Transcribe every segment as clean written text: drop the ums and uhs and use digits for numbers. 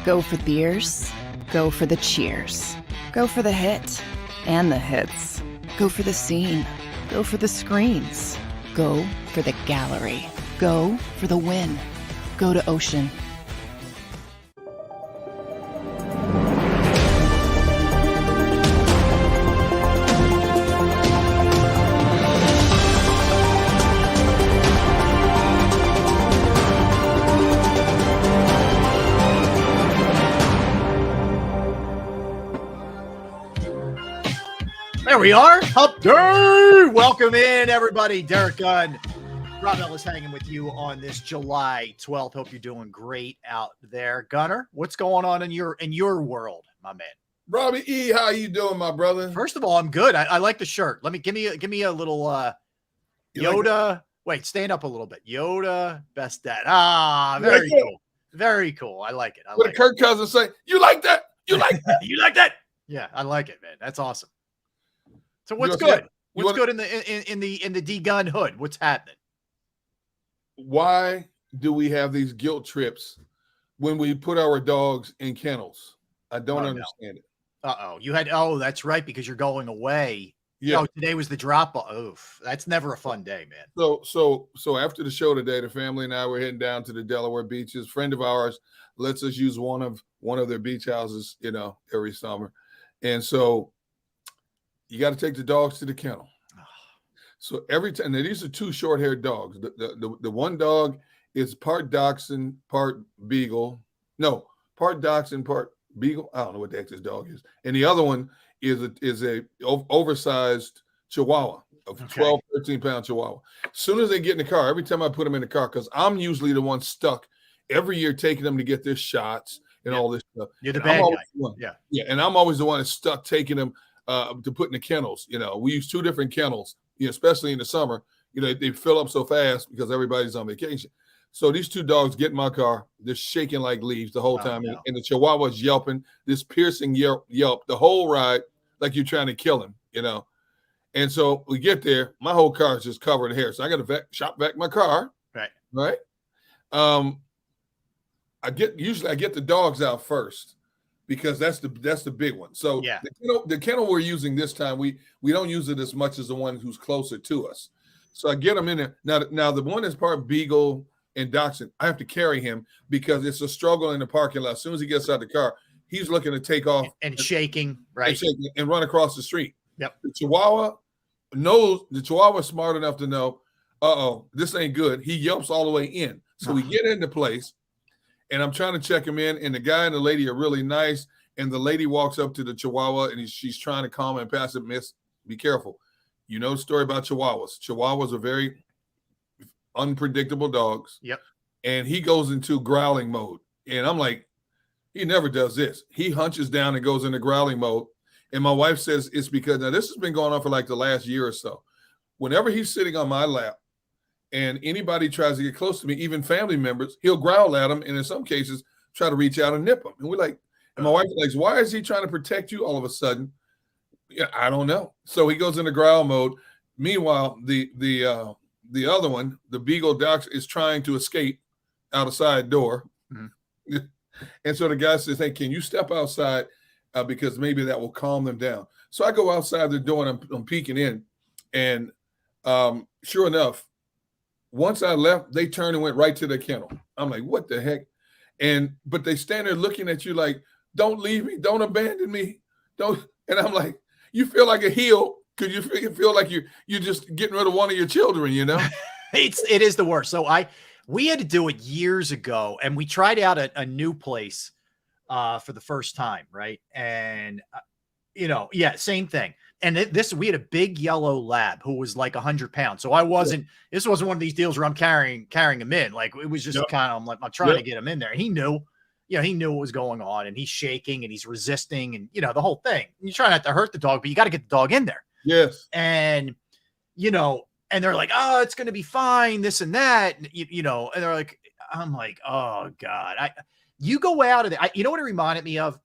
Go for beers. Go for the cheers. Go for the hit and the hits. Go for the scene. Go for the screens. Go for the gallery. Go for the win. Go to Ocean. There we are. Hump Day. Welcome in, everybody. Derek Gunn, Rob Ellis hanging with you on this July 12th. Hope you're doing great out there. Gunner, what's going on in your world, my man? Robbie E, how you doing, my brother? First of all, I'm good. I like the shirt. Let me give me a little Yoda. Like wait, stand up a little bit. Yoda, best dad. Ah, very cool. Very cool. I like it. What did Kirk Cousins say? You like that? You like that? You like that? Yeah, I like it, man. That's awesome. So what's good? What's good in the D Gun hood? What's happening? Why do we have these guilt trips when we put our dogs in kennels? I don't understand it. You had that's right, because you're going away. Yeah. Oh, today was the drop off. Oof, that's never a fun day, man. So after the show today, the family and I were heading down to the Delaware beaches. A friend of ours lets us use one of their beach houses, every summer. And so you got to take the dogs to the kennel. So every time, now these are two short-haired dogs. The one dog is part Dachshund, part Beagle. No, part Dachshund, part Beagle. I don't know what the heck this dog is. And the other one is a oversized Chihuahua, of 12, 13-pound Chihuahua. As soon as they get in the car, every time I put them in the car, because I'm usually the one stuck every year taking them to get their shots and all this stuff. You're the bad guy. Yeah, and I'm always the one that's stuck taking them to put in the kennels. We use two different kennels, especially in the summer. They fill up so fast because everybody's on vacation. So these two dogs get in my car. They're shaking like leaves the whole time. No. And the Chihuahua's yelping, this piercing yelp the whole ride, like you're trying to kill him, And so we get there. My whole car is just covered in hair. So I got to shop vac my car. Right. I get the dogs out first, because that's the big one. So the kennel we're using this time, we don't use it as much as the one who's closer to us. So I get them in there. Now the one that's part Beagle and Dachshund, I have to carry him because it's a struggle in the parking lot. As soon as he gets out of the car, he's looking to take off and shaking, right? And run across the street. Yep. The Chihuahua's smart enough to know, this ain't good. He yelps all the way in. So we get into place. And I'm trying to check him in, and the guy and the lady are really nice. And the lady walks up to the Chihuahua, and she's trying to calm and pass it. Miss, be careful. You know the story about Chihuahuas. Chihuahuas are very unpredictable dogs. Yep. And he goes into growling mode. And I'm like, he never does this. He hunches down and goes into growling mode. And my wife says it's because, now this has been going on for like the last year or so. Whenever he's sitting on my lap, and anybody tries to get close to me, even family members, he'll growl at them, and in some cases try to reach out and nip them. And we're like, and my wife is like, why is he trying to protect you all of a sudden? Yeah, I don't know. So he goes into growl mode. Meanwhile, the other one, the Beagle Dachshund, is trying to escape out a side door. Mm-hmm. And so the guy says, hey, can you step outside because maybe that will calm them down. So I go outside the door, and I'm peeking in, and sure enough, once I left, they turned and went right to the kennel. I'm like, what the heck? But they stand there looking at you like, don't leave me, don't abandon me, don't. And I'm like, you feel like a heel because you feel like you're just getting rid of one of your children, It is the worst. So we had to do it years ago, and we tried out a new place for the first time, right? And same thing. And we had a big yellow lab who was like 100 pounds. So this wasn't one of these deals where I'm carrying him in. Like it was just kind of, I'm trying to get him in there. And he knew what was going on, and he's shaking and he's resisting and, the whole thing. You try not to hurt the dog, but you got to get the dog in there. Yes. And, and they're like, oh, it's going to be fine. This and that, and they're like, I'm like, oh God, you go out of there. You know what it reminded me of?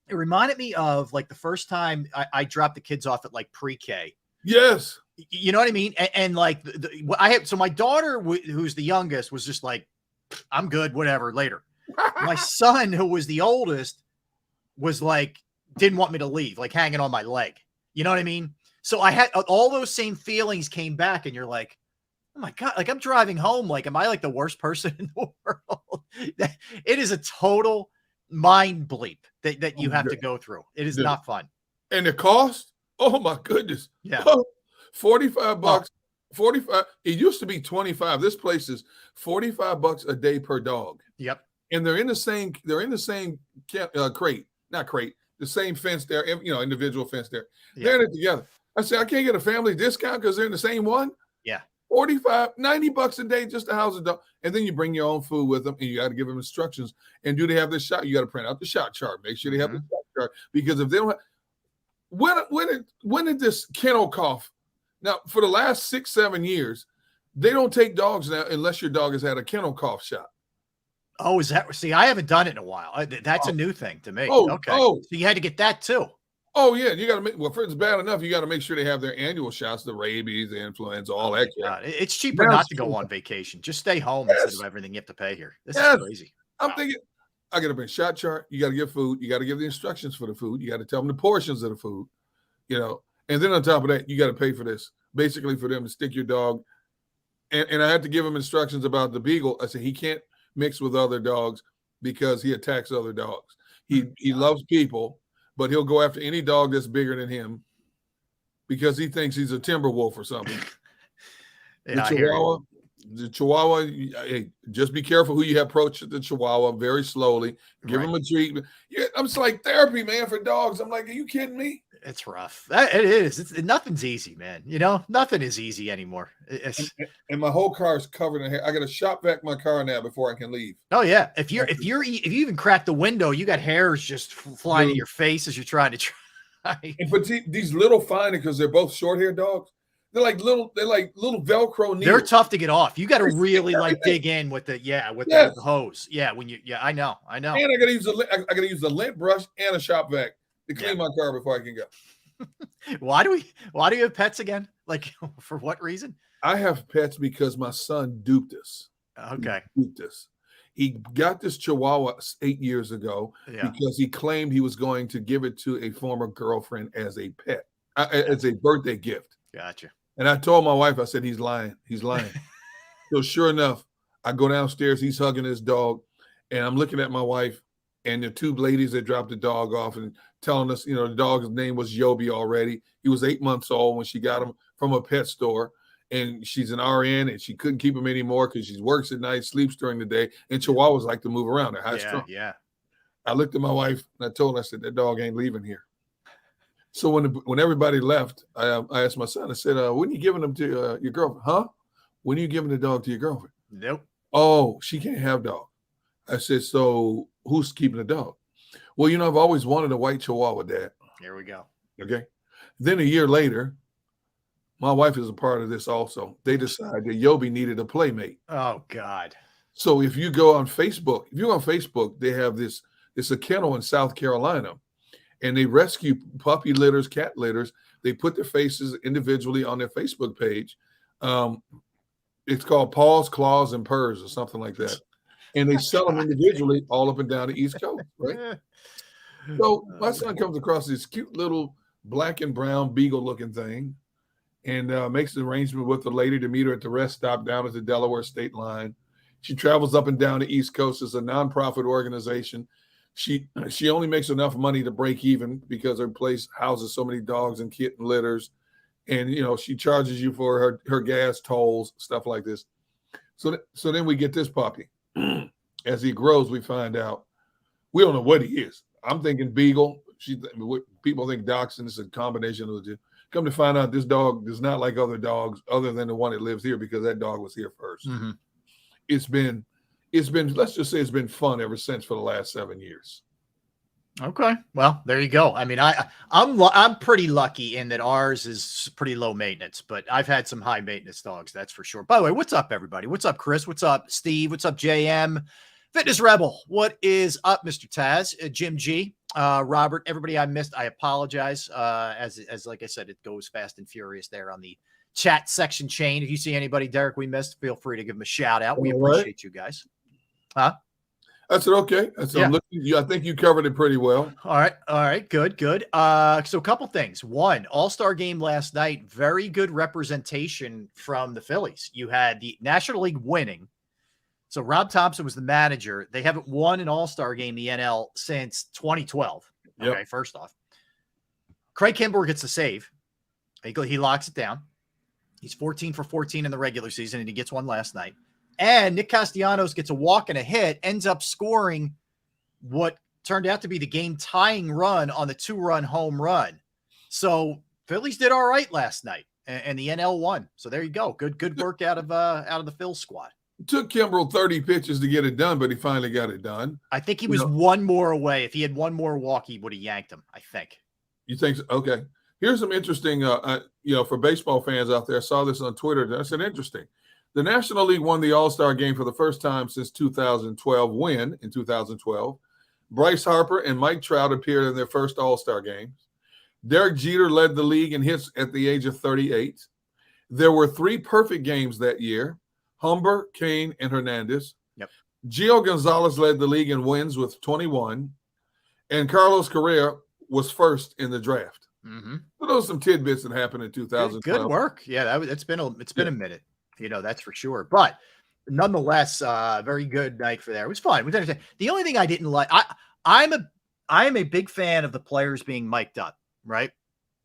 It reminded me of like the first time I dropped the kids off at like pre-K. Yes. You know what I mean? And like so my daughter, who's the youngest, was just like, I'm good, whatever, later. My son, who was the oldest, was like, didn't want me to leave, like hanging on my leg. You know what I mean? So I had all those same feelings came back, and you're like, oh my God, like I'm driving home. Like, am I like the worst person in the world? It is a total mind bleep that you have to go through. It is not fun. And the cost? Oh my goodness. Yeah. $45. 45. It used to be 25. This place is $45 a day per dog. Yep. And they're in the same crate, not crate, the same fence there, individual fence there. Yeah. They're in it together. I said, I can't get a family discount because they're in the same one. Yeah. 45, $90 a day just to house a dog. And then you bring your own food with them, and you got to give them instructions. And do they have the shot? You got to print out the shot chart. Make sure they have the shot chart. Because if they don't have, when did this kennel cough? Now, for the last 6-7 years, they don't take dogs now unless your dog has had a kennel cough shot. Oh, is that? See, I haven't done it in a while. That's a new thing to me. Okay. So you had to get that too. Oh, yeah. You got to make, if it's bad enough, you got to make sure they have their annual shots, the rabies, the influenza, all that. It's cheaper not to go on vacation. Just stay home instead of everything you have to pay here. This is crazy. I'm thinking, I got to bring shot chart. You got to give food. You got to give the instructions for the food. You got to tell them the portions of the food, and then on top of that, you got to pay for this, basically for them to stick your dog. And I had to give him instructions about the beagle. I said, he can't mix with other dogs because he attacks other dogs. He loves people, but he'll go after any dog that's bigger than him because he thinks he's a timber wolf or something. The Chihuahua, hey, just be careful who you approach the Chihuahua very slowly. Give him a treat. Yeah, I'm just like therapy, man, for dogs. I'm like, are you kidding me? It's rough. It is. Nothing's easy, man. Nothing is easy anymore. And my whole car is covered in hair. I got to shop vac my car now before I can leave. Oh yeah. If you even crack the window, you got hairs just flying in your face as you're trying to try. But these little fine, because they're both short-haired dogs. They're like little Velcro needles. They're tough to get off. You got to really dig in with the hose. Yeah, I know. And I got to use the lint brush and a shop vac to clean my car before I can go. Why do you have pets again? Like, for what reason? I have pets because my son duped us. Okay. He got this Chihuahua 8 years ago because he claimed he was going to give it to a former girlfriend as a pet, as a birthday gift. Gotcha. And I told my wife, I said, he's lying. So sure enough, I go downstairs, he's hugging his dog, and I'm looking at my wife and the two ladies that dropped the dog off and telling us, the dog's name was Yobi already. He was 8 months old when she got him from a pet store, and she's an RN, and she couldn't keep him anymore because she works at night, sleeps during the day, and Chihuahuas like to move around. They're high strung. Yeah. I looked at my wife, and I told her, I said, that dog ain't leaving here. So when everybody left, I asked my son, I said, when are you giving them to your girlfriend? Huh? When are you giving the dog to your girlfriend? Nope. Oh, she can't have dog. I said, so who's keeping the dog? Well, I've always wanted a white Chihuahua, Dad. Here we go. Okay. Then a year later, my wife is a part of this also. They decided that Yobi needed a playmate. Oh, God. So if you go on Facebook, they have this, it's a kennel in South Carolina. And they rescue puppy litters, cat litters. They put their faces individually on their Facebook page. It's called Paws, Claws, and Purrs or something like that. And they sell them individually all up and down the East Coast, right? So my son comes across this cute little black and brown beagle-looking thing and makes an arrangement with the lady to meet her at the rest stop down at the Delaware state line. She travels up and down the East Coast. It's a nonprofit organization. She only makes enough money to break even because her place houses so many dogs and kitten litters. And, she charges you for her gas tolls, stuff like this. So then we get this puppy. As he grows, we find out we don't know what he is. I'm thinking beagle. People think dachshund is a combination of the two. Come to find out, this dog does not like other dogs other than the one that lives here because that dog was here first. Mm-hmm. It's been, let's just say it's been fun ever since for the last 7 years. Okay. Well, there you go. I mean, I'm pretty lucky in that ours is pretty low maintenance, but I've had some high maintenance dogs. That's for sure. By the way, what's up, everybody? What's up, Chris? What's up, Steve? What's up, JM? Fitness Rebel. What is up, Mr. Taz? Jim G, Robert, everybody I missed. I apologize. As like I said, it goes fast and furious there on the chat section chain. If you see anybody, Derek, we missed, feel free to give them a shout out. We appreciate you guys. Huh? I said, okay. I said, Yeah. I'm looking. I think you covered it pretty well. All right, good. So a couple things. One, All-Star game last night, very good representation from the Phillies. You had the National League winning. So Rob Thompson was the manager. They haven't won an All-Star game, the NL, since 2012. Okay, Yep. First off. Craig Kimbrell gets the save. He locks it down. He's 14 for 14 in the regular season, and he gets one last night. And Nick Castellanos gets a walk and a hit, ends up scoring what turned out to be the game-tying run on the 2-run home run. So Phillies did all right last night, and the NL won. So there you go. Good work out of the Phil squad. It took Kimbrell 30 pitches to get it done, but he finally got it done. I think he was one more away. If he had one more walk, he would have yanked him, I think. You think so? Okay. Here's some interesting, for baseball fans out there. I saw this on Twitter. That's interesting. The National League won the All-Star game for the first time since 2012. When in 2012, Bryce Harper and Mike Trout appeared in their first All-Star games. Derek Jeter led the league in hits at the age of 38. There were 3 perfect games that year: Humber, Kane, and Hernandez. Yep. Gio Gonzalez led the league in wins with 21, and Carlos Correa was first in the draft. Mm-hmm. So those are some tidbits that happened in 2012. Good work. Yeah, it's been a minute. That's for sure. But nonetheless, very good night for there. It was fun. It was entertaining. The only thing I didn't like, I'm a big fan of the players being mic'd up, right?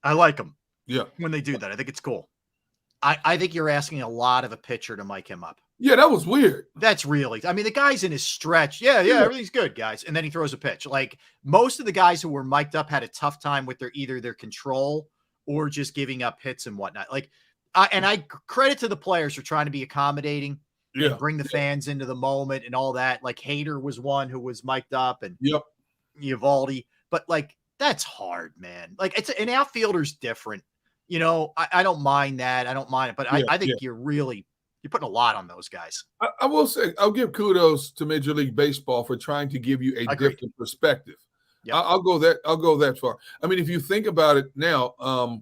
I like them. Yeah. When they do that, I think it's cool. I think you're asking a lot of a pitcher to mic him up. Yeah, that was weird. That's really, the guy's in his stretch. Yeah, everything's good, guys. And then he throws a pitch. Like most of the guys who were mic'd up had a tough time with either their control or just giving up hits and whatnot. Like, I credit to the players for trying to be accommodating, and bring the fans into the moment and all that. Like Hader was one who was mic'd up, and Eovaldi. But like that's hard, man. Like it's an outfielder's different. I don't mind that. I don't mind it, but I think you're putting a lot on those guys. I will say I'll give kudos to Major League Baseball for trying to give you a different perspective. Yep. I'll go that far. I mean, if you think about it now,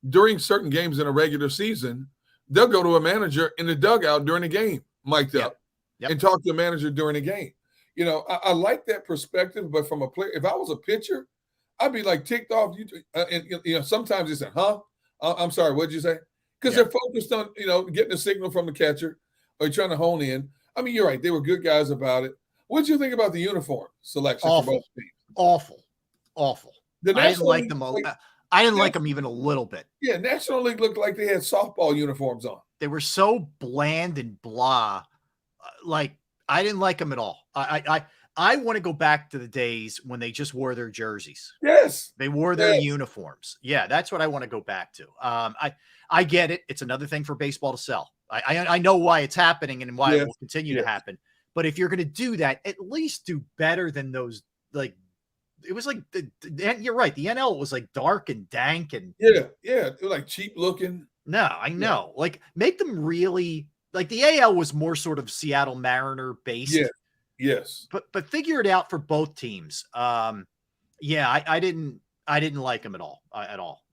during certain games in a regular season, they'll go to a manager in the dugout during the game, mic'd up, and talk to a manager during the game. I like that perspective, but from a player, if I was a pitcher, I'd be like ticked off. Sometimes they say, "Huh? I'm sorry, what'd you say?" Because they're focused on, getting a signal from the catcher or trying to hone in. I mean, you're right. They were good guys about it. What did you think about the uniform selection for both teams? Awful. I didn't like them. I didn't like them even a little bit. Yeah, National League looked like they had softball uniforms on. They were so bland and blah. I didn't like them at all. I want to go back to the days when they just wore their jerseys. Yes. They wore their uniforms. Yeah, that's what I want to go back to. I get it. It's another thing for baseball to sell. I know why it's happening and why it will continue to happen. But if you're going to do that, at least do better than those. Like it was like you're right. The NL was like dark and dank and they're like cheap looking. No, I know. Like make them really like the AL was more sort of Seattle Mariner based. Yeah. Yes. But figure it out for both teams. I didn't like them at all.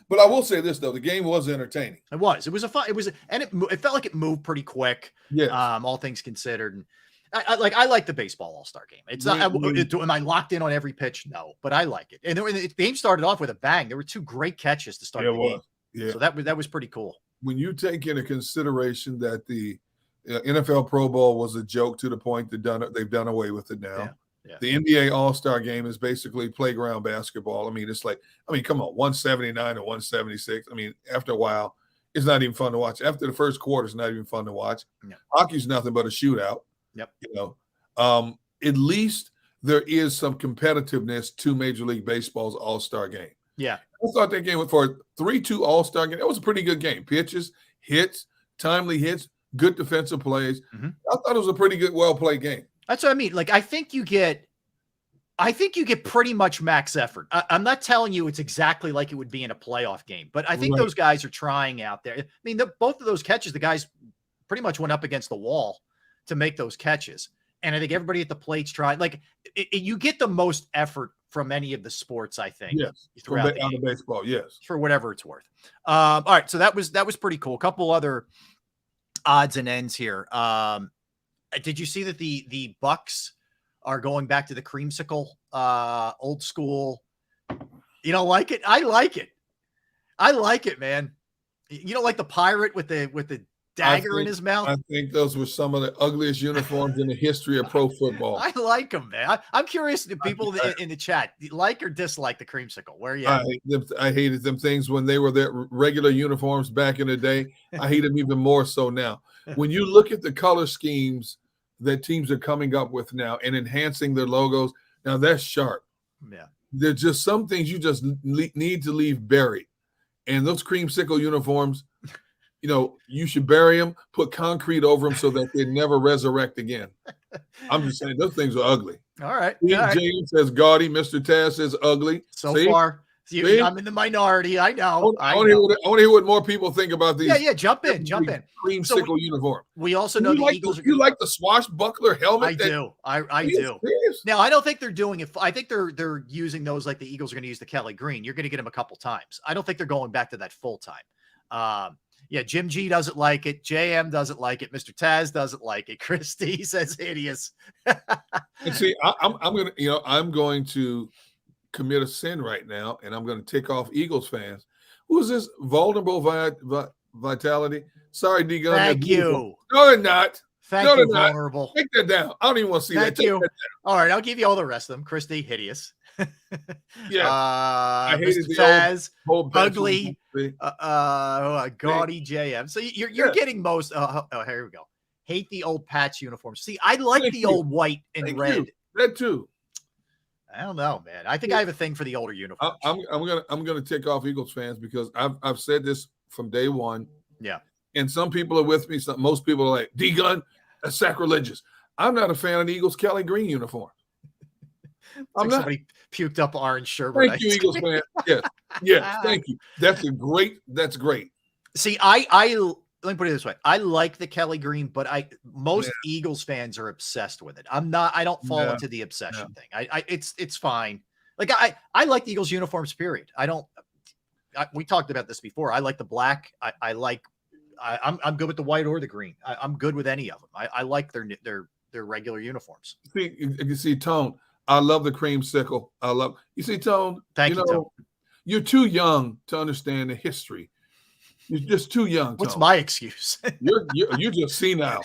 But I will say this though, the game was entertaining. It was a fun. It felt like it moved pretty quick. Yeah. All things considered, and I like the baseball All-Star game. It's not. Am I locked in on every pitch? No, but I like it. And the game started off with a bang. There were 2 great catches to start the game. Yeah. So that was pretty cool. When you take into consideration that the NFL Pro Bowl was a joke to the point that they've done away with it now. Yeah. The NBA All-Star game is basically playground basketball. I mean, it's like, come on, 179 or 176. I mean, after a while, it's not even fun to watch. After the first quarter, it's not even fun to watch. Yeah. Hockey's nothing but a shootout. Yep. At least there is some competitiveness to Major League Baseball's All-Star game. Yeah. I thought that game for a 3-2 All-Star game, that was a pretty good game. Pitches, hits, timely hits, good defensive plays. Mm-hmm. I thought it was a pretty good, well-played game. That's what I mean. Like, I think you get pretty much max effort. I'm not telling you it's exactly like it would be in a playoff game, but I think those guys are trying out there. I mean, both of those catches, the guys pretty much went up against the wall to make those catches. And I think everybody at the plate's trying. Like, you get the most effort from any of the sports, I think. Yes. Throughout the baseball, yes. For whatever it's worth. All right. So that was pretty cool. A couple other odds and ends here. Did you see that the Bucks are going back to the creamsicle, old school. You don't like it? I like it. I like it, man. You don't like the pirate with the dagger in his mouth? I think those were some of the ugliest uniforms in the history of pro football. I like them, man. I'm curious if people in the chat like or dislike the creamsicle. Where are you at? I hated them things when they were their regular uniforms back in the day. I hate them even more so now. When you look at the color schemes that teams are coming up with now and enhancing their logos, now that's sharp. Yeah. There's just some things you just need to leave buried. And those creamsicle uniforms, you should bury them, put concrete over them so that they never resurrect again. I'm just saying those things are ugly. All right. James says gaudy. Mr. Taz says ugly. So far, I'm in the minority. I know. I want to hear what more people think about these. Yeah. Jump in. Creamsicle uniform. We also know the Eagles. You like the swashbuckler helmet? I do. I do. Serious? Now, I don't think they're doing it. I think they're using those like the Eagles are going to use the Kelly Green. You're going to get them a couple times. I don't think they're going back to that full time. Yeah, Jim G doesn't like it. JM doesn't like it. Mr. Taz doesn't like it. Christy says hideous. And see, I'm going to commit a sin right now, and I'm going to tick off Eagles fans. Who is this vulnerable vitality? Sorry, D-Gun. Thank you. No, they're not. Thank you, vulnerable. Take that down. I don't even want to see that. Thank you. All right, I'll give you all the rest of them. Christy, hideous. Yeah. I hated Mr. Taz, ugly, gaudy JM. So you're getting most. Here we go. Hate the old Pats uniforms. See, I like the old white and red. That too. I don't know, man. I think I have a thing for the older uniforms. I'm gonna tick off Eagles fans because I've said this from day one. Yeah. And some people are with me. Most people are like, D-Gun, that's sacrilegious. I'm not a fan of the Eagles Kelly Green uniform. I'm not. Somebody puked up orange shirt. Thank you, Eagles fan. Yes, thank you. That's great. See, let me put it this way. I like the Kelly Green, but most Eagles fans are obsessed with it. I don't fall into the obsession thing. It's fine. Like I like the Eagles uniforms, period. We talked about this before. I like the black. I'm good with the white or the green. I'm good with any of them. I like their regular uniforms. See, you can see Tone. I love the creamsicle. You see, Tone. Thank you, Tone. You're too young to understand the history. You're just too young. What's my excuse? You're just senile.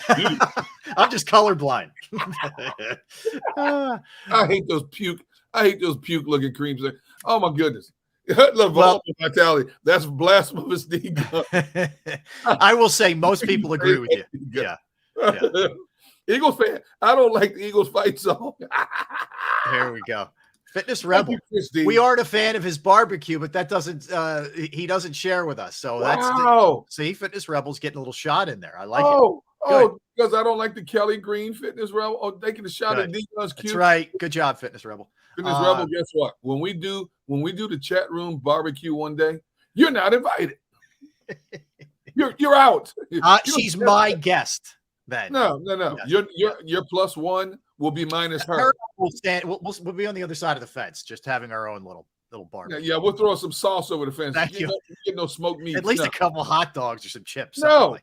I'm just colorblind. I hate those puke looking creams. Oh my goodness. Vitality. That's blasphemous. I will say most people agree with you. Yeah. Eagles fan. I don't like the Eagles fight song. Here we go. Fitness Rebel. We aren't a fan of his barbecue, but that doesn't he doesn't share with us. So that's see, Fitness Rebel's getting a little shot in there. I like it. Because I don't like the Kelly Green Fitness Rebel. Oh, taking a shot at D-Gun's cute. That's right. Good job, Fitness Rebel. Fitness Rebel, guess what? When we do the chat room barbecue one day, you're not invited. You're out. She's my guest. Then no. Yes. Your +1 will be minus her. We'll be on the other side of the fence, just having our own little barbecue. Yeah, we'll throw some sauce over the fence. Thank you. Get no smoked meat. At least a couple hot dogs or some chips. No,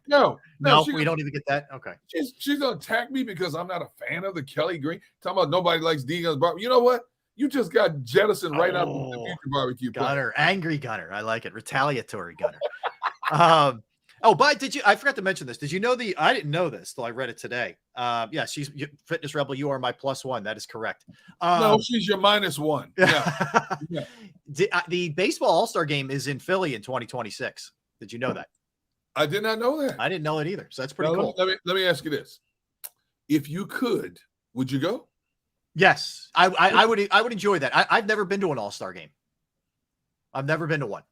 we don't even get that. Okay. She's gonna attack me because I'm not a fan of the Kelly Green. Talking about nobody likes D-Gun's barbecue. You know what? You just got jettisoned right out of the future barbecue. Gunner, angry Gunner. I like it. Retaliatory Gunner. But I forgot to mention this. Did you know I didn't know this till I read it today. She's Fitness Rebel. You are my +1. That is correct. No, she's your -1. Yeah. The baseball All-Star game is in Philly in 2026. Did you know that? I did not know that. I didn't know it either. So that's pretty cool. Let me ask you this. If you could, would you go? Yes. I would enjoy that. I've never been to an All-Star game. I've never been to one.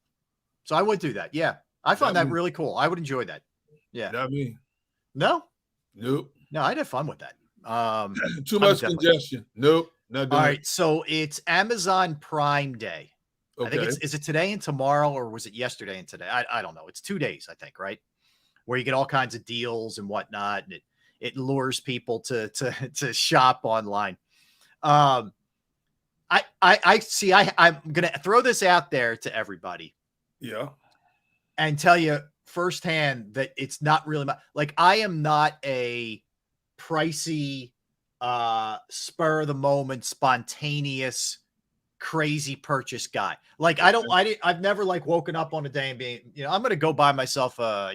So I would do that. Yeah. I find that really cool. I would enjoy that. Yeah. Not me. No? Nope. No, I'd have fun with that. Too much congestion. Nope. Not doing All right. So it's Amazon Prime Day. Okay. I think is it today and tomorrow, or was it yesterday and today? I don't know. It's 2 days, I think, right? Where you get all kinds of deals and whatnot. And it lures people to shop online. I'm going to throw this out there to everybody. Yeah. And tell you firsthand that it's not really like I am not a pricey spur of the moment, spontaneous, crazy purchase guy. Like I've never like woken up on a day and being, I'm going to go buy myself a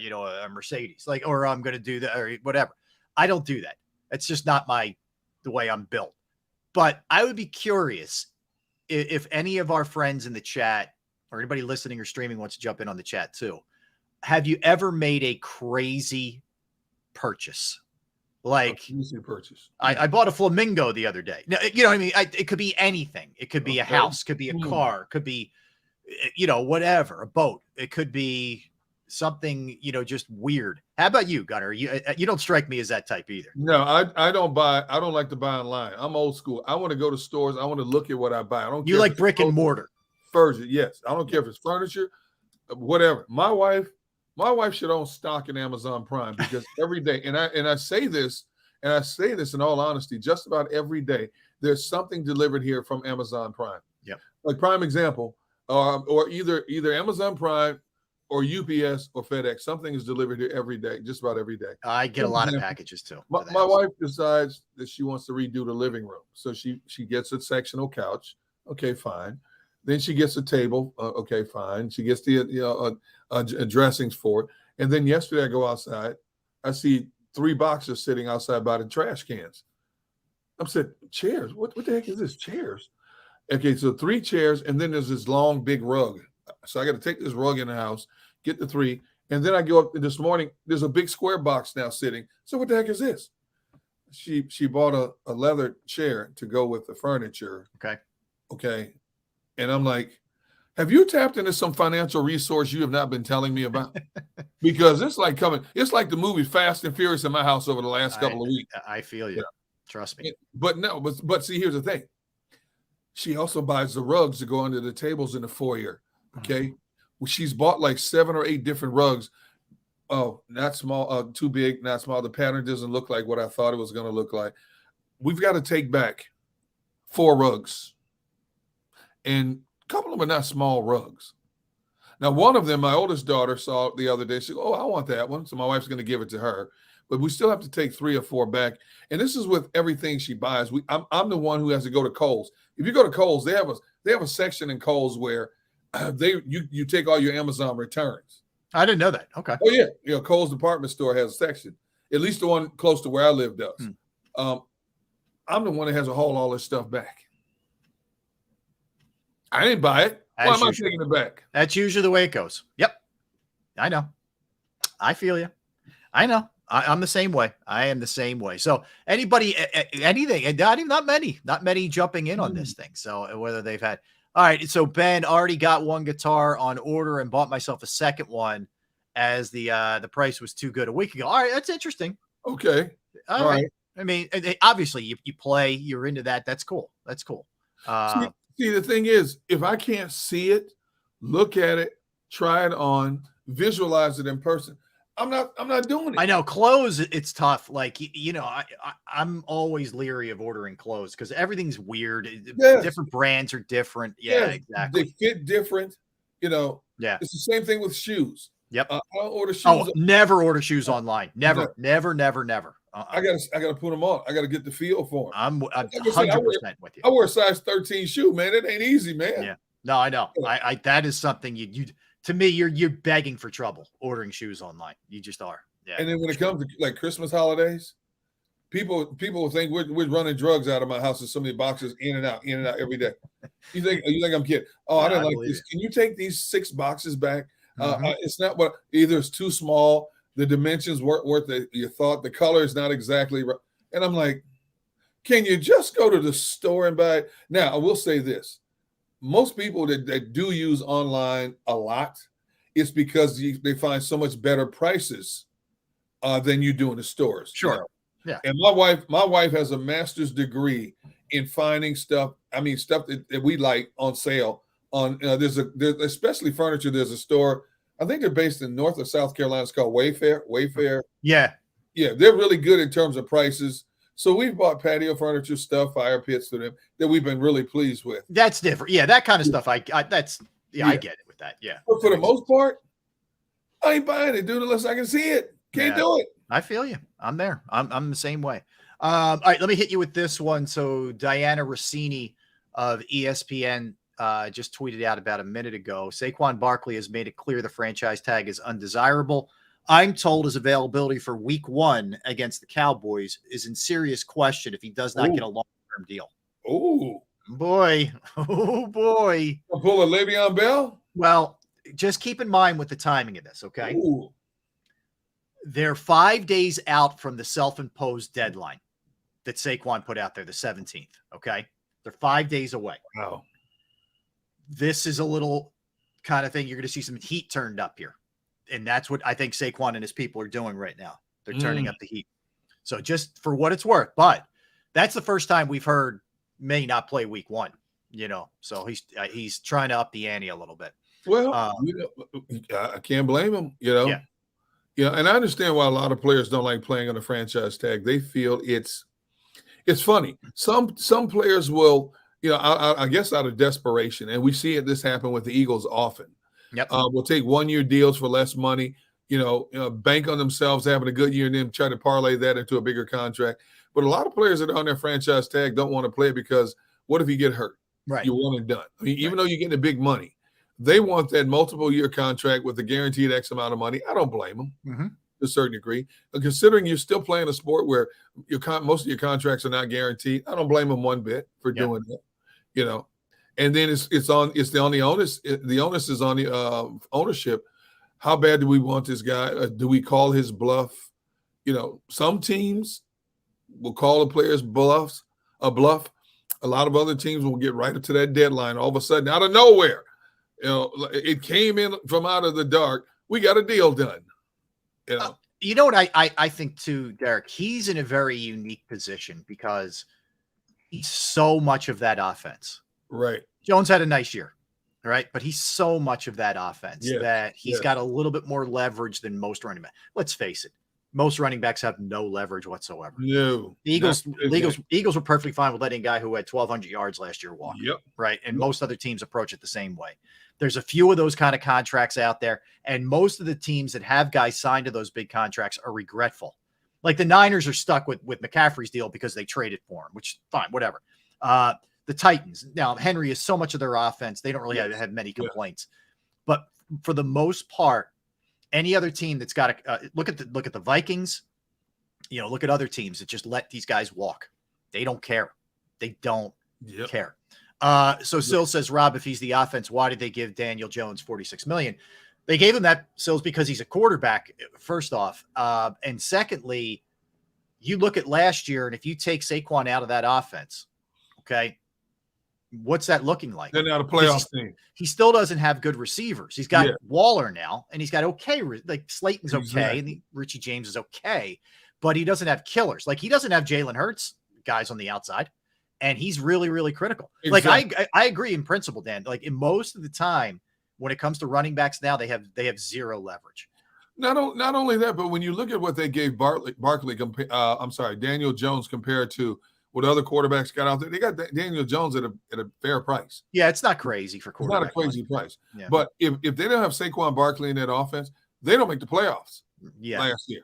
Mercedes, like, or I'm going to do that or whatever. I don't do that. It's just not the way I'm built. But I would be curious if any of our friends in the chat or anybody listening or streaming wants to jump in on the chat too. Have you ever made a crazy purchase? Like easy purchase. I bought a flamingo the other day. No, you know what I mean? It could be anything. It could be a house, could be a car, could be, whatever, a boat. It could be something, just weird. How about you, Gunnar? You don't strike me as that type either. No, I don't like to buy online. I'm old school. I want to go to stores. I want to look at what I buy. I don't. You like brick and mortar? Furniture, yes. I don't care if it's furniture, whatever. My wife should own stock in Amazon Prime because every day, and I say this in all honesty, just about every day, there's something delivered here from Amazon Prime. Yep. Like prime example, or either Amazon Prime or UPS or FedEx. Something is delivered here every day, just about every day. I get a lot of packages too. My wife decides that she wants to redo the living room, so she gets a sectional couch. Okay, fine. Then she gets a table. Okay, fine. She gets the dressings for it. And then yesterday I go outside. I see 3 boxes sitting outside by the trash cans. I'm saying, chairs? What the heck is this? Chairs? Okay, so 3 chairs, and then there's this long, big rug. So I got to take this rug in the house, get the 3, and then I go up this morning. There's a big square box now sitting. So what the heck is this? She bought a leather chair to go with the furniture. Okay. And I'm like, have you tapped into some financial resource you have not been telling me about? Because it's like the movie Fast and Furious in my house over the last couple of weeks. I feel you. Yeah. Trust me. But see, here's the thing. She also buys the rugs to go under the tables in the foyer. Okay. Well, she's bought like 7 or 8 different rugs. Oh, not small, too big, not small. The pattern doesn't look like what I thought it was going to look like. We've got to take back 4 rugs. And a couple of them are not small rugs. Now, one of them, my oldest daughter saw the other day. She said, I want that one. So my wife's going to give it to her. But we still have to take 3 or 4 back. And this is with everything she buys. I'm the one who has to go to Kohl's. If you go to Kohl's, they have a section in Kohl's where you take all your Amazon returns. I didn't know that. Okay. Oh, yeah. Kohl's department store has a section. At least the one close to where I live does. I'm the one that has to haul all this stuff back. I didn't buy it. Why am I taking it back? That's usually the way it goes. Yep. I know. I feel you. I know. I'm the same way. I am the same way. So anybody, anything, and not many jumping in on this thing. So whether they've had, all right. So Ben already got 1 guitar on order and bought myself a second one as the price was too good a week ago. All right. That's interesting. Okay. All right. I mean, obviously you play, you're into that. That's cool. That's cool. See, the thing is, if I can't see it, look at it, try it on, visualize it in person, I'm not doing it. I know clothes, it's tough. Like, I'm always leery of ordering clothes because everything's weird. Yes. Different brands are different. Yeah, exactly. They fit different. Yeah. It's the same thing with shoes. Yep. I don't order shoes. Oh, never order shoes online. Never. I gotta put them on. I gotta get the feel for them. I'm 100% with you. I wear a size 13 shoe, man. It ain't easy, man. Yeah. No, I know. I that is something you to me, you're begging for trouble ordering shoes online. You just are. Yeah. And then when it comes to like Christmas holidays, people think we're running drugs out of my house with so many boxes in and out every day. You think I'm kidding? Oh, I didn't like this. Can you take these 6 boxes back? It's not what either it's too small. The dimensions weren't worth your thought. The color is not exactly right. And I'm like, can you just go to the store and buy it? Now, I will say this. Most people that do use online a lot, it's because they find so much better prices than you do in the stores. Sure. Yeah. And my wife has a master's degree in finding stuff. I mean, stuff that we like on sale. There's especially furniture. There's a store. I think they're based in North or South Carolina. It's called Wayfair. Yeah. They're really good in terms of prices. So we've bought patio furniture stuff, fire pits to them that we've been really pleased with. That's different. Yeah, that kind of stuff. I get it with that. Yeah. But for the most part, I ain't buying it, dude, unless I can see it. Can't do it. I feel you. I'm there. I'm the same way. All right, let me hit you with this one. So Diana Rossini of ESPN just tweeted out about a minute ago. Saquon Barkley has made it clear the franchise tag is undesirable. I'm told his availability for week 1 against the Cowboys is in serious question if he does not get a long-term deal. Oh, boy. Oh, boy. I'll pull a Le'Veon Bell? Well, just keep in mind with the timing of this, okay? Ooh. They're 5 days out from the self-imposed deadline that Saquon put out there, the 17th, okay? They're 5 days away. Wow. This is a little kind of thing. You're going to see some heat turned up here. And that's what I think Saquon and his people are doing right now. They're turning up the heat. So just for what it's worth, but that's the first time we've heard may not play week 1, so he's trying to up the ante a little bit. Well, I can't blame him, Yeah. And I understand why a lot of players don't like playing on a franchise tag. They feel it's funny. Some players will, I guess out of desperation, and we see this happen with the Eagles often. Yep. Will take 1-year deals for less money, bank on themselves having a good year and then try to parlay that into a bigger contract. But a lot of players that are on their franchise tag don't want to play because what if you get hurt? Right. You're one and done. I mean, even though you're getting the big money, they want that multiple year contract with a guaranteed X amount of money. I don't blame them to a certain degree. But considering you're still playing a sport where most of your contracts are not guaranteed, I don't blame them one bit for doing that. And then the onus is on the ownership. How bad do we want this guy? Do we call his bluff? Some teams will call the players bluff. A lot of other teams will get right up to that deadline. All of a sudden, out of nowhere, it came in from out of the dark. We got a deal done. You know what I think too, Derek? He's in a very unique position because he's so much of that offense. Right. Jones had a nice year, right? But he's so much of that offense that he's got a little bit more leverage than most running backs. Let's face it. Most running backs have no leverage whatsoever. No. The Eagles were perfectly fine with letting a guy who had 1,200 yards last year walk. Yep. Right. And most other teams approach it the same way. There's a few of those kind of contracts out there. And most of the teams that have guys signed to those big contracts are regretful. Like the Niners are stuck with McCaffrey's deal because they traded for him, which fine, whatever. The Titans. Now, Henry is so much of their offense. They don't really have many complaints. But for the most part, any other team that's got to look at the Vikings, look at other teams that just let these guys walk. They don't care. They don't care. So Sills says, Rob, if he's the offense, why did they give Daniel Jones $46 million? They gave him that, Sills, because he's a quarterback, first off. And secondly, you look at last year, and if you take Saquon out of that offense, okay, what's that looking like? They're not a playoff team. He still doesn't have good receivers. He's got Waller now, and he's got like Slayton's okay, and Richie James is okay, but he doesn't have killers. Like he doesn't have Jalen Hurts guys on the outside, and he's really, really critical. Exactly. Like I agree in principle, Dan. Like in most of the time when it comes to running backs now, they have zero leverage. Not only that, but when you look at what they gave Daniel Jones compared to what other quarterbacks got out there, they got Daniel Jones at a fair price. Yeah, it's not crazy for quarterback. It's not a crazy price. Yeah. But if they don't have Saquon Barkley in that offense, they don't make the playoffs last year.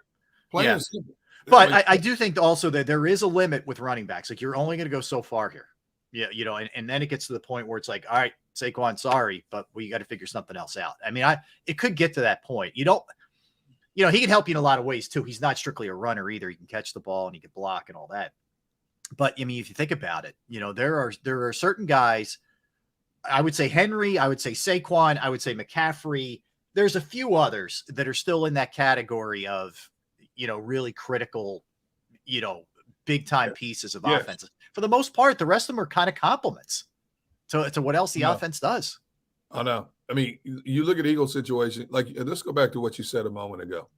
Plain and simple. But I do think also that there is a limit with running backs. Like you're only going to go so far here. Yeah, and then it gets to the point where it's like, all right, Saquon, sorry, but we got to figure something else out. I mean, it could get to that point. He can help you in a lot of ways too. He's not strictly a runner either. He can catch the ball and he can block and all that. But I mean, if you think about it, there are certain guys. I would say Henry. I would say Saquon. I would say McCaffrey. There's a few others that are still in that category of, really critical, big time pieces of offenses. For the most part, the rest of them are kind of compliments to what else the offense does. I know. I mean, you look at Eagles situation. Like, let's go back to what you said a moment ago.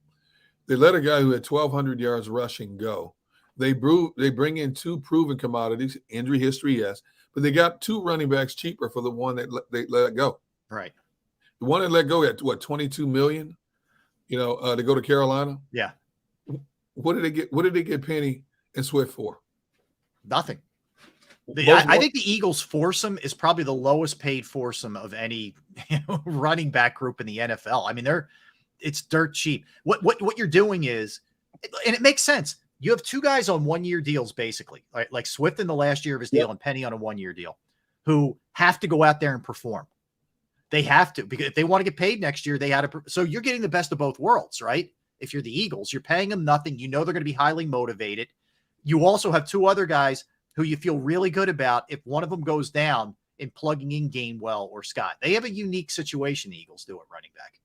They let a guy who had 1,200 yards rushing go. They bring in two proven commodities, injury history, yes, but they got two running backs cheaper for the one that they let go. Right. The one that let go at what, $22 million, to go to Carolina. Yeah. What did they get? What did they get Penny and Swift for? Nothing. I think the Eagles foursome is probably the lowest paid foursome of any running back group in the NFL. I mean, it's dirt cheap. What you're doing is, and it makes sense. You have two guys on 1-year deals, basically, right? Like Swift in the last year of his deal and Penny on a 1-year deal, who have to go out there and perform. They have to, because if they want to get paid next year, they had to. So you're getting the best of both worlds, right? If you're the Eagles, you're paying them nothing. You know they're going to be highly motivated. You also have two other guys who you feel really good about if one of them goes down in plugging in Gainwell or Scott. They have a unique situation, the Eagles do at running back.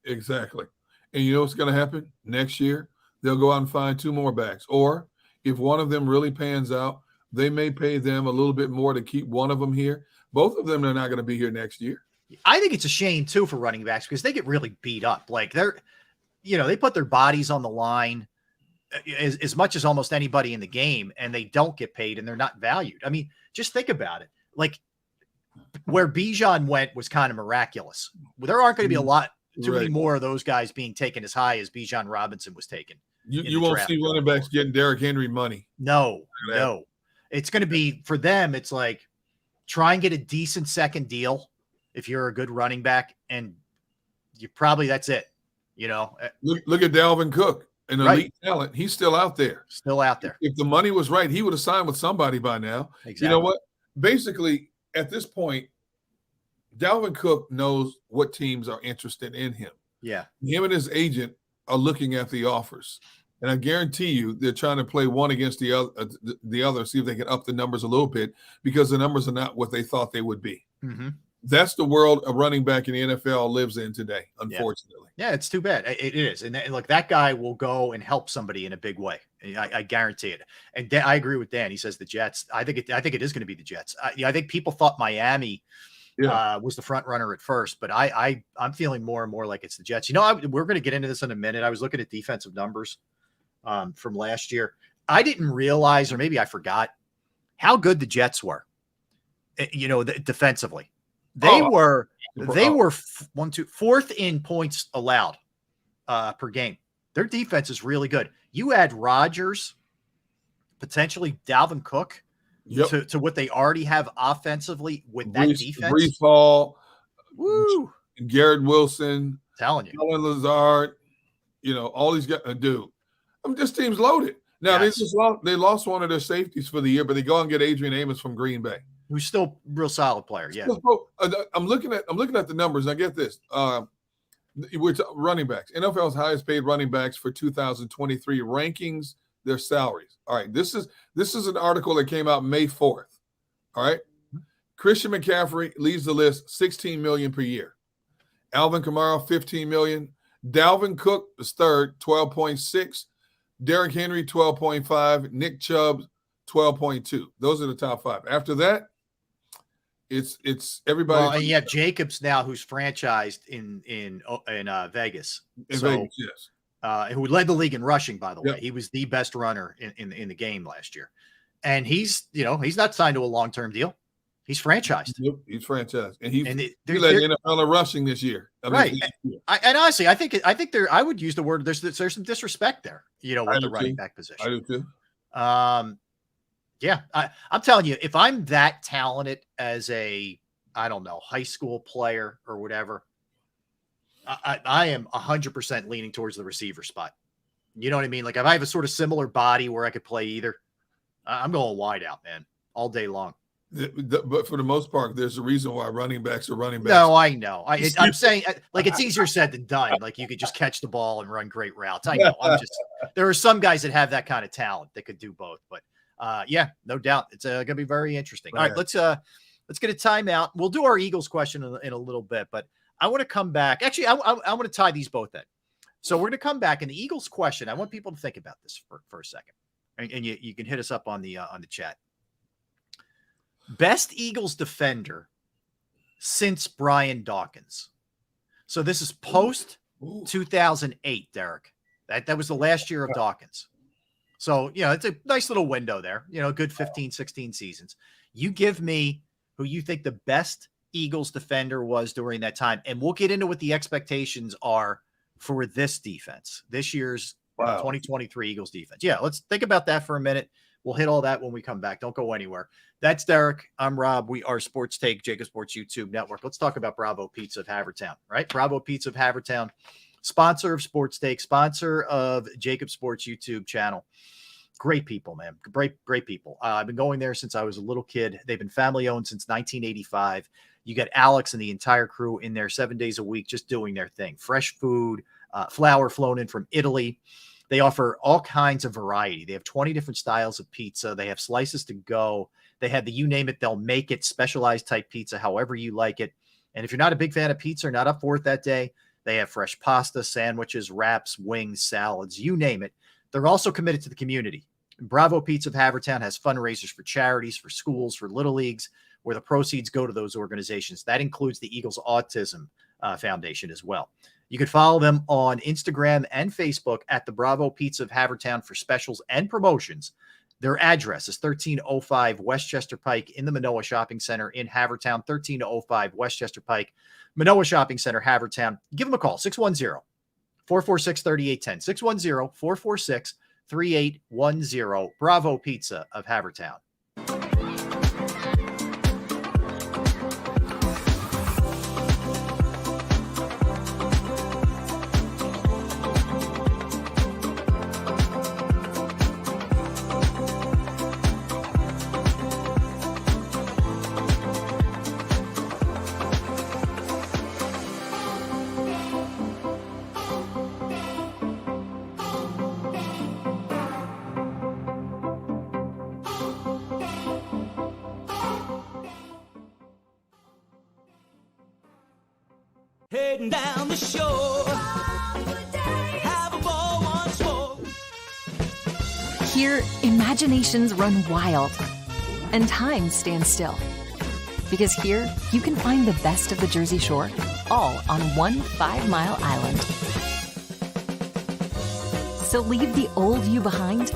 Exactly. And you know what's going to happen next year? They'll go out and find two more backs. Or if one of them really pans out, they may pay them a little bit more to keep one of them here. Both of them are not going to be here next year. I think it's a shame too for running backs because they get really beat up. Like they put their bodies on the line as much as almost anybody in the game, and they don't get paid and they're not valued. I mean, just think about it. Like where Bijan went was kind of miraculous. There aren't going to be too many more of those guys being taken as high as Bijan Robinson was taken. You won't see running backs getting Derrick Henry money. No. It's going to be, for them, it's like try and get a decent second deal if you're a good running back, and that's it. Look at Dalvin Cook, an elite talent. He's still out there. If the money was right, he would have signed with somebody by now. Exactly. You know what? Basically, at this point, Dalvin Cook knows what teams are interested in him. Yeah. Him and his agent are looking at the offers. And I guarantee you they're trying to play one against the other, see if they can up the numbers a little bit, because the numbers are not what they thought they would be. Mm-hmm. That's the world a running back in the NFL lives in today, unfortunately. Yeah, it's too bad. It is. And look, that guy will go and help somebody in a big way. I guarantee it. And I agree with Dan. He says the Jets. I think it is going to be the Jets. I think people thought Miami was the front runner at first, but I'm feeling more and more like it's the Jets. We're going to get into this in a minute. I was looking at defensive numbers from last year. I didn't realize, or maybe I forgot, how good the Jets were. Defensively. They were fourth in points allowed per game. Their defense is really good. You add Rodgers, potentially Dalvin Cook, to what they already have offensively with that defense. Breece Hall, woo, Garrett Wilson, telling you, Alan Lazard, all these guys. Dude, this team's loaded. Now they lost one of their safeties for the year, but they go and get Adrian Amos from Green Bay, who's still a real solid player. Yeah. I'm looking at the numbers. And I get this. We're running backs. NFL's highest paid running backs for 2023 rankings, their salaries. All right. This is an article that came out May 4th. All right. Christian McCaffrey leads the list, $16 million per year. Alvin Kamara, $15 million. Dalvin Cook is third, 12.6. Derrick Henry, 12.5. Nick Chubb, 12.2. Those are the top five. After that, it's everybody. Well, and you have Jacobs now, who's franchised in Vegas. Vegas, yes. Who led the league in rushing, by the way. He was the best runner in the game last year. And he's not signed to a long-term deal. He's franchised. Yep, he's franchised. And he led the NFL in rushing this year. Right. And honestly, I think I would use the word, there's some disrespect there, with the running back position. I do too. Yeah, I'm telling you, if I'm that talented as high school player or whatever, I am 100% leaning towards the receiver spot. You know what I mean? Like if I have a sort of similar body where I could play either, I'm going wide out, man, all day long. But for the most part, there's a reason why running backs are running backs. No, I know. I'm saying like it's easier said than done. Like you could just catch the ball and run great routes. I know. There are some guys that have that kind of talent that could do both. But yeah, no doubt, it's going to be very interesting. All right, let's get a timeout. We'll do our Eagles question in a little bit, but I want to come back. Actually, I want to tie these both in. So we're going to come back, and the Eagles question. I want people to think about this for a second, and you can hit us up on the chat. Best Eagles defender since Brian Dawkins. So this is post 2008, Derek. That was the last year of Dawkins. So, it's a nice little window there, good 15, 16 seasons. You give me who you think the best Eagles defender was during that time, and we'll get into what the expectations are for this defense, this year's 2023 Eagles defense. Yeah, let's think about that for a minute. We'll hit all that when we come back. Don't go anywhere. That's Derek. I'm Rob. We are Sports Take, JAKIB Sports YouTube Network. Let's talk about Bravo Pizza of Havertown, right? Bravo Pizza of Havertown, sponsor of Sports Take, sponsor of JAKIB Sports YouTube channel. Great people, man. Great people. I've been going there since I was a little kid. They've been family owned since 1985. You got Alex and the entire crew in there 7 days a week, just doing their thing. Fresh food, flour flown in from Italy. They offer all kinds of variety. They have 20 different styles of pizza. They have slices to go. They have the you name it, they'll make it, specialized type pizza, however you like it. And if you're not a big fan of pizza or not up for it that day, they have fresh pasta, sandwiches, wraps, wings, salads, you name it. They're also committed to the community. Bravo Pizza of Havertown has fundraisers for charities, for schools, for little leagues, where the proceeds go to those organizations. That includes the Eagles Autism Foundation as well. You can follow them on Instagram and Facebook at the Bravo Pizza of Havertown for specials and promotions. Their address is 1305 Westchester Pike in the Manoa Shopping Center in Havertown, 1305 Westchester Pike, Manoa Shopping Center, Havertown. Give them a call, 610-446-3810, 610-446-3810, Bravo Pizza of Havertown. Heading down the shore, have a ball once more. Here, imaginations run wild and time stands still. Because here, you can find the best of the Jersey Shore, all on one 5-mile island. So leave the old you behind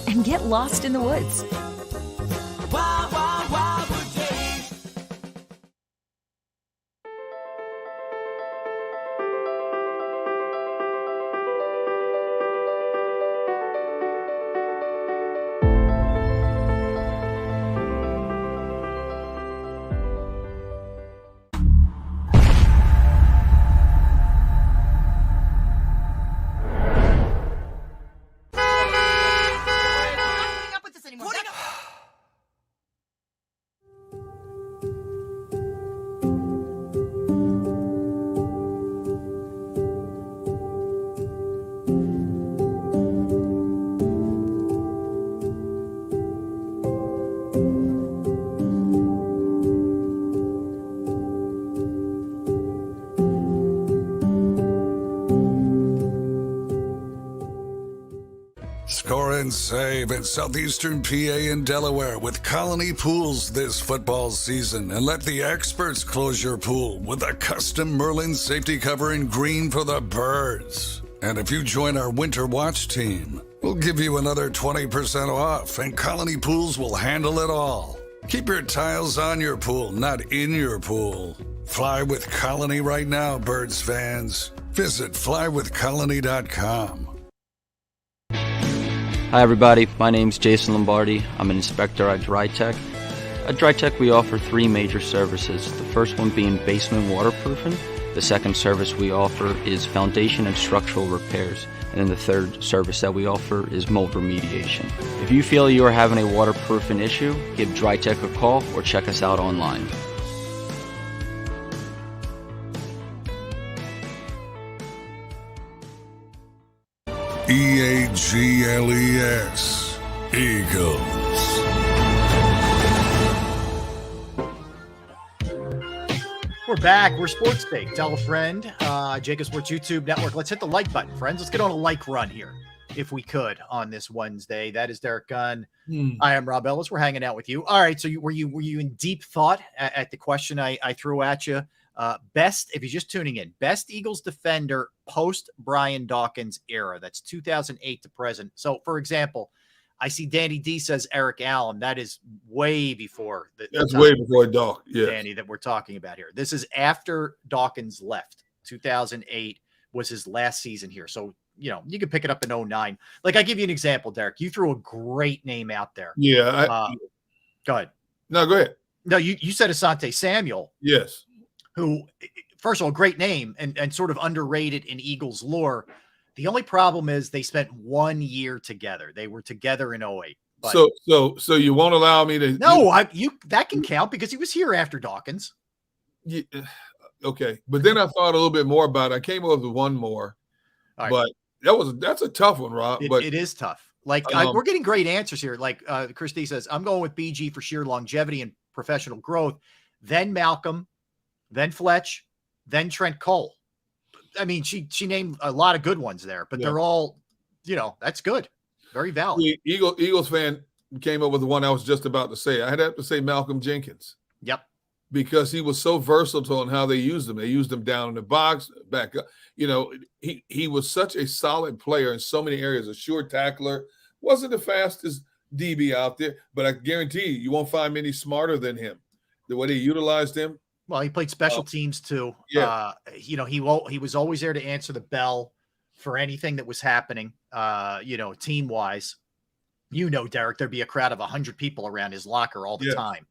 and get lost in the woods. Wild, wild, wild wood days. Score and save in southeastern PA and Delaware with Colony Pools this football season, and let the experts close your pool with a custom Merlin safety cover in green for the birds. And if you join our Winter Watch team, we'll give you another 20% off, and Colony Pools will handle it all. Keep your tiles on your pool, not in your pool. Fly with Colony right now, birds fans. Visit flywithcolony.com. Hi everybody, my name's Jason Lombardi. I'm an inspector at DryTech. At DryTech we offer 3 major services, the first one being basement waterproofing, the second service we offer is foundation and structural repairs, and then the third service that we offer is mold remediation. If you feel you are having a waterproofing issue, give DryTech a call or check us out online. EAGLES, Eagles. We're back. We're Sports Take. Tell a friend. JAKIB Sports YouTube Network. Let's hit the like button, friends. Let's get on a like run here, if we could, on this Wednesday. That is Derek Gunn. I am Rob Ellis. We're hanging out with you. All right. So were you in deep thought at the question I threw at you? Best, if you're just tuning in, best Eagles defender post Brian Dawkins era. That's 2008 to present. So, for example, I see Danny D says Eric Allen. That is way before. That's way before Doc. Yeah, Danny, that we're talking about here. This is after Dawkins left. 2008 was his last season here. So, you know, you can pick it up in 09. Like, I give you an example, Derek. You threw a great name out there. Yeah. Go ahead. No, go ahead. No, you said Asante Samuel. Yes. Who, first of all, great name and sort of underrated in Eagles lore. The only problem is they spent 1 year together. They were together in 08. But So you won't allow me to? no, that can count because he was here after Dawkins. Yeah, okay, but then I thought a little bit more about it. I came up with one more, All right. but that's a tough one, Rob. But It is tough. Like we're getting great answers here. Like Christy says, I'm going with BG for sheer longevity and professional growth. Then Malcolm, then Fletch, then Trent Cole. I mean, she named a lot of good ones there, but they're all, that's good. Very valid. The Eagles fan came up with the one I was just about to say. I'd have to say Malcolm Jenkins. Yep. Because he was so versatile in how they used him. They used him down in the box, back up. He was such a solid player in so many areas. A sure tackler. Wasn't the fastest DB out there, but I guarantee you won't find many smarter than him. The way they utilized him. Well, he played special teams too. Yeah. He was always there to answer the bell for anything that was happening, team wise. Derek, there'd be a crowd of 100 people around his locker all the time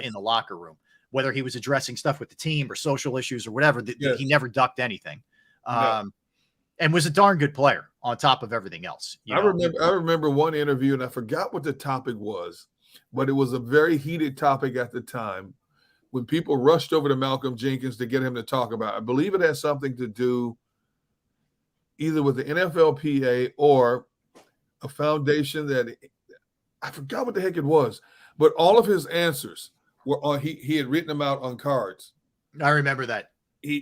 in the locker room, whether he was addressing stuff with the team or social issues or whatever. He never ducked anything. And was a darn good player on top of everything else. I remember one interview, and I forgot what the topic was, but it was a very heated topic at the time when people rushed over to Malcolm Jenkins to get him to talk about. I believe it has something to do either with the NFLPA or a foundation that I forgot what the heck it was, but all of his answers were on. He had written them out on cards. I remember that. He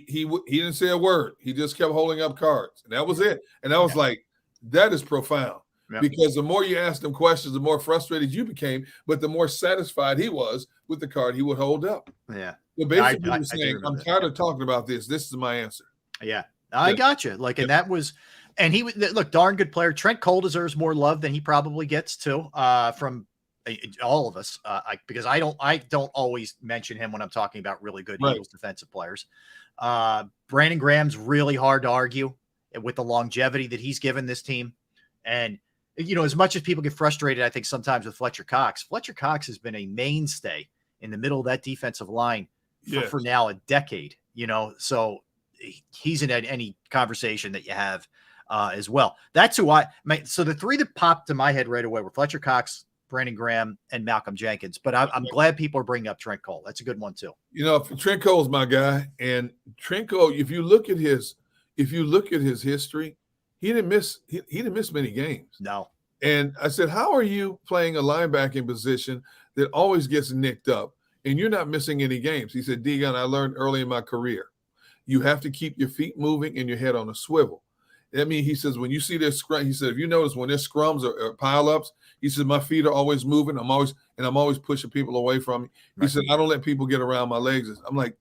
didn't say a word. He just kept holding up cards, and that was it. And I was like, that is profound. Yeah. Because the more you asked him questions, the more frustrated you became, but the more satisfied he was with the card he would hold up. Yeah. So basically, he was saying, I'm tired of talking about this. This is my answer. Yeah. I got you. And that was, and he was, look, darn good player. Trent Cole deserves more love than he probably gets too, from all of us. Because I don't always mention him when I'm talking about really good Eagles defensive players. Brandon Graham's really hard to argue with the longevity that he's given this team. And, as much as people get frustrated, I think sometimes with Fletcher Cox has been a mainstay in the middle of that defensive line for now a decade, so he's in any conversation that you have as well. That's who so the three that popped to my head right away were Fletcher Cox, Brandon Graham, and Malcolm Jenkins. But I'm glad people are bringing up Trent Cole. That's a good one too. Trent Cole's my guy, and Trent Cole. If you look at his history, he didn't miss many games. No. And I said, how are you playing a linebacking position that always gets nicked up, and you're not missing any games? He said, Degon, I learned early in my career, you have to keep your feet moving and your head on a swivel. That means, he says, when you see this scrum, he said, if you notice when there's scrums or pile-ups, he says, my feet are always moving. I'm always pushing people away from me. He said, I don't let people get around my legs. I'm like,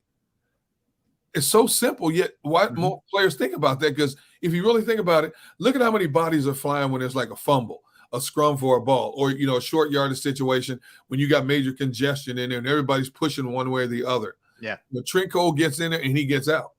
it's so simple, yet why more players think about that? Because if you really think about it, look at how many bodies are flying when there's like a fumble, a scrum for a ball, or, a short yardage situation when you got major congestion in there and everybody's pushing one way or the other. Yeah. But Trent Cole gets in there and he gets out.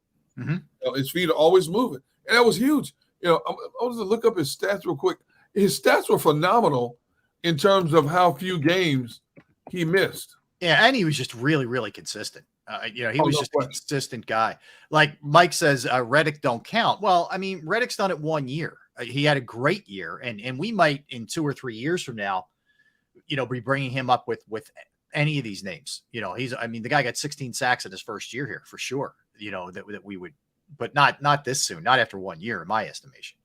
His feet are always moving. And that was huge. I was to look up his stats real quick. His stats were phenomenal in terms of how few games he missed. Yeah, and he was just really, really consistent. He was just a consistent guy. Like Mike says, Reddick don't count. Well, I mean, Reddick's done it 1 year. He had a great year, and we might in 2 or 3 years from now, be bringing him up with any of these names. The guy got 16 sacks in his first year here for sure. That we would, but not this soon, not after 1 year, in my estimation.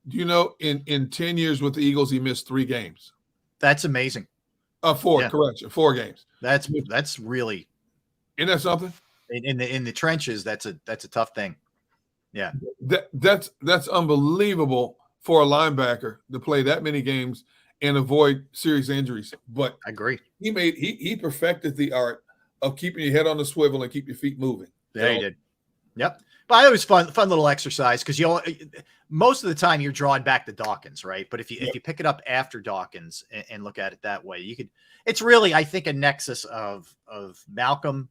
Do you know in 10 years with the Eagles, he missed 3 games? That's amazing. 4, correction, 4 games. That's really. Isn't that something? In the trenches, that's a tough thing. Yeah. That's unbelievable for a linebacker to play that many games and avoid serious injuries. But I agree. He perfected the art of keeping your head on the swivel and keep your feet moving. Yeah, he did. Yep. But it was fun little exercise because most of the time you're drawing back to Dawkins, right? But if you pick it up after Dawkins and look at it that way, it's really, I think, a nexus of Malcolm,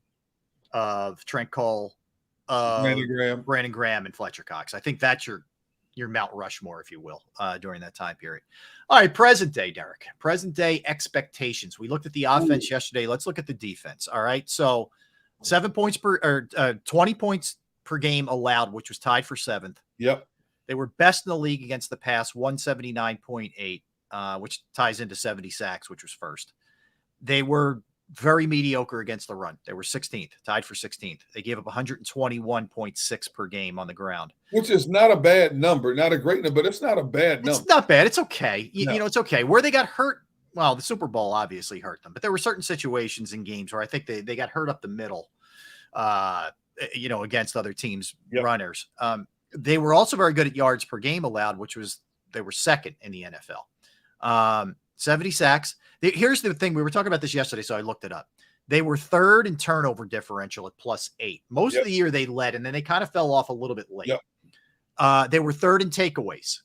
of Trent Cole, of Brandon Graham, and Fletcher Cox. I think that's your Mount Rushmore, if you will, during that time period. All right, present day, Derek. Present day expectations. We looked at the offense yesterday. Let's look at the defense. All right, so 20 points per game allowed, which was tied for 7th. Yep. They were best in the league against the pass, 179.8, which ties into 70 sacks, which was first. They were very mediocre against the run. They were 16th, tied for 16th. They gave up 121.6 per game on the ground. Which is not a bad number, not a great number, but it's not a bad number. It's not bad. It's okay. You No. know, it's okay. Where they got hurt, well, the Super Bowl obviously hurt them, but there were certain situations in games where I think they got hurt up the middle, against other teams' runners. They were also very good at yards per game allowed, they were second in the NFL. 70 sacks. Here's the thing. We were talking about this yesterday, so I looked it up. They were third in turnover differential at +8. Most of the year they led, and then they kind of fell off a little bit late. They were third in takeaways,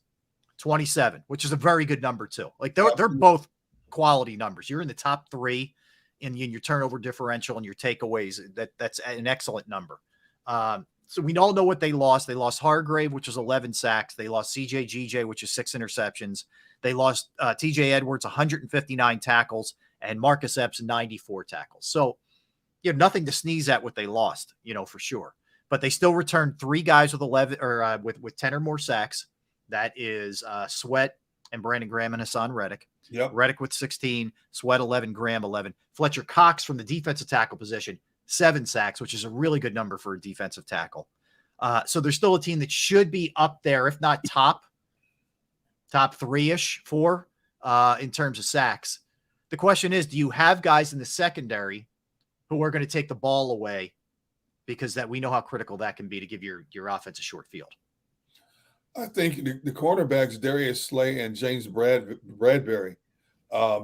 27, which is a very good number too. Like they're both quality numbers. You're in the top 3 in your turnover differential and your takeaways. That's an excellent number. So we all know what they lost. They lost Hargrave, which was 11 sacks. They lost CJ GJ, which is 6 interceptions. They lost TJ Edwards, 159 tackles, and Marcus Epps, 94 tackles. So, nothing to sneeze at what they lost, for sure. But they still returned 3 guys with 11 or with 10 or more sacks. That is Sweat and Brandon Graham and Hassan Reddick. Reddick with 16, Sweat 11, Graham 11. Fletcher Cox from the defensive tackle position, 7 sacks, which is a really good number for a defensive tackle. So there's still a team that should be up there, if not top 3-ish, 4 in terms of sacks. The question is, do you have guys in the secondary who are going to take the ball away? Because that we know how critical that can be to give your offense a short field. I think the cornerbacks, Darius Slay and James Bradbury,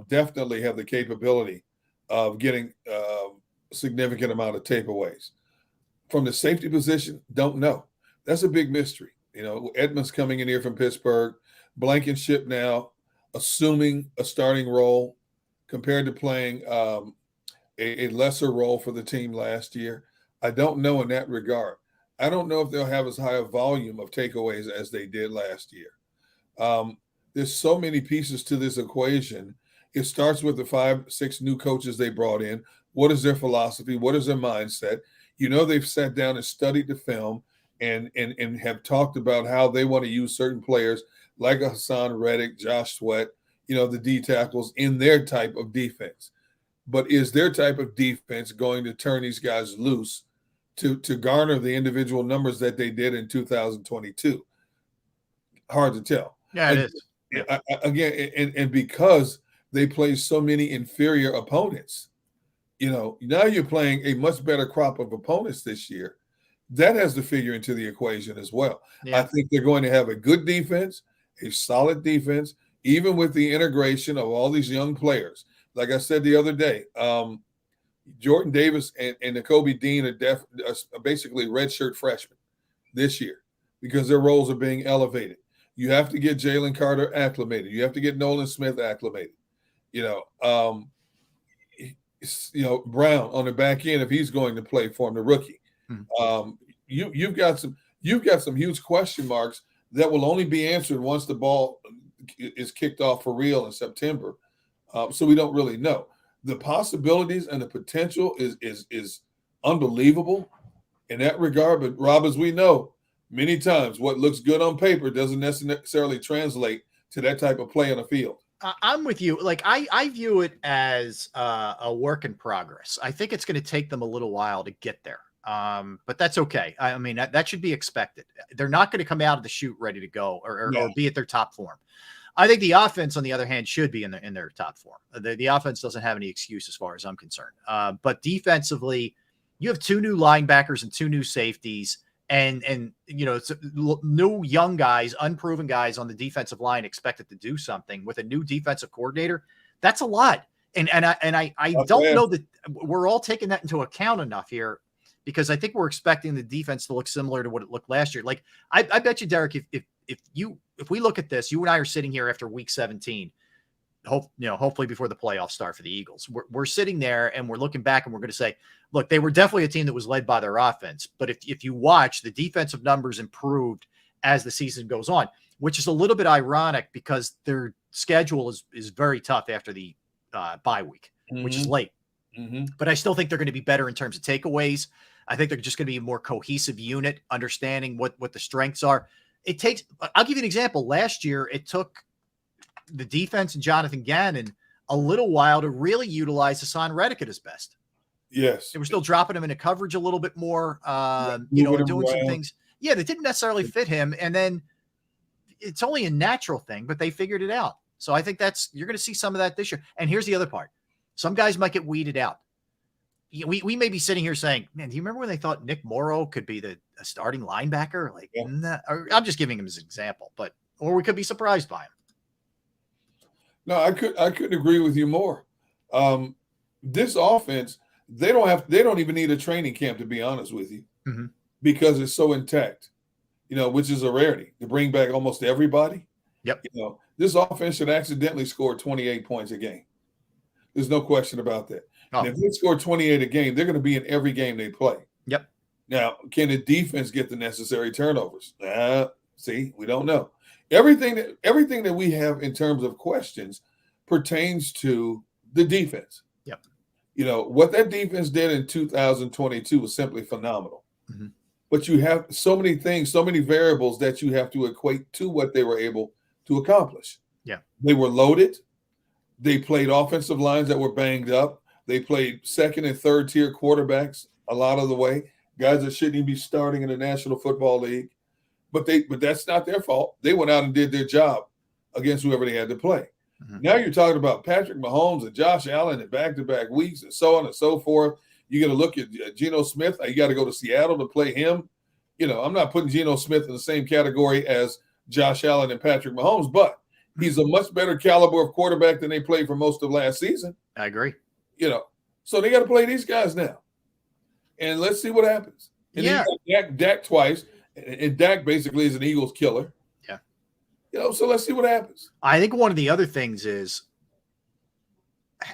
definitely have the capability of getting a significant amount of takeaways. From the safety position, don't know. That's a big mystery. Edmonds coming in here from Pittsburgh, Blankenship now assuming a starting role compared to playing a lesser role for the team last year. I don't know in that regard. I don't know if they'll have as high a volume of takeaways as they did last year. There's so many pieces to this equation. It starts with the 5-6 new coaches they brought in. What is their philosophy? What is their mindset? They've sat down and studied the film and have talked about how they want to use certain players like a Hassan Reddick, Josh Sweat, the D tackles in their type of defense. But is their type of defense going to turn these guys loose to garner the individual numbers that they did in 2022? Hard to tell. Yeah, it is. Again, and because they play so many inferior opponents, now you're playing a much better crop of opponents this year. That has to figure into the equation as well. I think they're going to have a good defense, a solid defense, even with the integration of all these young players. Like I said the other day, Jordan Davis and Nakobe Dean are basically redshirt freshmen this year because their roles are being elevated. You have to get Jalen Carter acclimated. You have to get Nolan Smith acclimated. Brown on the back end if he's going to play for him, the rookie. You've got some huge question marks that will only be answered once the ball is kicked off for real in September. So we don't really know. The possibilities and the potential is unbelievable in that regard. But Rob, as we know, many times what looks good on paper doesn't necessarily translate to that type of play on the field. I'm with you. Like I view it as a work in progress. I think it's going to take them a little while to get there. But that's okay. I mean, that should be expected. They're not going to come out of the chute ready to go or be at their top form. I think the offense, on the other hand, should be in their top form. The offense doesn't have any excuse as far as I'm concerned. But defensively, you have 2 new linebackers and 2 new safeties, and it's new young guys, unproven guys on the defensive line expected to do something with a new defensive coordinator. That's a lot, and I don't know that we're all taking that into account enough here, because I think we're expecting the defense to look similar to what it looked last year. Like I bet you, Derek, if we look at this, you and I are sitting here after week 17, hopefully before the playoffs start for the Eagles, we're sitting there and we're looking back and we're going to say, look, they were definitely a team that was led by their offense. But if you watch, the defensive numbers improved as the season goes on, which is a little bit ironic because their schedule is very tough after the bye week, which is late. But I still think they're going to be better in terms of takeaways. I think they're just going to be a more cohesive unit, understanding what the strengths are. it takes, I'll give you an example. Last year, it took the defense and Jonathan Gannon a little while to really utilize Hassan Reddick at his best. Yes. They were still dropping him into coverage a little bit more, moving doing him some around. things. Yeah, that didn't necessarily fit him. And then it's only a natural thing, but they figured it out. So I think you're going to see some of that this year. And here's the other part. Some guys might get weeded out. We may be sitting here saying, man, do you remember when they thought Nick Morrow could be a starting linebacker? Like, nah, I'm just giving him as an example, or we could be surprised by him. No, I couldn't agree with you more. This offense, they don't even need a training camp, to be honest with you, because it's so intact, which is a rarity to bring back almost everybody. Yep. This offense should accidentally score 28 points a game. There's no question about that. Oh. And if they score 28 a game, they're going to be in every game they play. Yep. Now, can the defense get the necessary turnovers? See, we don't know. Everything that we have in terms of questions pertains to the defense. Yep. What that defense did in 2022 was simply phenomenal. Mm-hmm. But you have so many things, so many variables that you have to equate to what they were able to accomplish. Yeah. They were loaded. They played offensive lines that were banged up. They played second and third tier quarterbacks a lot of the way, guys that shouldn't even be starting in the National Football League. But that's not their fault. They went out and did their job against whoever they had to play. Mm-hmm. Now you're talking about Patrick Mahomes and Josh Allen in back-to-back weeks and so on and so forth. You're going to look at Geno Smith. You got to go to Seattle to play him. I'm not putting Geno Smith in the same category as Josh Allen and Patrick Mahomes, but he's a much better caliber of quarterback than they played for most of last season. I agree. So they got to play these guys now. And let's see what happens. And then you got Dak twice. And Dak basically is an Eagles killer. Yeah. So let's see what happens. I think one of the other things is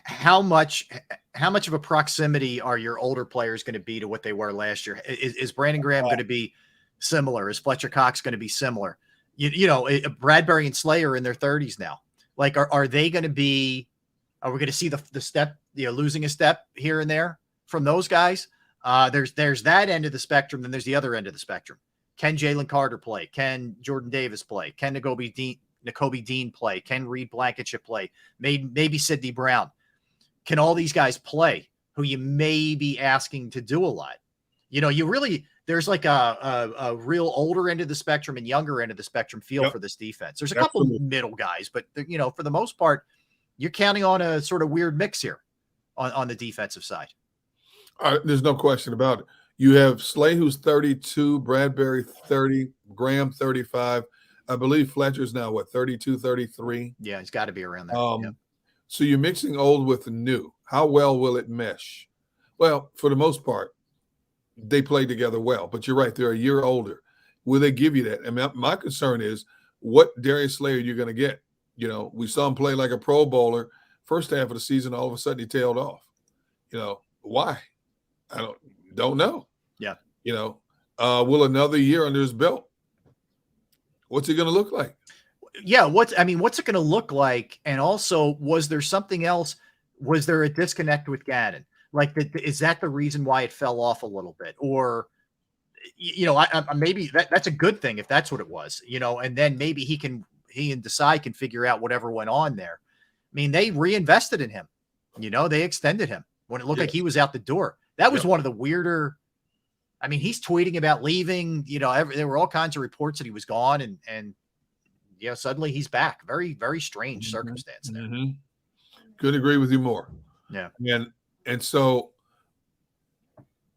how much of a proximity are your older players going to be to what they were last year? Is Brandon Graham going to be similar? Is Fletcher Cox going to be similar? Bradbury and Slay are in their 30s now. Like, are they going to be? Are we going to see the step? Losing a step here and there from those guys? There's that end of the spectrum. Then there's the other end of the spectrum. Can Jalen Carter play? Can Jordan Davis play? Can Nakobe Dean play? Can Reed Blankenship play? Maybe Sidney Brown. Can all these guys play who you may be asking to do a lot? There's like a real older end of the spectrum and younger end of the spectrum feel for this defense. There's a couple middle guys, but for the most part, you're counting on a sort of weird mix here on the defensive side. There's no question about it. You have Slay, who's 32, Bradbury 30, Graham 35. I believe Fletcher's now, 32, 33? Yeah, he's got to be around there. So you're mixing old with the new. How well will it mesh? Well, for the most part, they play together well. But you're right, they're a year older. Will they give you that? I mean, my concern is, what Darius Slay are you going to get? We saw him play like a Pro Bowler. First half of the season, all of a sudden he tailed off. Why? I don't know. Yeah. Will another year under his belt? What's it going to look like? Yeah. What's it going to look like? And also, was there something else? Was there a disconnect with Gannon? Like, is that the reason why it fell off a little bit? Or, maybe that's a good thing if that's what it was, and then maybe he and Desai can figure out whatever went on there. I mean, they reinvested in him. They extended him when it looked like he was out the door. That was one of the weirder. I mean, he's tweeting about leaving. There were all kinds of reports that he was gone, and suddenly he's back. Very, very strange circumstance there. Mm-hmm. Couldn't agree with you more. Yeah, and so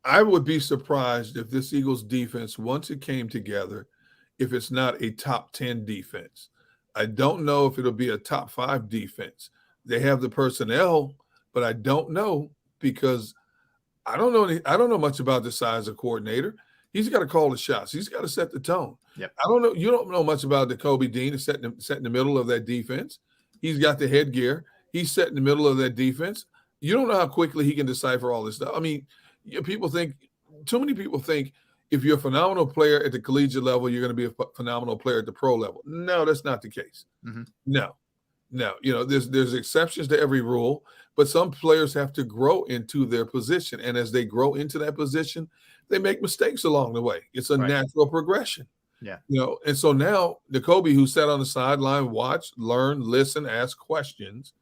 I would be surprised if this Eagles defense, once it came together, if it's not a top 10 defense. I don't know if it'll be a top 5 defense. They have the personnel, but I don't know, because I don't know much about the size of coordinator. He's got to call the shots. He's got to set the tone. Yep. I don't know. You don't know much about Nakobe Dean set in the middle of that defense. He's got the headgear. He's set in the middle of that defense. You don't know how quickly he can decipher all this stuff. I mean, too many people think if you're a phenomenal player at the collegiate level, you're going to be a phenomenal player at the pro level. No, that's not the case. Mm-hmm. No. There's exceptions to every rule, but some players have to grow into their position. And as they grow into that position, they make mistakes along the way. It's a natural progression. Yeah. And so now Jacoby, who sat on the sideline, watched, learned, listened, asked questions.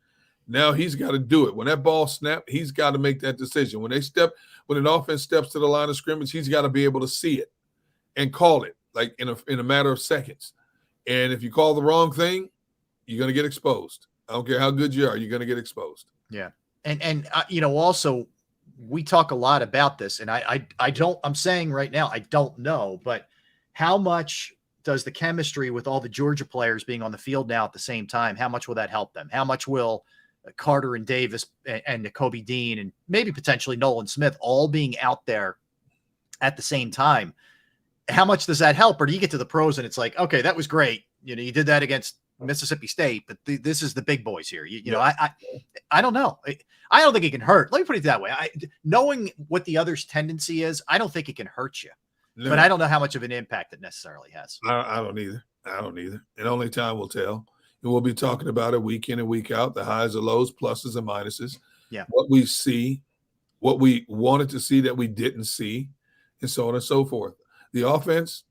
Now he's got to do it. When that ball snapped, he's got to make that decision. When an offense steps to the line of scrimmage, he's got to be able to see it and call it like in a matter of seconds. And if you call the wrong thing, you're going to get exposed. I don't care how good you are, you're going to get exposed. Yeah. And also we talk a lot about this, and I'm saying right now, I don't know, but how much does the chemistry with all the Georgia players being on the field now at the same time, how much will that help them? How much will Carter and Davis and Nakobe Dean and maybe potentially Nolan Smith all being out there at the same time? How much does that help? Or do you get to the pros and it's like, okay, that was great. You did that against Mississippi State, but this is the big boys here. I don't know. I don't think it can hurt. Let me put it that way. Knowing what the other's tendency is, I don't think it can hurt you. No. But I don't know how much of an impact it necessarily has. I don't either. And only time will tell. And we'll be talking about it week in and week out, the highs and lows, pluses and minuses. Yeah. What we see, what we wanted to see that we didn't see, and so on and so forth. The offense,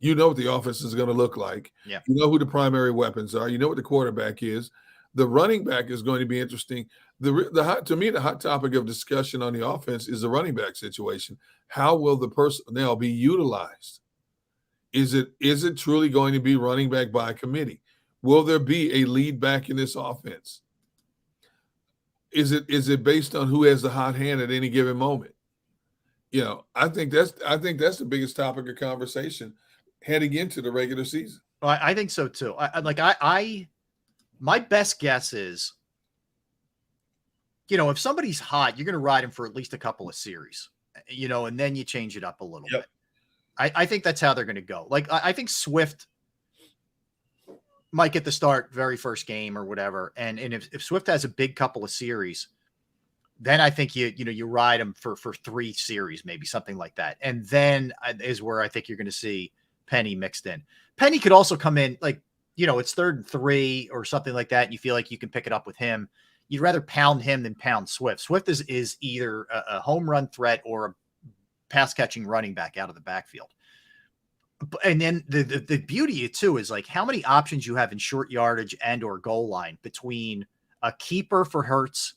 you know what the offense is going to look like. Yeah. You know who the primary weapons are. You know what the quarterback is. The running back is going to be interesting. To me, the hot topic of discussion on the offense is the running back situation. How will the personnel be utilized? Is it truly going to be running back by committee? Will there be a lead back in this offense? Is it based on who has the hot hand at any given moment? I think that's the biggest topic of conversation heading into the regular season. Well, I think so too. My best guess is, if somebody's hot, you're going to ride him for at least a couple of series, and then you change it up a little bit. I think that's how they're going to go. Like, I think Swift might get the start very first game or whatever. And if Swift has a big couple of series, then I think you ride him for 3 series, maybe something like that. And then is where I think you're going to see Penny mixed in. Penny could also come in, like, it's 3rd and 3 or something like that. And you feel like you can pick it up with him. You'd rather pound him than pound Swift. Swift is either a home run threat or a pass catching running back out of the backfield. And then the beauty too is like how many options you have in short yardage and or goal line between a keeper for Hurts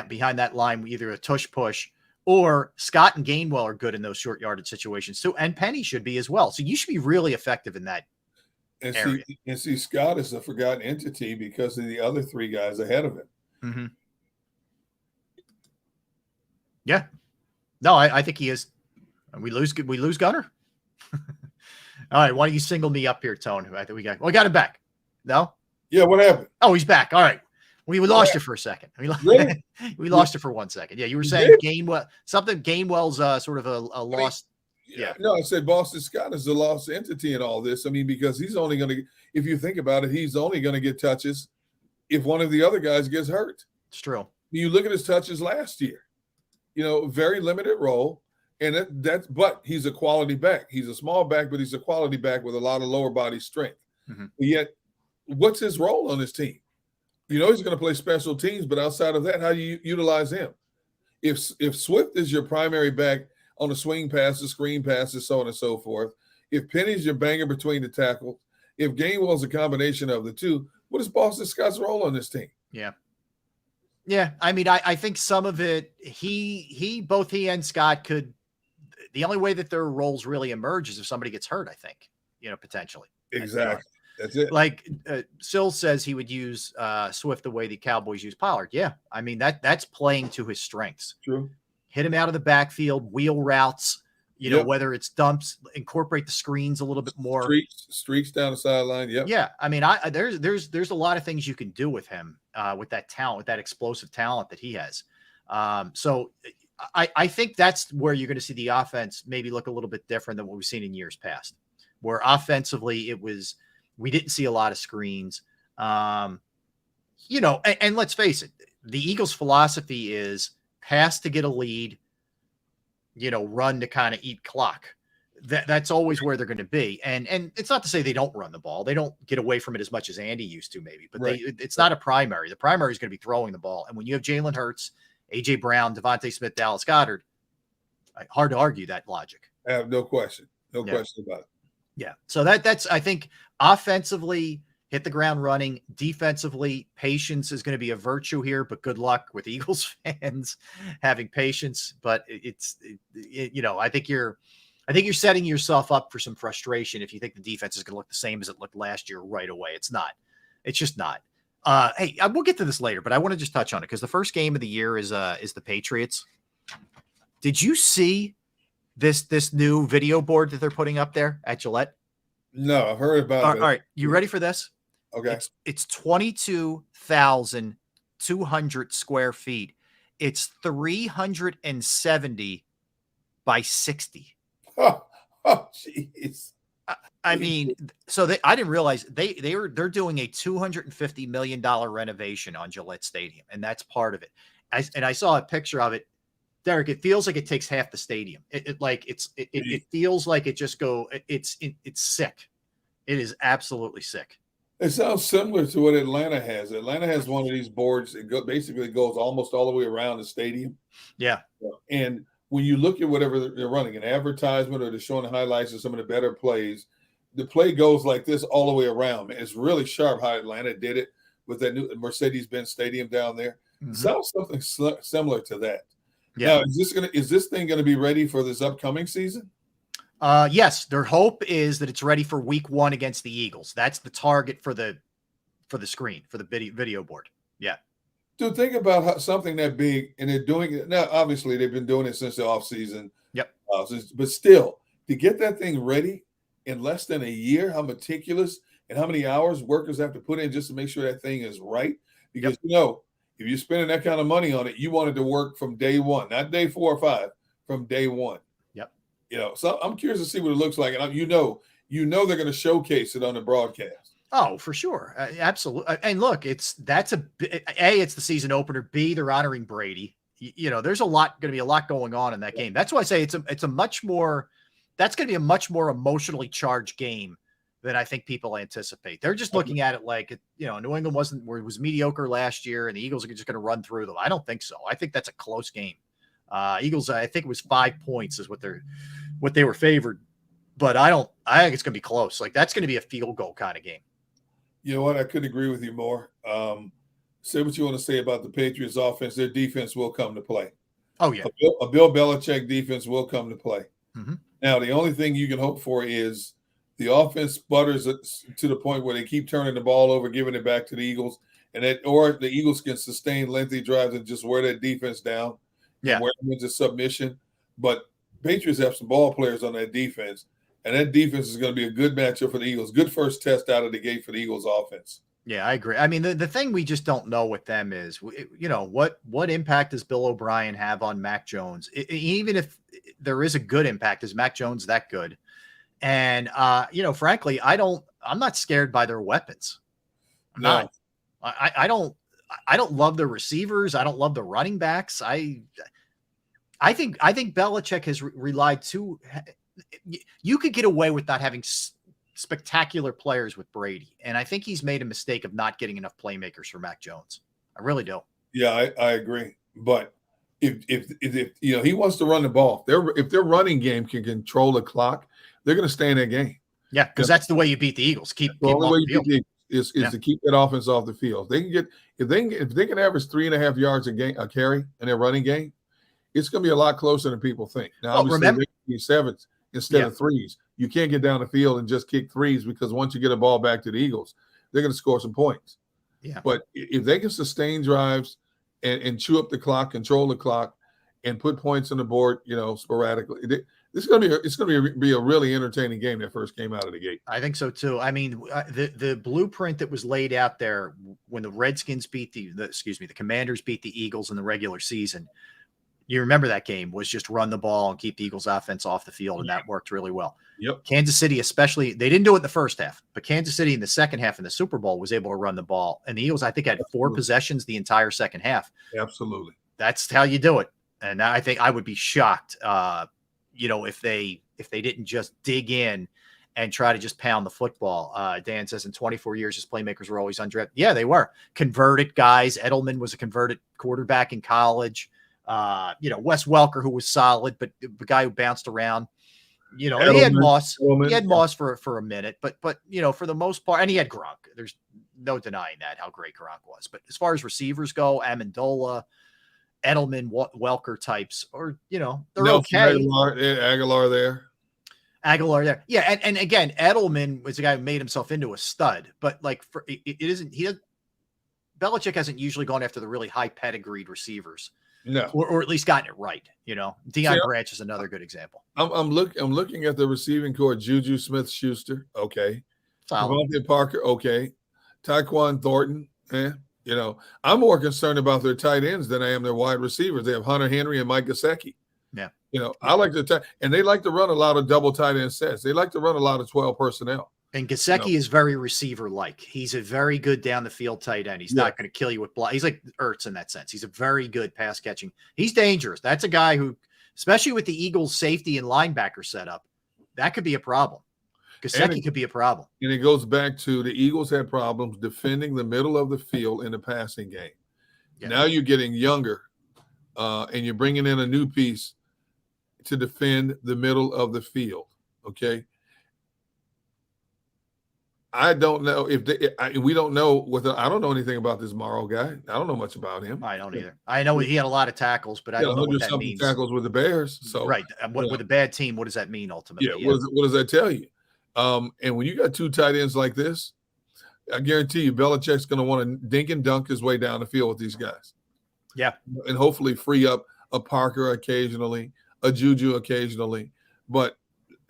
behind that line, either a tush push, or Scott and Gainwell are good in those short yardage situations too. And Penny should be as well. So you should be really effective in that. And see, Scott is a forgotten entity because of the other 3 guys ahead of him. Mm-hmm. Yeah. No, I think he is. We lose Gunner. All right. Why don't you single me up here, Tone? I think we got him back. No? Yeah. What happened? Oh, he's back. All right. We lost you for a second. Really? We lost you for 1 second. Yeah. You were saying Gainwell's sort of a lost. Yeah. No, I said Boston Scott is the lost entity in all this. I mean, because he's only going to, if you think about it, he's only going to get touches if one of the other guys gets hurt. It's true. You look at his touches last year, very limited role. And but he's a quality back. He's a small back, but he's a quality back with a lot of lower body strength. Mm-hmm. Yet, what's his role on this team? He's going to play special teams, but outside of that, how do you utilize him? If Swift is your primary back on the swing passes, screen passes, so on and so forth, if Penny's your banger between the tackles, if Gainwell's a combination of the two, what is Boston Scott's role on this team? Yeah. Yeah. I mean, I think some of it, both he and Scott could. The only way that their roles really emerge is if somebody gets hurt, I think, potentially. Exactly. That's it. Like Sills says he would use Swift the way the Cowboys use Pollard. Yeah. I mean, that's playing to his strengths. True. Hit him out of the backfield, wheel routes, whether it's dumps, incorporate the screens a little bit more. Streaks down the sideline. Yep. Yeah. I mean, there's a lot of things you can do with him, with that talent, with that explosive talent that he has. So I think that's where you're going to see the offense maybe look a little bit different than what we've seen in years past, where offensively we didn't see a lot of screens. And let's face it, the Eagles' philosophy is pass to get a lead, run to kind of eat clock. That's always where they're going to be. And it's not to say they don't run the ball. They don't get away from it as much as Andy used to maybe, but right. It's not a primary. The primary is going to be throwing the ball. And when you have Jalen Hurts, A.J. Brown, Devontae Smith, Dallas Goedert, hard to argue that logic. I have no question. No question about it. Yeah. So that's I think offensively hit the ground running, defensively patience is going to be a virtue here, but good luck with Eagles fans having patience. But I think you're setting yourself up for some frustration if you think the defense is going to look the same as it looked last year right away. It's not. It's just not. Hey, we'll get to this later, but I want to just touch on it because the first game of the year is the Patriots. Did you see this new video board that they're putting up there at Gillette? No, I've heard about All that. right, you ready for this? Okay. It's 22,200 square feet. It's 370 by 60. Oh, jeez. I mean, so I didn't realize they're doing a $250 million renovation on Gillette Stadium, and that's part of it. I saw a picture of it. Derek, it feels like it takes half the stadium. It feels like it just it's sick. It is absolutely sick. It sounds similar to what Atlanta has. Atlanta has one of these boards. Basically goes almost all the way around the stadium. Yeah. And when you look at whatever they're running, an advertisement or they're showing the highlights of some of the better plays, the play goes like this all the way around. It's really sharp how Atlanta did it with that new Mercedes-Benz Stadium down there. Mm-hmm. Sounds something similar to that. Yeah. Now, is this thing going to be ready for this upcoming season? Yes. Their hope is that it's ready for week 1 against the Eagles. That's the target for the screen, for the video board. Yeah. Dude, think about something that big, and they're doing it now. Obviously, they've been doing it since the offseason. Yep. But still, to get that thing ready in less than a year, how meticulous and how many hours workers have to put in just to make sure that thing is right. Because if you're spending that kind of money on it, you want it to work from day one, not day 4 or 5, from day one. Yep. So I'm curious to see what it looks like, and they're going to showcase it on the broadcast. Oh, for sure. Absolutely. And look, it's the season opener. B, they're honoring Brady. There's going to be a lot going on in that game. That's why I say that's going to be a much more emotionally charged game than I think people anticipate. They're just looking at it like, New England was mediocre last year and the Eagles are just going to run through them. I don't think so. I think that's a close game. Eagles, I think it was 5 points is what they were favored, but I think it's going to be close. Like that's going to be a field goal kind of game. You know what? I couldn't agree with you more. Say what you want to say about the Patriots offense. Their defense will come to play. Oh, yeah. A Bill Belichick defense will come to play. Mm-hmm. Now, the only thing you can hope for is the offense sputters to the point where they keep turning the ball over, giving it back to the Eagles, or the Eagles can sustain lengthy drives and just wear that defense down. Yeah. Wear them into submission. But Patriots have some ball players on that defense. And that defense is going to be a good matchup for the Eagles. Good first test out of the gate for the Eagles offense. Yeah, I agree. I mean, the thing we just don't know with them is, what impact does Bill O'Brien have on Mac Jones? Even if there is a good impact, is Mac Jones that good? And, frankly, I'm not scared by their weapons. I don't love the receivers. I don't love the running backs. I think Belichick has relied too. You could get away with not having spectacular players with Brady. And I think he's made a mistake of not getting enough playmakers for Mac Jones. I really do. Yeah, I agree. But if he wants to run the ball, if their running game can control the clock, they're going to stay in that game. Yeah, because that's the way you beat the Eagles. The only way you beat is to keep that offense off the field. If they can average 3.5 yards a carry in their running game, it's going to be a lot closer than people think. Now, remember, sevens instead of threes. You can't get down the field and just kick threes because once you get a ball back to the Eagles, they're going to score some points. Yeah. But if they can sustain drives and chew up the clock, control the clock, and put points on the board, sporadically, it's going to be a really entertaining game that first came out of the gate. I think so too. I mean, the blueprint that was laid out there when the Redskins beat the Commanders beat the Eagles in the regular season. You remember that game was just run the ball and keep the Eagles offense off the field, and that worked really well. Yep. Kansas City, especially, they didn't do it in the first half, but Kansas City in the second half in the Super Bowl was able to run the ball, and the Eagles, I think, had 4 possessions the entire second half. Absolutely. That's how you do it. And I think I would be shocked, if they didn't just dig in and try to just pound the football. Dan says in 24 years, his playmakers were always undrafted. Yeah, they were converted guys. Edelman was a converted quarterback in college. Wes Welker, who was solid, but the guy who bounced around. You know, he had Moss. Edelman. He had Moss for a minute, but for the most part, and he had Gronk. There's no denying that how great Gronk was. But as far as receivers go, Amendola, Edelman, Welker types, or they're Nelson okay. Aguilar there. Yeah, and again, Edelman was a guy who made himself into a stud, but Belichick hasn't usually gone after the really high pedigreed receivers. No, or at least gotten it right. Deion Branch is another good example. I'm looking at the receiving core: Juju Smith-Schuster, okay, Devontae Parker, okay, Tyquan Thornton. I'm more concerned about their tight ends than I am their wide receivers. They have Hunter Henry and Mike Gesicki. Yeah, I like and they like to run a lot of double tight end sets. They like to run a lot of 12 personnel. And Gesicki is very receiver-like. He's a very good down the field tight end. He's not going to kill you with block. He's like Ertz in that sense. He's a very good pass catching. He's dangerous. That's a guy who, especially with the Eagles safety and linebacker setup, that could be a problem. Gesicki could be a problem. And it goes back to the Eagles had problems defending the middle of the field in the passing game. Yeah. Now you're getting younger, and you're bringing in a new piece to defend the middle of the field. Okay. I don't know we don't know I don't know anything about this Morrow guy. I don't know much about him. I don't either. I know he had a lot of tackles, but I don't know what that means. Tackles with the Bears. So right. With a bad team, what does that mean ultimately? Yeah. What does that tell you? And when you got two tight ends like this, I guarantee you Belichick's going to want to dink and dunk his way down the field with these guys. Yeah. And hopefully free up a Parker occasionally, a Juju occasionally. But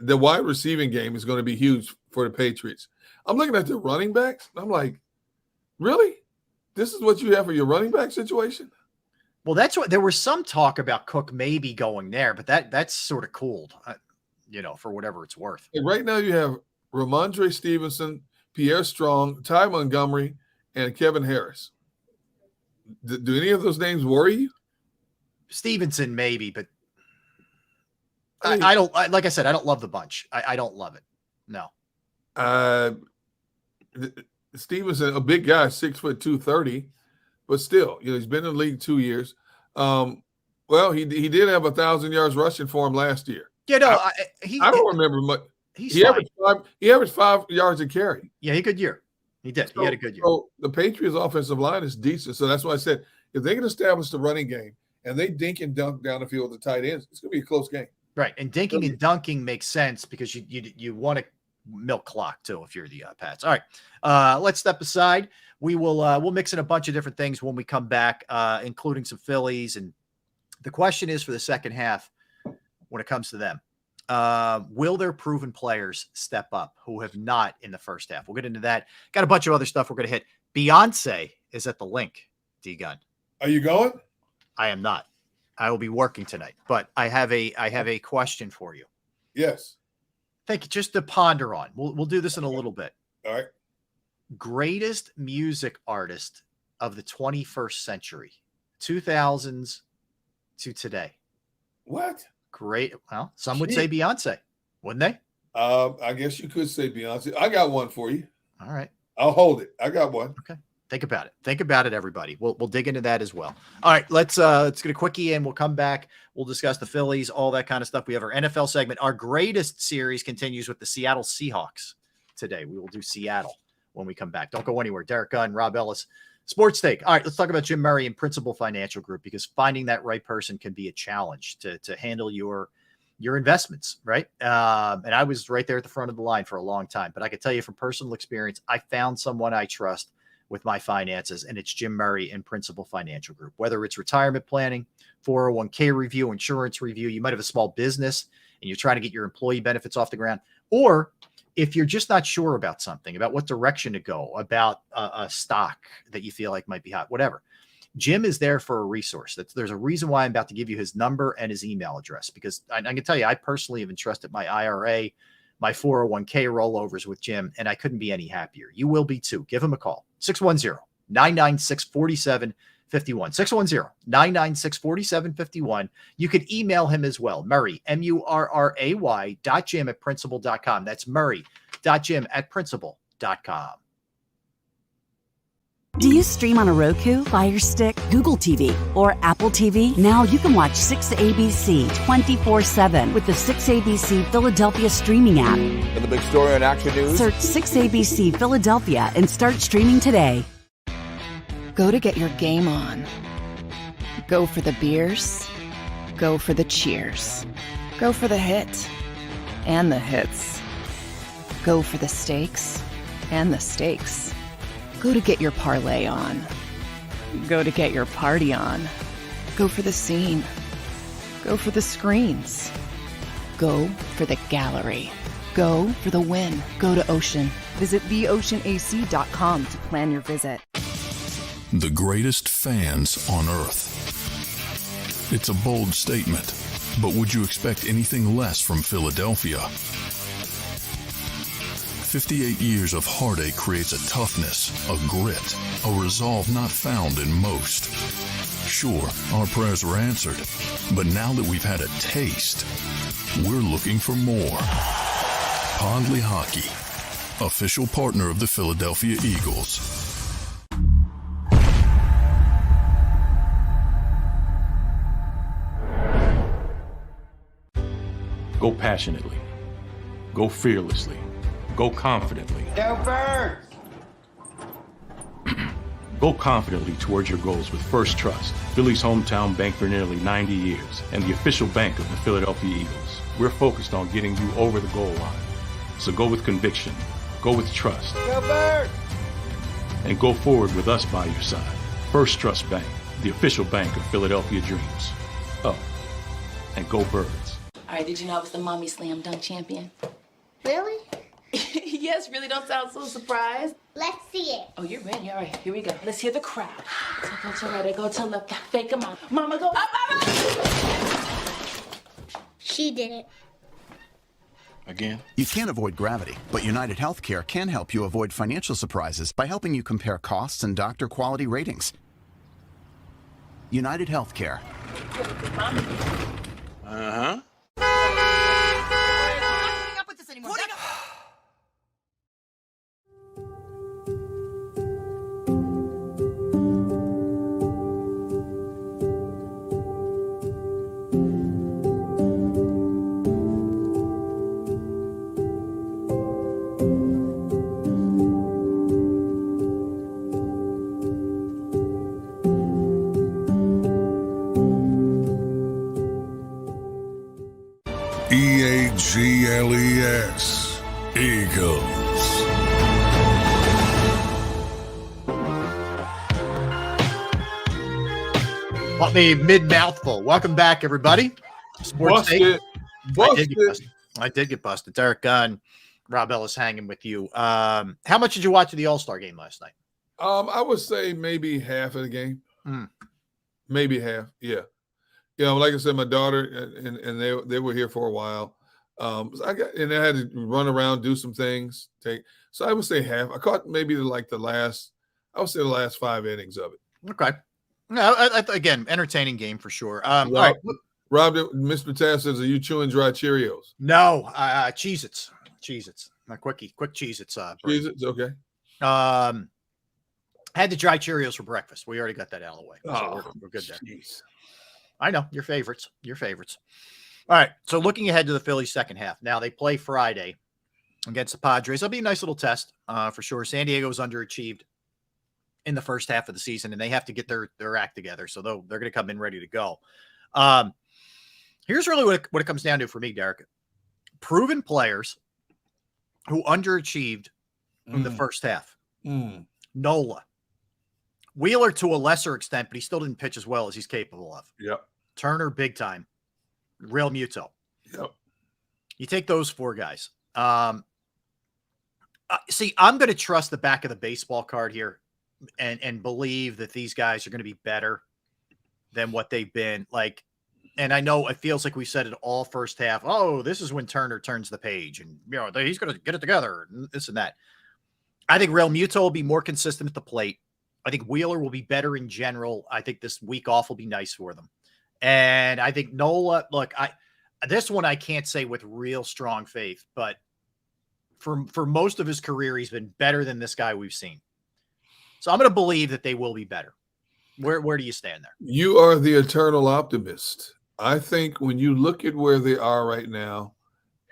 the wide receiving game is going to be huge for the Patriots. I'm looking at the running backs. I'm like, really? This is what you have for your running back situation? Well, that's what there was some talk about Cook maybe going there, but that's sort of cooled, for whatever it's worth. And right now you have Ramondre Stevenson, Pierre Strong, Ty Montgomery, and Kevin Harris. Do any of those names worry you? Stevenson, maybe, but I don't. Like I said, I don't love the bunch. I don't love it. No. Stevenson, a big guy, 6'2", 230, but still, he's been in the league 2 years. Well, he did have 1,000 yards rushing for him last year. I don't remember much. He averaged 5 yards a carry. Yeah, he had a good year. He did. He had a good year. So the Patriots' offensive line is decent. So that's why I said if they can establish the running game and they dink and dunk down the field with the tight ends, it's going to be a close game. Right, and dinking and dunking makes sense because you want to milk clock too if you're the Pats. All right, let's step aside. We'll mix in a bunch of different things when we come back, including some Phillies. And the question is for the second half when it comes to them, will their proven players step up who have not in the first half? We'll get into that. Got a bunch of other stuff we're going to hit. Beyonce is at the link, D-Gun. Are you going? I am not. I will be working tonight, but I have a question for you. Yes. Thank you. Just to ponder on. We'll do this in a little bit. All right. Greatest music artist of the 21st century, 2000s to today. What? Great. Well, some would say Beyonce, wouldn't they? I guess you could say Beyonce. I got one for you. All right. I'll hold it. I got one. Okay. Think about it. Think about it, everybody. We'll dig into that as well. All right, let's get a quickie in. We'll come back. We'll discuss the Phillies, all that kind of stuff. We have our NFL segment. Our greatest series continues with the Seattle Seahawks today. We will do Seattle when we come back. Don't go anywhere. Derek Gunn, Rob Ellis, Sports Take. All right, let's talk about Jim Murray and Principal Financial Group because finding that right person can be a challenge to handle your investments, right? And I was right there at the front of the line for a long time, but I can tell you from personal experience, I found someone I trust with my finances, and it's Jim Murray and Principal Financial Group. Whether it's retirement planning, 401k review, insurance review, you might have a small business and you're trying to get your employee benefits off the ground, or if you're just not sure about something, about what direction to go, about a stock that you feel like might be hot, whatever. Jim is there for a resource. There's a reason why I'm about to give you his number and his email address, because I can tell you, I personally have entrusted my IRA, my 401k rollovers with Jim, and I couldn't be any happier. You will be too. Give him a call. 610-996-4751. 610-996-4751. You could email him as well. Murray, Murray, .jim@principal.com. That's Murray.jim@principal.com. Do you stream on a Roku, Fire Stick, Google TV, or Apple TV? Now you can watch 6ABC 24/7 with the 6ABC Philadelphia streaming app. For the big story on Action News, Search 6ABC Philadelphia and start streaming today. Go to get your game on. Go for the beers. Go for the cheers. Go for the hit and the hits. Go for the stakes and the stakes. Go to get your parlay on. Go to get your party on. Go for the scene. Go for the screens. Go for the gallery. Go for the win. Go to Ocean. Visit theoceanac.com to plan your visit. The greatest fans on earth. It's a bold statement, but would you expect anything less from Philadelphia? 58 years of heartache creates a toughness, a grit, a resolve not found in most. Sure, our prayers were answered, but now that we've had a taste, we're looking for more. Pondley Hockey, official partner of the Philadelphia Eagles. Go passionately. Go fearlessly. Go confidently. Go Birds! Go confidently towards your goals with First Trust, Philly's hometown bank for nearly 90 years, and the official bank of the Philadelphia Eagles. We're focused on getting you over the goal line. So go with conviction, go with trust, Go Birds! and go forward with us by your side. First Trust Bank, the official bank of Philadelphia Dreams. Oh, and go Birds. All right, did you know I was the mommy slam dunk champion? Really? Yes, really don't sound so surprised. Let's see it. Oh, you're ready. All right, here we go. Let's hear the crowd. So go to right, I go to left, fake a mom. Mama go up, mama! She did it. Again? You can't avoid gravity, but United Healthcare can help you avoid financial surprises by helping you compare costs and doctor quality ratings. United Healthcare. Uh-huh. EAGLES, Eagles. Want me mid-mouthful. Welcome back, everybody. Sports Take. I did get busted. Derek Gunn, Rob Ellis hanging with you. How much did you watch of the All-Star game last night? I would say maybe half of the game. Maybe half, yeah. Like I said, my daughter and they were here for a while. So I had to run around, do some things. So I would say half. I caught maybe the last 5 innings of it. Okay. No, again, entertaining game for sure. Rob, all right. Rob, Mr. Tass says, "Are you chewing dry Cheerios?" No, Cheez-Its. Cheez-Its. My quick Cheez-Its. Cheez-Its, okay. Had the dry Cheerios for breakfast. We already got that out of the way. So we're good there. Geez. I know your favorites. All right. So looking ahead to the Phillies second half. Now they play Friday against the Padres. That'll be a nice little test for sure. San Diego's underachieved in the first half of the season, and they have to get their act together. So they're going to come in ready to go. Here's really what it comes down to for me, Derek. Proven players who underachieved in the first half. Nola. Wheeler to a lesser extent, but he still didn't pitch as well as he's capable of. Yep. Turner, big time. Real Muto. Yep. You take those four guys. See, I'm going to trust the back of the baseball card here and believe that these guys are going to be better than what they've been. And I know it feels like we said it all first half. Oh, this is when Turner turns the page and he's going to get it together and this and that. I think Real Muto will be more consistent at the plate. I think Wheeler will be better in general. I think this week off will be nice for them. And I think Nola, look, this one I can't say with real strong faith, but for most of his career, he's been better than this guy we've seen. So I'm going to believe that they will be better. Where do you stand there? You are the eternal optimist. I think when you look at where they are right now,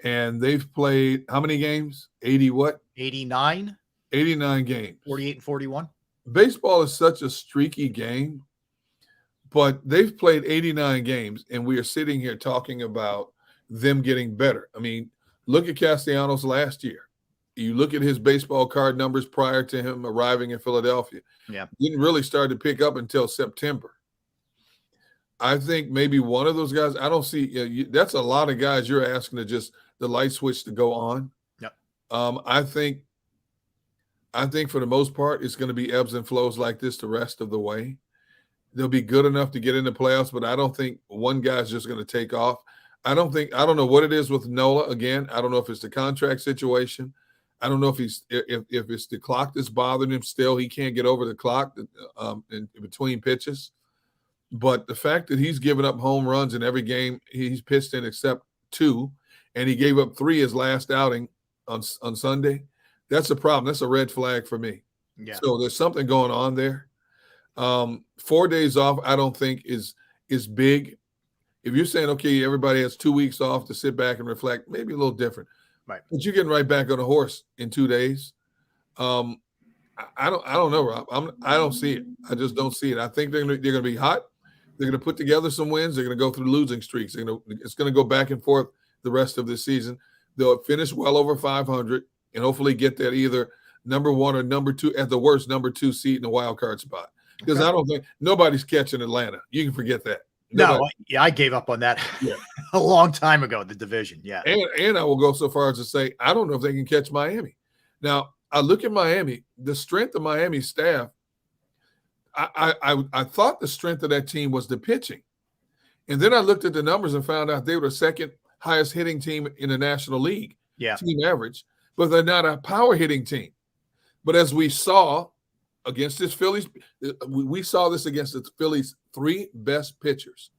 and they've played how many games? 80 what? 89. 89 games. 48 and 41. Baseball is such a streaky game, but they've played 89 games, and we are sitting here talking about them getting better. I mean, look at Castellanos last year. You look at his baseball card numbers prior to him arriving in Philadelphia. Yeah. Didn't really start to pick up until September. I think maybe one of those guys, I don't see, that's a lot of guys you're asking to just the light switch to go on. Yep. I think for the most part, it's going to be ebbs and flows like this the rest of the way. They'll be good enough to get in the playoffs, but I don't think one guy's just going to take off. I don't know what it is with Nola. Again, I don't know if it's the contract situation. I don't know if if it's the clock that's bothering him still. He can't get over the clock in between pitches. But the fact that he's given up home runs in every game he's pitched in except 2, and he gave up 3 his last outing on Sunday, that's a problem. That's a red flag for me. Yeah. So there's something going on there. 4 days off, I don't think is big. If you're saying, okay, everybody has 2 weeks off to sit back and reflect, maybe a little different. Right. But you're getting right back on a horse in 2 days. I don't know, Rob. I don't see it. I just don't see it. I think they're going to be hot. They're going to put together some wins. They're going to go through losing streaks. It's going to go back and forth the rest of the season. They'll finish well over 500 and hopefully get that either number 1 or number 2, at the worst, number 2 seat in the wild card spot. Because I don't think nobody's catching Atlanta. You can forget that. No, yeah, I gave up on that a long time ago, the division. Yeah. And I will go so far as to say, I don't know if they can catch Miami. Now, I look at Miami, the strength of Miami's staff. I thought the strength of that team was the pitching. And then I looked at the numbers and found out they were the second highest hitting team in the National League, team average, but they're not a power hitting team. But as we saw against this Phillies, we saw this against the Phillies' 3 best pitchers.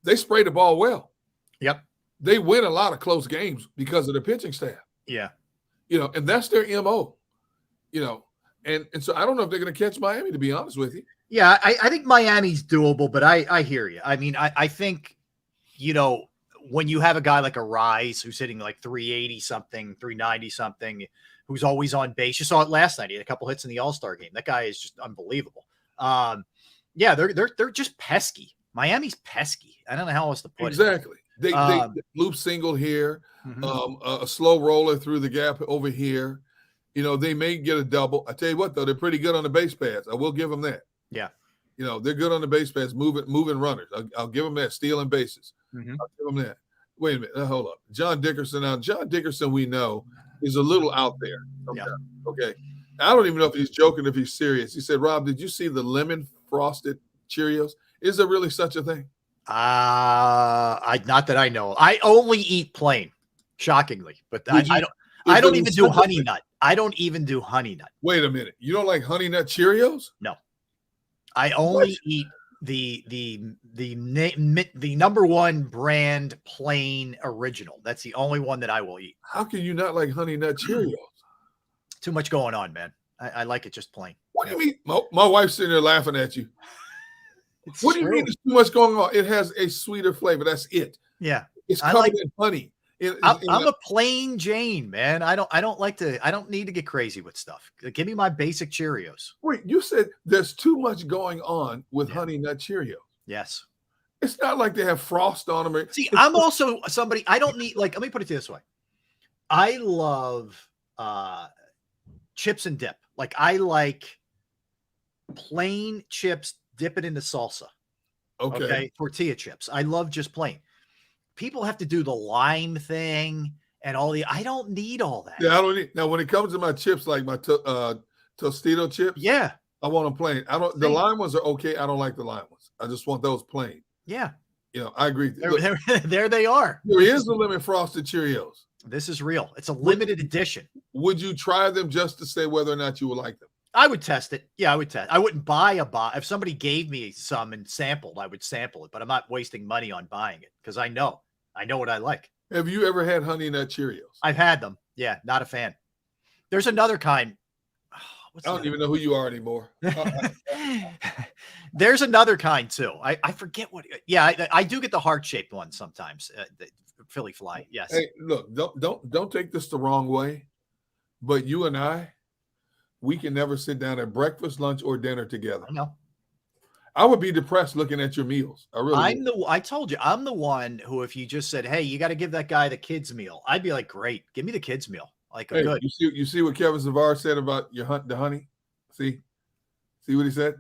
They spray the ball well. Yep. They win a lot of close games because of their pitching staff. Yeah. And that's their MO, And so I don't know if they're going to catch Miami, to be honest with you. Yeah, I think Miami's doable, but I hear you. I mean, I think, when you have a guy like a Rise who's hitting like 380 something, 390 something, who's always on base. You saw it last night. He had a couple hits in the All-Star game. That guy is just unbelievable. Yeah, they're just pesky. Miami's pesky. I don't know how else to put it. Exactly. They loop single here, a slow roller through the gap over here. They may get a double. I tell you what, though, they're pretty good on the base paths. I will give them that. Yeah. They're good on the base paths, moving runners. I'll give them that, stealing bases. I'll give them that. Wait a minute. Hold up. John Dickerson. Now, John Dickerson, we know, is a little out there. Okay. I don't even know if he's joking, if he's serious. He said, Rob, did you see the lemon frosted Cheerios? Is there really such a thing? Not that I know. I only eat plain, shockingly, but I don't even do honey nut. I don't even do honey nut. Wait a minute. You don't like honey nut Cheerios? No. I only eat the number 1 brand plain original. That's the only one that I will eat. How can you not like honey nut Cheerios? Too much going on, man. I like it just plain. What do you mean? My wife's sitting there laughing at you. What do you mean there's too much going on? It has a sweeter flavor. That's it. Yeah. It's covered in honey. I'm a plain Jane, man. I don't need to get crazy with stuff. Give me my basic Cheerios. Wait, you said there's too much going on with honey nut Cheerios. Yes. It's not like they have frost on them. See, I'm also somebody, I don't need, let me put it this way. I love chips and dip. I like plain chips, dip it into salsa. Okay. Tortilla chips. I love just plain. People have to do the lime thing and I don't need all that. Yeah, I don't need. Now, when it comes to my chips, like my Tostito chips, I want them plain. The lime ones are okay. I don't like the lime ones. I just want those plain. Yeah. I agree. There they are. There is the lemon frosted Cheerios. This is real. It's a limited edition. Would you try them just to say whether or not you would like them? I would test it. Yeah, I would test. I wouldn't buy a box. If somebody gave me some and sampled, I would sample it, but I'm not wasting money on buying it because I know what I like. Have you ever had honey nut Cheerios? I've had them. Yeah, not a fan. There's another kind. What's I don't even know who you are anymore. There's another kind too. I forget what. Yeah, I do get the heart-shaped one sometimes. The Philly fly. Yes. Hey, look, don't take this the wrong way, but you and I, we can never sit down at breakfast, lunch, or dinner together. I know. I would be depressed looking at your meals. I told you, I'm the one who, if you just said, "Hey, you got to give that guy the kids meal," I'd be like, "Great, give me the kids meal." Like, hey, good. You see what Kevin Savard said about the honey? See what he said?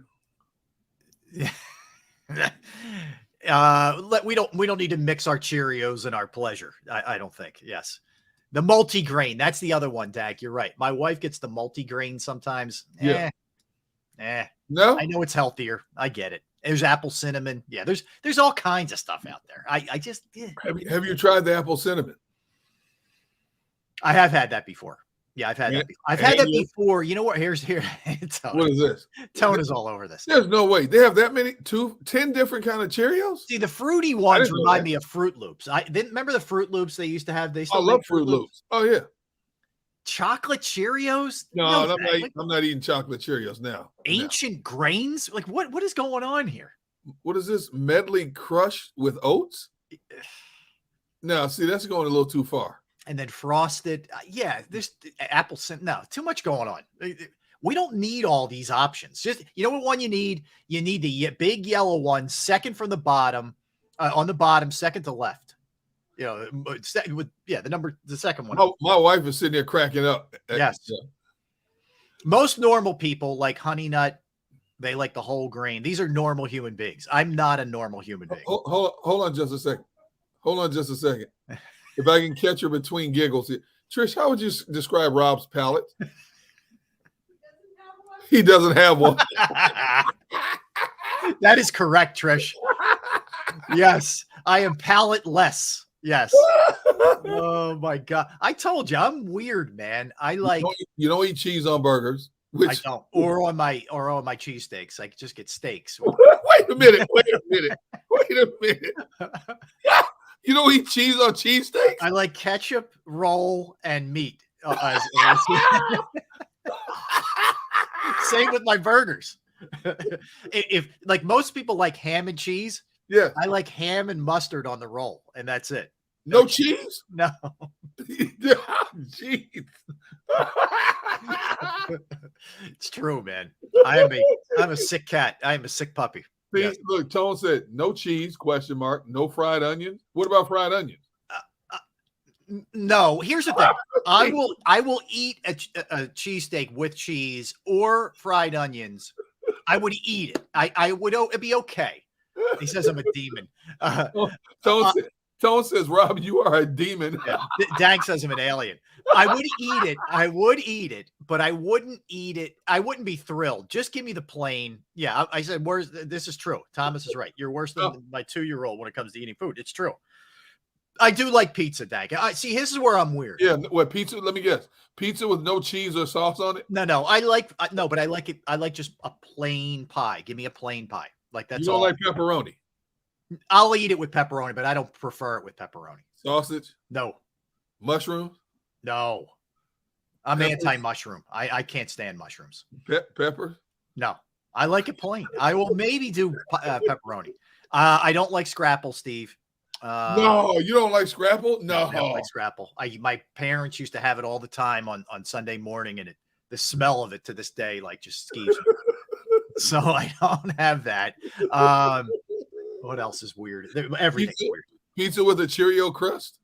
We don't need to mix our Cheerios and our pleasure. I don't think. Yes. The multi-grain. That's the other one, Dak. You're right. My wife gets the multi-grain sometimes. Yeah. No, I know it's healthier. I get it. There's apple cinnamon. Yeah, there's all kinds of stuff out there. I just have you tried the apple cinnamon? I have had that before. Yeah, I've had that before. I've had that before. You know what? Here. What is this? Tone is all over this. There's no way. They have that many, 10 different kind of Cheerios? See, the fruity ones remind me of Fruit Loops. I didn't remember the Fruit Loops they used to have. I love Fruit Loops. Oh, yeah. Chocolate Cheerios? No, I'm not eating chocolate Cheerios now. Ancient grains? Like what is going on here? What is this? Medley Crush with oats? No, see, that's going a little too far. And then frosted. Yeah, there's apple cinnamon. No, too much going on. We don't need all these options. Just, you know what one you need? You need the big yellow one, second from the bottom, on the bottom, second to left. You know, the second one. My wife is sitting there cracking up. Yes. Most normal people like Honey Nut. They like the whole grain. These are normal human beings. I'm not a normal human being. Hold on just a second. If I can catch her between giggles. Trish, how would you describe Rob's palate? He doesn't have one. That is correct, Trish. Yes, I am palateless. Yes. Oh my God. I told you I'm weird, man. You don't eat cheese on burgers. I don't. Or on my cheesesteaks. I just get steaks. Wait a minute. You don't eat cheese on cheesesteaks? I like ketchup, roll, and meat. Same with my burgers. If like most people like ham and cheese, yeah, I like ham and mustard on the roll, and that's it. No cheese? No. Jeez. It's true, man. I'm a sick cat. I am a sick puppy. See, yes. Look, Tone said no cheese, ? No fried onions. What about fried onions? No, here's the thing. I will eat a cheesesteak with cheese or fried onions. I would eat it. It'd be okay. He says I'm a demon. Tone says, Rob, you are a demon. Yeah. Dag says I'm an alien. I would eat it, but I wouldn't eat it. I wouldn't be thrilled. Just give me the plain. Yeah, I said, this is true. Thomas is right. You're worse than my 2-year-old when it comes to eating food. It's true. I do like pizza, Dag. See, this is where I'm weird. Yeah, what pizza? Let me guess. Pizza with no cheese or sauce on it? No. I like it. I like just a plain pie. Give me a plain pie. Like that's all. You don't like pepperoni? I'll eat it with pepperoni, but I don't prefer it with pepperoni. Sausage? No. Mushrooms? No. I'm anti-mushroom. I can't stand mushrooms. Pepper? No. I like it plain. I will maybe do pepperoni. I don't like scrapple, Steve. No, you don't like scrapple? No. I don't like scrapple. My parents used to have it all the time on Sunday morning, and the smell of it to this day just skeeves me. So I don't have that. What else is weird? Everything's weird. Pizza with a Cheerio crust?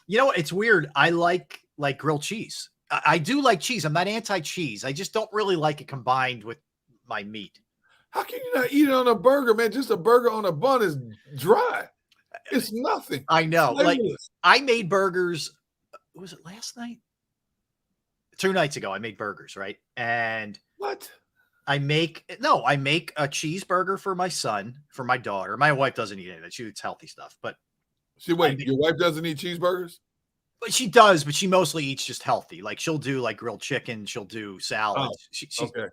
You know what? It's weird. I like grilled cheese. I do like cheese. I'm not anti-cheese. I just don't really like it combined with my meat. How can you not eat it on a burger, man? Just a burger on a bun is dry. It's nothing. I know. I made burgers. Was it last night? 2 nights ago, I made burgers, right? And what? I make a cheeseburger for my son, for my daughter. My wife doesn't eat any of it. She eats healthy stuff. But your wife doesn't eat cheeseburgers? But she does, but she mostly eats just healthy. Like she'll do grilled chicken, she'll do salads. She's okay.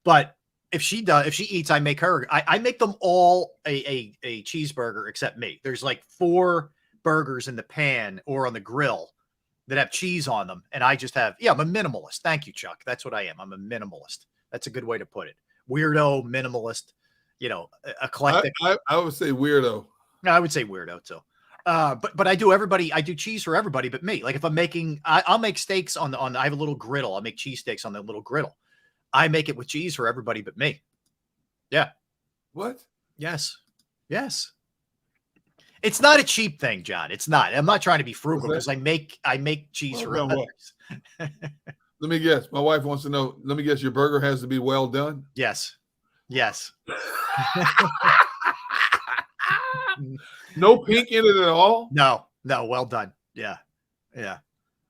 But if she eats, I make her. I make them all a cheeseburger except me. There's 4 burgers in the pan or on the grill, that have cheese on them, and I just have, I'm a minimalist. Thank you, Chuck. That's what I am. I'm a minimalist. That's a good way to put it. Weirdo, minimalist, eclectic. I would say weirdo. No, I would say weirdo too. But I do cheese for everybody but me. Like if I'm making, I'll make steaks on I have a little griddle. I'll make cheese steaks on the little griddle. I make it with cheese for everybody but me. Yeah. What? Yes. Yes. It's not a cheap thing, John. It's not. I'm not trying to be frugal because I make cheese for others. Let me guess. My wife wants to know. Let me guess. Your burger has to be well done. Yes. Yes. No pink in it at all? No. Well done. Yeah. Yeah.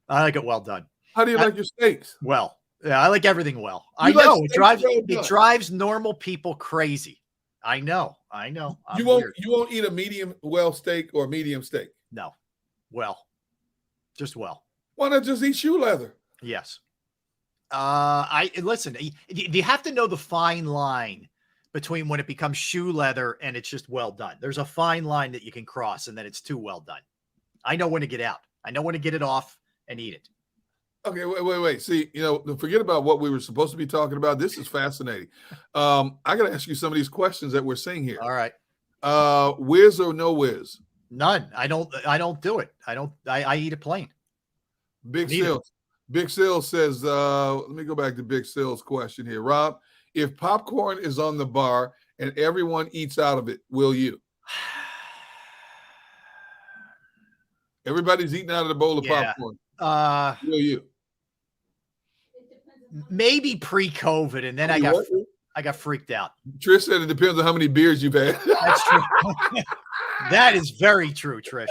I like it well done. How do you like your steaks? Well, yeah, I like everything well. I know it drives normal people crazy. I know. You won't eat a medium well steak or medium steak? No. Well. Just well. Why not just eat shoe leather? Yes. Listen, you have to know the fine line between when it becomes shoe leather and it's just well done. There's a fine line that you can cross and then it's too well done. I know when to get out. I know when to get it off and eat it. Okay, wait. See, forget about what we were supposed to be talking about. This is fascinating. I got to ask you some of these questions that we're seeing here. All right. Whiz or no whiz? None. I don't do it. I eat it plain. Big Sills says, let me go back to Big Sills' question here. Rob, if popcorn is on the bar and everyone eats out of it, will you? Everybody's eating out of the bowl of popcorn. Will you? Maybe pre-COVID, and then I got freaked out. Trish said it depends on how many beers you've had. That's true. That is very true, Trish.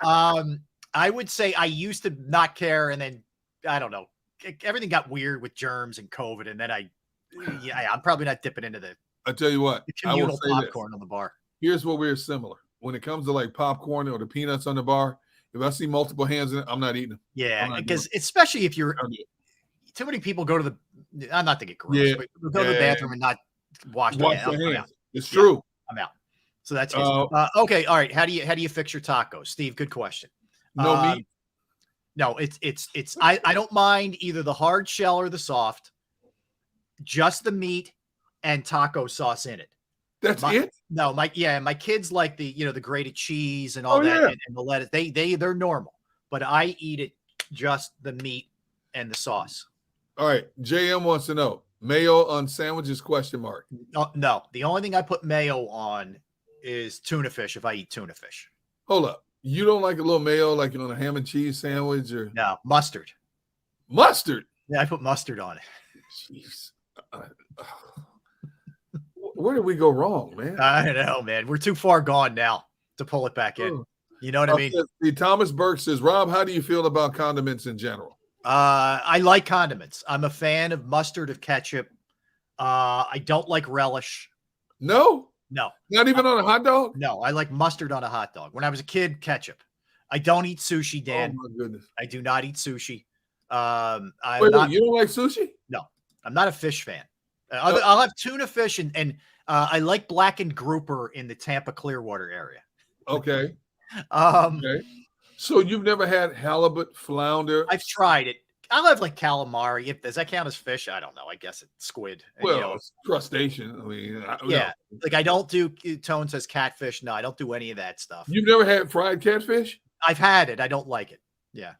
I would say I used to not care, and then I don't know. Everything got weird with germs and COVID, and then I'm probably not dipping into I tell you what, the communal popcorn on the bar. Here's what we're similar. When it comes to like popcorn or the peanuts on the bar, if I see multiple hands in it, I'm not eating them. Yeah, because especially if you're too many people go to the, I'm not to get gross, but go to the bathroom and not wash their hands. It's true. I'm out. So that's okay. All right. How do you fix your tacos, Steve? Good question. No meat. No, it's I don't mind either the hard shell or the soft, just the meat and taco sauce in it. That's it? No, my kids like the grated cheese and all that and the lettuce. They're normal, but I eat it just the meat and the sauce. All right. JM wants to know mayo on sandwiches ? No, the only thing I put mayo on is tuna fish if I eat tuna fish. Hold up. You don't like a little mayo like on a ham and cheese sandwich or no mustard? Mustard? Yeah, I put mustard on it. Jeez. Where did we go wrong, man? I know, man. We're too far gone now to pull it back in. You know what I mean? Thomas Burke says, Rob, how do you feel about condiments in general? I like condiments. I'm a fan of mustard, of ketchup. I don't like relish. No? No. Not even on a hot dog? No, I like mustard on a hot dog. When I was a kid, ketchup. I don't eat sushi, Dan. Oh, my goodness. I do not eat sushi. Wait, you don't like sushi? No, I'm not a fish fan. I'll have tuna fish and I like blackened grouper in the Tampa Clearwater area. Okay. Okay. So you've never had halibut, flounder? I've tried it. I'll have like calamari. Does that count as fish? I don't know. I guess it's squid. Well, it's crustacean. I mean, like I don't do. Tone says catfish. No, I don't do any of that stuff. You've never had fried catfish? I've had it. I don't like it. Yeah.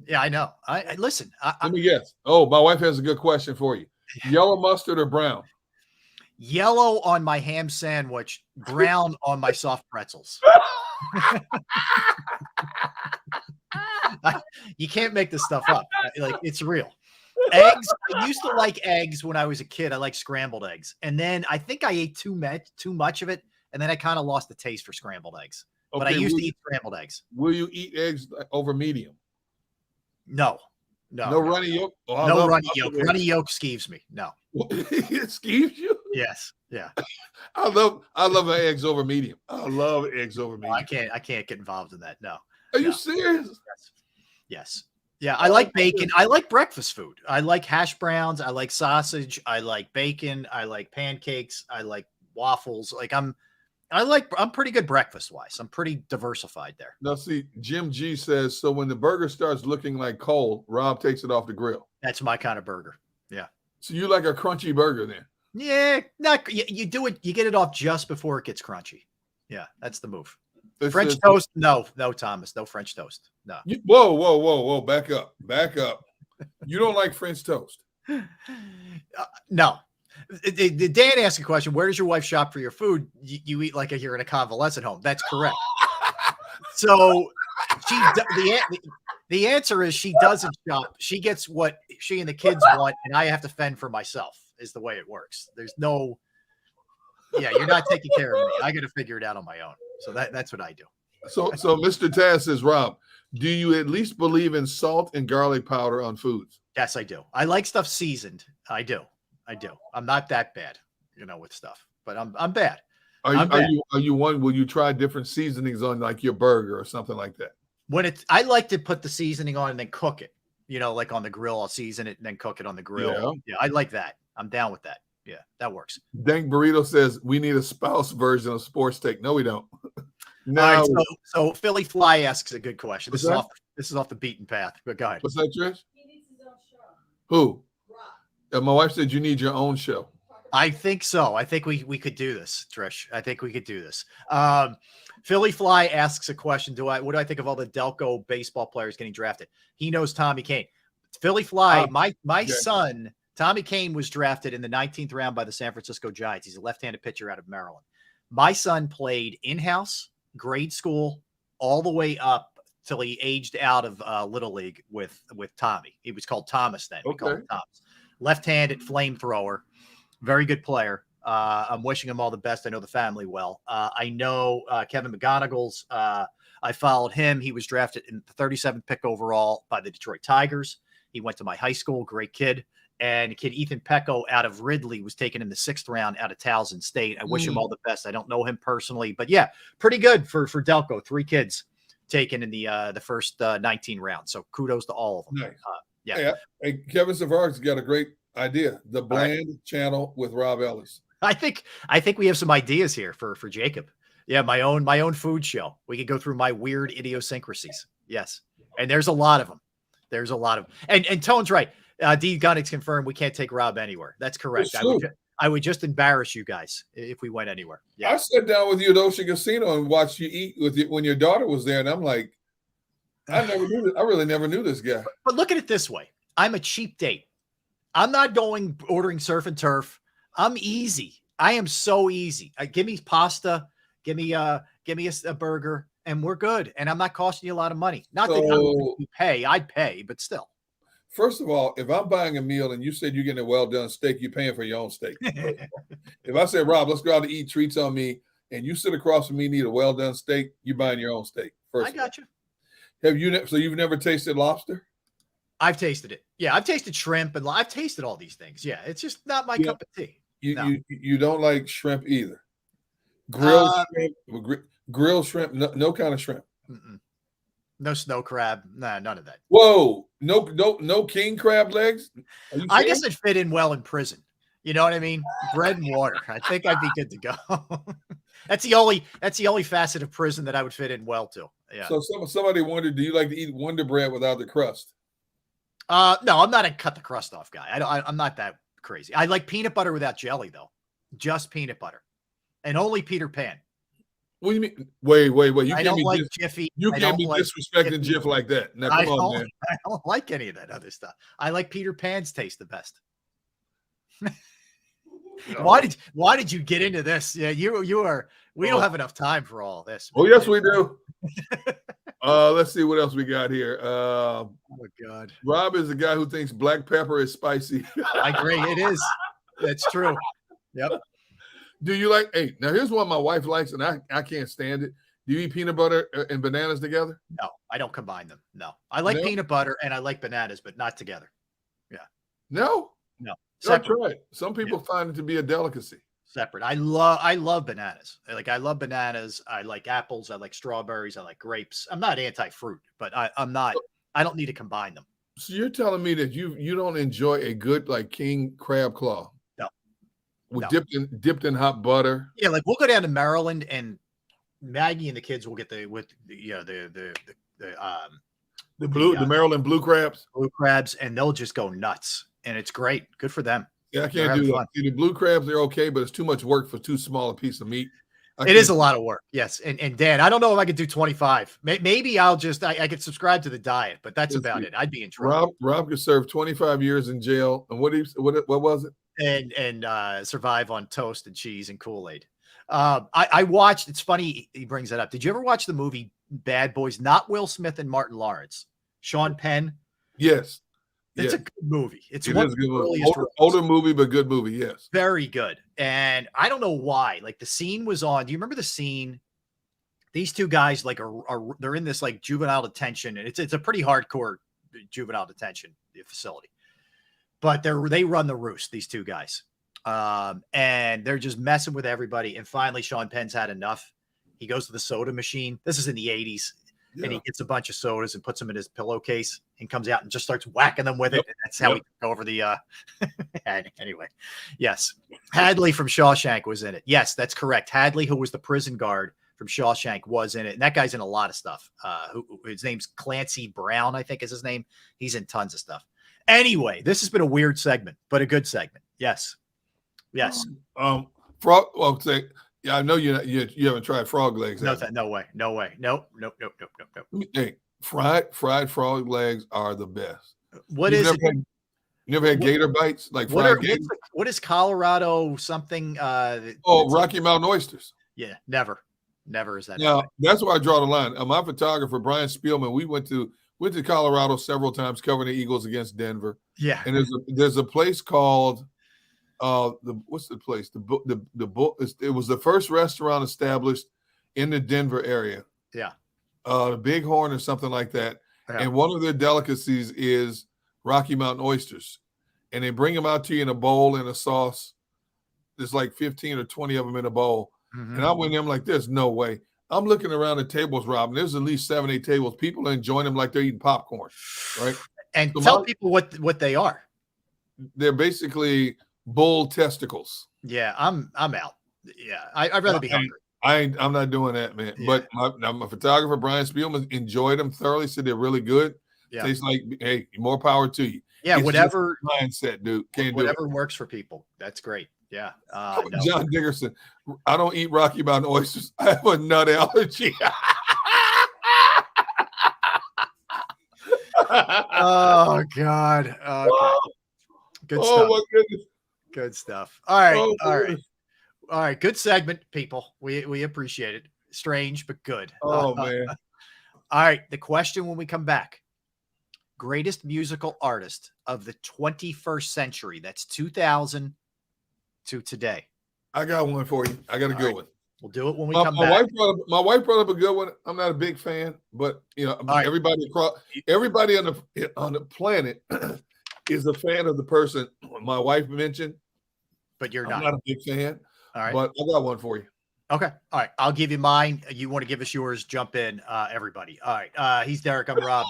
Yeah, I know. I listen. Let me guess. Oh, my wife has a good question for you. Yellow mustard or brown? Yellow on my ham sandwich, brown on my soft pretzels. You can't make this stuff up. Like it's real. Eggs. I used to like eggs when I was a kid. I like scrambled eggs, and then I think I ate too much of it, and then I kind of lost the taste for scrambled eggs. Okay, but I used to eat scrambled eggs. Will you eat eggs over medium? No. No runny yolk? Oh, no runny yolk. Runny yolk skeeves me. No. It skeeves you? Yes. Yeah. I love eggs over medium. I love eggs over medium. I can't get involved in that. No. Are you serious? Yes. Yeah. I like bacon. I like breakfast food. I like hash browns. I like sausage. I like bacon. I like pancakes. I like waffles. Like I'm pretty good breakfast wise. I'm pretty diversified there. Now, see, Jim G says, so when the burger starts looking like coal, Rob takes it off the grill. That's my kind of burger. Yeah. So you like a crunchy burger then? Yeah. You do it. You get it off just before it gets crunchy. Yeah. That's the move. French toast. No, Thomas. No French toast. No. Whoa. Back up. You don't like French toast? No. Dan asked a question. Where does your wife shop for your food? You eat like you're in a convalescent home. That's correct. So the answer is she doesn't shop. She gets what she and the kids want, and I have to fend for myself. Is the way it works. There's no. Yeah, you're not taking care of me. I got to figure it out on my own. So that's what I do. So Mr. Taz says, Rob, do you at least believe in salt and garlic powder on foods? Yes, I do. I like stuff seasoned. I do. I'm not that bad, with stuff, but I'm bad. Are you one? Will you try different seasonings on like your burger or something like that? I like to put the seasoning on and then cook it. Like on the grill, I'll season it and then cook it on the grill. Yeah, I like that. I'm down with that. Yeah, that works. Dank Burrito says we need a spouse version of sports take. No, we don't. No. All right, so Philly Fly asks a good question. This is off the beaten path. But go ahead. What's that, Trish? He needs his own show. Who? My wife said you need your own show. I think so. I think we could do this, Trish. I think we could do this. Philly Fly asks a question. What do I think of all the Delco baseball players getting drafted? He knows Tommy Kane. Philly Fly, my son, Tommy Kane, was drafted in the 19th round by the San Francisco Giants. He's a left-handed pitcher out of Maryland. My son played in-house, grade school, all the way up till he aged out of Little League with Tommy. He was called Thomas then. We called him Thomas. Left-handed flamethrower, very good player. I'm wishing him all the best. I know the family well. I know Kevin McGonigal's. I followed him. He was drafted in the 37th pick overall by the Detroit Tigers. He went to my high school, great kid. And kid Ethan Pecco out of Ridley was taken in the 6th round out of Towson State. I wish him all the best. I don't know him personally, but yeah, pretty good for Delco. 3 kids taken in the first 19 rounds. So kudos to all of them. Nice. Yeah. Hey, Kevin Savard's got a great idea. The Bland channel with Rob Ellis. I think we have some ideas here for JAKIB. Yeah, my own food show. We could go through my weird idiosyncrasies. Yes, and there's a lot of them. And Tone's right. D. Gunnix confirmed we can't take Rob anywhere. That's correct. I would just embarrass you guys if we went anywhere. Yeah. I sat down with you at Ocean Casino and watched you eat when your daughter was there, and I'm like, I never knew this. I really never knew this guy. But look at it this way. I'm a cheap date. I'm not ordering surf and turf. I'm easy. I am so easy. Give me pasta. Give me a burger, and we're good. And I'm not costing you a lot of money. Not that you pay. I'd pay, but still. First of all, if I'm buying a meal and you said you're getting a well-done steak, you're paying for your own steak. If I said, Rob, let's go out to eat, treats on me, and you sit across from me and eat a well-done steak, you're buying your own steak. First, I got you. So you've never tasted lobster? I've tasted it. Yeah, I've tasted shrimp, and I've tasted all these things. Yeah, it's just not my cup of tea. You don't like shrimp either. Grilled shrimp, no kind of shrimp. No snow crab. Nah, none of that. Whoa, no king crab legs. I guess it'd fit in well in prison. You know what I mean? Bread and water. I think I'd be good to go. That's the only facet of prison that I would fit in well to. Yeah. So somebody wondered, do you like to eat Wonder Bread without the crust? No, I'm not a cut the crust off guy. I'm not that crazy. I like peanut butter without jelly though. Just peanut butter, and only Peter Pan. What do you mean? Wait. You I can't don't be like Jiffy. You can't be disrespecting Jif like that. Now, come on, man. I don't like any of that other stuff. I like Peter Pan's taste the best. Why did you get into this? Yeah, you are. We don't have enough time for all this. Oh, yes, we do. Let's see what else we got here. Oh God, Rob is the guy who thinks black pepper is spicy. I agree. It is. That's true. Yep. Do you like? Hey, now here's one my wife likes, and I can't stand it. Do you eat peanut butter and bananas together? No, I don't combine them. No, I like peanut butter and I like bananas, but not together. Yeah. No. Separate. Don't try it. Some people find it to be a delicacy. Separate. I love bananas. I love bananas. I like apples. I like strawberries. I like grapes. I'm not anti-fruit, but I'm not. I don't need to combine them. So you're telling me that you don't enjoy a good like king crab claw? with dipped in hot butter. Yeah, like we'll go down to Maryland and Maggie and the kids will get the Maryland blue crabs. Blue crabs, and they'll just go nuts. And it's great. Good for them. Yeah, I can't do that. See, the blue crabs, they're okay, but it's too much work for too small a piece of meat. It is a lot of work. Yes. And Dan, I don't know if I could do 25. Maybe I'll just, I could subscribe to the diet, but that's about it. I'd be in trouble. Rob could serve 25 years in jail. And what was it? And survive on toast and cheese and Kool-Aid. I watched, it's funny he brings that up. Did you ever watch the movie Bad Boys? Not Will Smith and Martin Lawrence. Sean Penn? Yes. It's a good movie. It is a good movie. Older movie, but good movie. Yes. Very good. And I don't know why. Like the scene was on. Do you remember the scene? These two guys like they're in this like juvenile detention, and it's a pretty hardcore juvenile detention facility. But they run the roost, these two guys. And they're just messing with everybody. And finally, Sean Penn's had enough. He goes to the soda machine. This is in the 80s. Yeah. And he gets a bunch of sodas and puts them in his pillowcase and comes out and just starts whacking them with it. And that's how he took over the anyway. Yes. Hadley from Shawshank was in it. Yes, that's correct. Hadley, who was the prison guard from Shawshank, was in it. And that guy's in a lot of stuff. His name's Clancy Brown, I think is his name. He's in tons of stuff. Anyway, this has been a weird segment, but a good segment. Yes. Yes. Frog. Well, yeah, I know you haven't tried frog legs. No way. Nope. Hey, fried frog legs are the best. What is it? You never had gator bites? Like fried gator? What is Colorado something? Rocky Mountain oysters. Yeah, never is that. Now, that's where I draw the line. My photographer, Brian Spielman, we went to Colorado several times covering the Eagles against Denver. Yeah. And there's a place called what's the place? It was the first restaurant established in the Denver area. Yeah. The Bighorn or something like that. Yeah. And one of their delicacies is Rocky Mountain oysters. And they bring them out to you in a bowl in a sauce. There's like 15 or 20 of them in a bowl. Mm-hmm. And I went in, I'm like, there's no way. I'm looking around the tables, Rob, and there's at least 7, 8 tables. People are enjoying them like they're eating popcorn, right? And so tell people what they are. They're basically bull testicles. Yeah, I'm out. Yeah, I'd rather be hungry. I'm not doing that, man. Yeah. But my photographer, Brian Spielman, enjoyed them thoroughly, said they're really good. Yeah. Tastes like, hey, more power to you. Yeah, it's whatever mindset, dude. Whatever works for people. That's great. Yeah. No. John Dickerson, I don't eat Rocky Mountain oysters. I have a nut allergy. Oh God. Okay. Good stuff. Oh my goodness. Good stuff. All right. Oh, all right. Good segment, people. We appreciate it. Strange, but good. Oh man. All right. The question when we come back. Greatest musical artist of the 21st century. That's 2000 to today. I got one for you. I got a good one. We'll do it when we come back. My wife brought up a good one. I'm not a big fan, but everybody on the planet is a fan of the person my wife mentioned. But I'm not a big fan. All right. But I got one for you. Okay. All right. I'll give you mine. You want to give us yours? Jump in, everybody. All right. He's Derek. I'm Rob.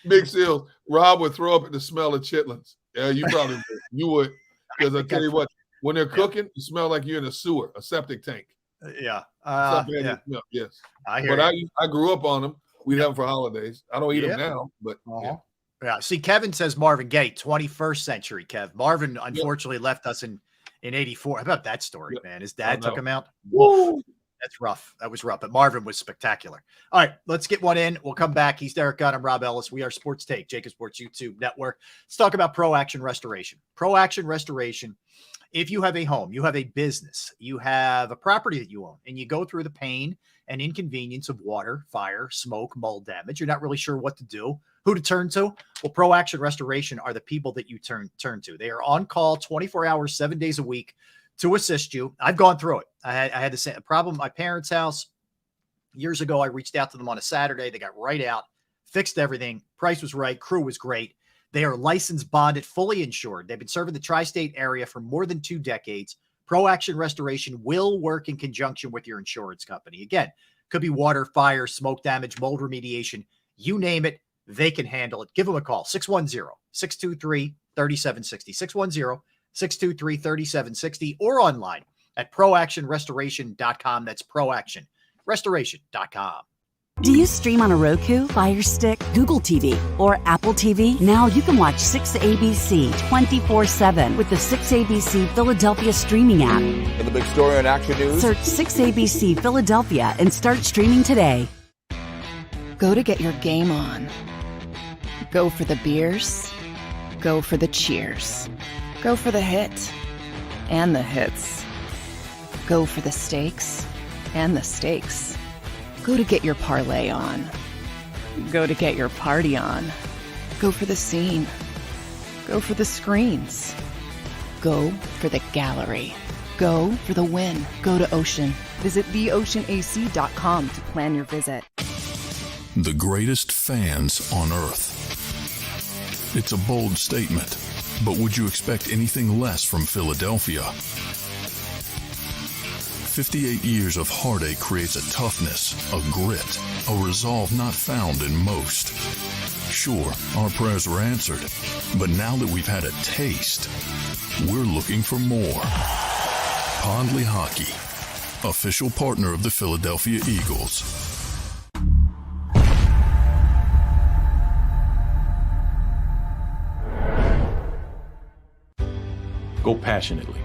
Big Seal. Rob would throw up at the smell of chitlins. Yeah, you probably would. You would. Because I tell you what, when they're cooking, it smells like you're in a sewer, a septic tank. Yeah. Yes. I grew up on them. We'd have them for holidays. I don't eat them now, but yeah. See, Kevin says Marvin Gaye, 21st century, Kev. Marvin unfortunately left us in 84. How about that story, man? His dad took him out. Woo! That's rough. That was rough. But Marvin was spectacular. All right, let's get one in. We'll come back. He's Derek Gunn. I'm Rob Ellis. We are Sports Take, JAKIB Sports YouTube Network. Let's talk about Pro Action Restoration. Pro Action Restoration. If you have a home, you have a business, you have a property that you own, and you go through the pain and inconvenience of water, fire, smoke, mold damage, you're not really sure what to do, who to turn to. Well, Pro Action Restoration are the people that you turn to. They are on call 24 hours, 7 days a week to assist you. I've gone through it. I had the same problem at my parents' house years ago. I reached out to them on a Saturday. They got right out, fixed everything. Price was right. Crew was great. They are licensed, bonded, fully insured. They've been serving the tri-state area for more than 2 decades. Pro Action Restoration will work in conjunction with your insurance company. Again, could be water, fire, smoke damage, mold remediation. You name it, they can handle it. Give them a call, 610-623-3760, 623-3760, or online at proactionrestoration.com. That's proactionrestoration.com. Do you stream on a Roku, Fire Stick, Google TV, or Apple TV? Now you can watch 6ABC 24/7 with the 6ABC Philadelphia streaming app. For the big story on Action News, Search 6ABC Philadelphia and start streaming today. Go to get your game on. Go for the beers. Go for the cheers. Go for the hit and the hits. Go for the stakes and the stakes. Go to get your parlay on. Go to get your party on. Go for the scene. Go for the screens. Go for the gallery. Go for the win. Go to Ocean. Visit theoceanac.com to plan your visit. The greatest fans on earth. It's a bold statement, but would you expect anything less from Philadelphia? 58 years of heartache creates a toughness, a grit, a resolve not found in most. Sure, our prayers were answered, but now that we've had a taste, we're looking for more. Pondley Hockey, official partner of the Philadelphia Eagles. Go passionately.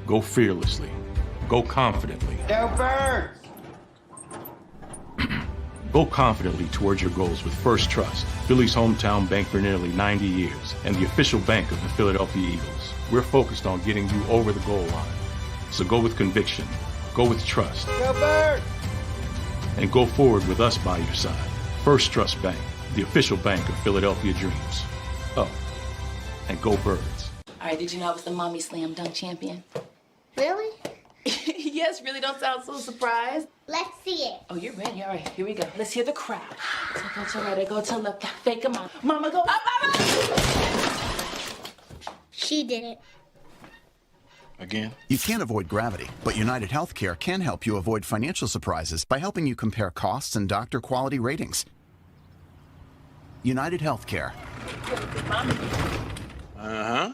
Go fearlessly. Go confidently. Go Birds! Go confidently towards your goals with First Trust, Philly's hometown bank for nearly 90 years, and the official bank of the Philadelphia Eagles. We're focused on getting you over the goal line. So go with conviction, go with trust, Go Birds! and go forward with us by your side. First Trust Bank, the official bank of Philadelphia Dreams. Oh, and go Birds. All right, did you know I was the mommy slam dunk champion? Really? Yes, really don't sound so surprised. Let's see it. Oh, you're ready. All right, here we go. Let's hear the crowd. So go to right, I go to left, fake 'em out. Mama, go up, up, up. She did it. Again? You can't avoid gravity, but United Healthcare can help you avoid financial surprises by helping you compare costs and doctor quality ratings. United Healthcare. uh-huh.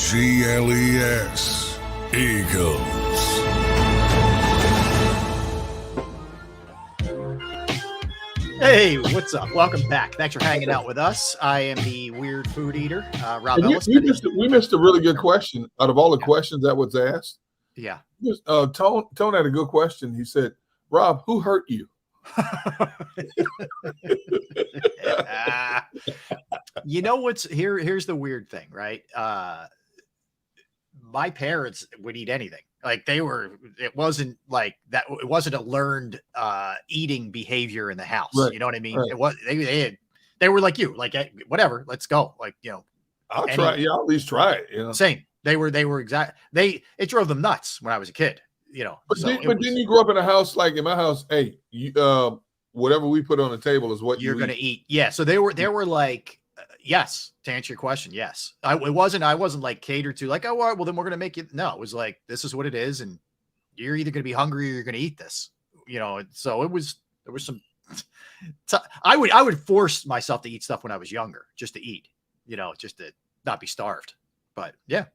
EAGLES, Eagles. Hey, what's up? Welcome back. Thanks for hanging out with us. I am the weird food eater, Rob And Ellis. we missed a really good question out of all the questions that was asked. Yeah. Tone had a good question. He said, Rob, who hurt you? You know what's here? Here's the weird thing, right? My parents would eat anything. Like it wasn't like that. It wasn't a learned eating behavior in the house. Right, You know what I mean? right. It was, they were like you, like, hey, whatever, let's go. Like, I'll try. Yeah, I'll at least try it. You know? Same. They were exact. It drove them nuts when I was a kid, But, so didn't you grow up in a house like in my house? Hey, you, whatever we put on the table is what you're you going to eat. Yeah. So they were like, yes, to answer your question. Yes. I wasn't like catered to like, oh, all right, well then we're going to make it. No, it was like, this is what it is. And you're either going to be hungry or you're going to eat this, so there was some, I would force myself to eat stuff when I was younger, just to eat, just to not be starved. But yeah,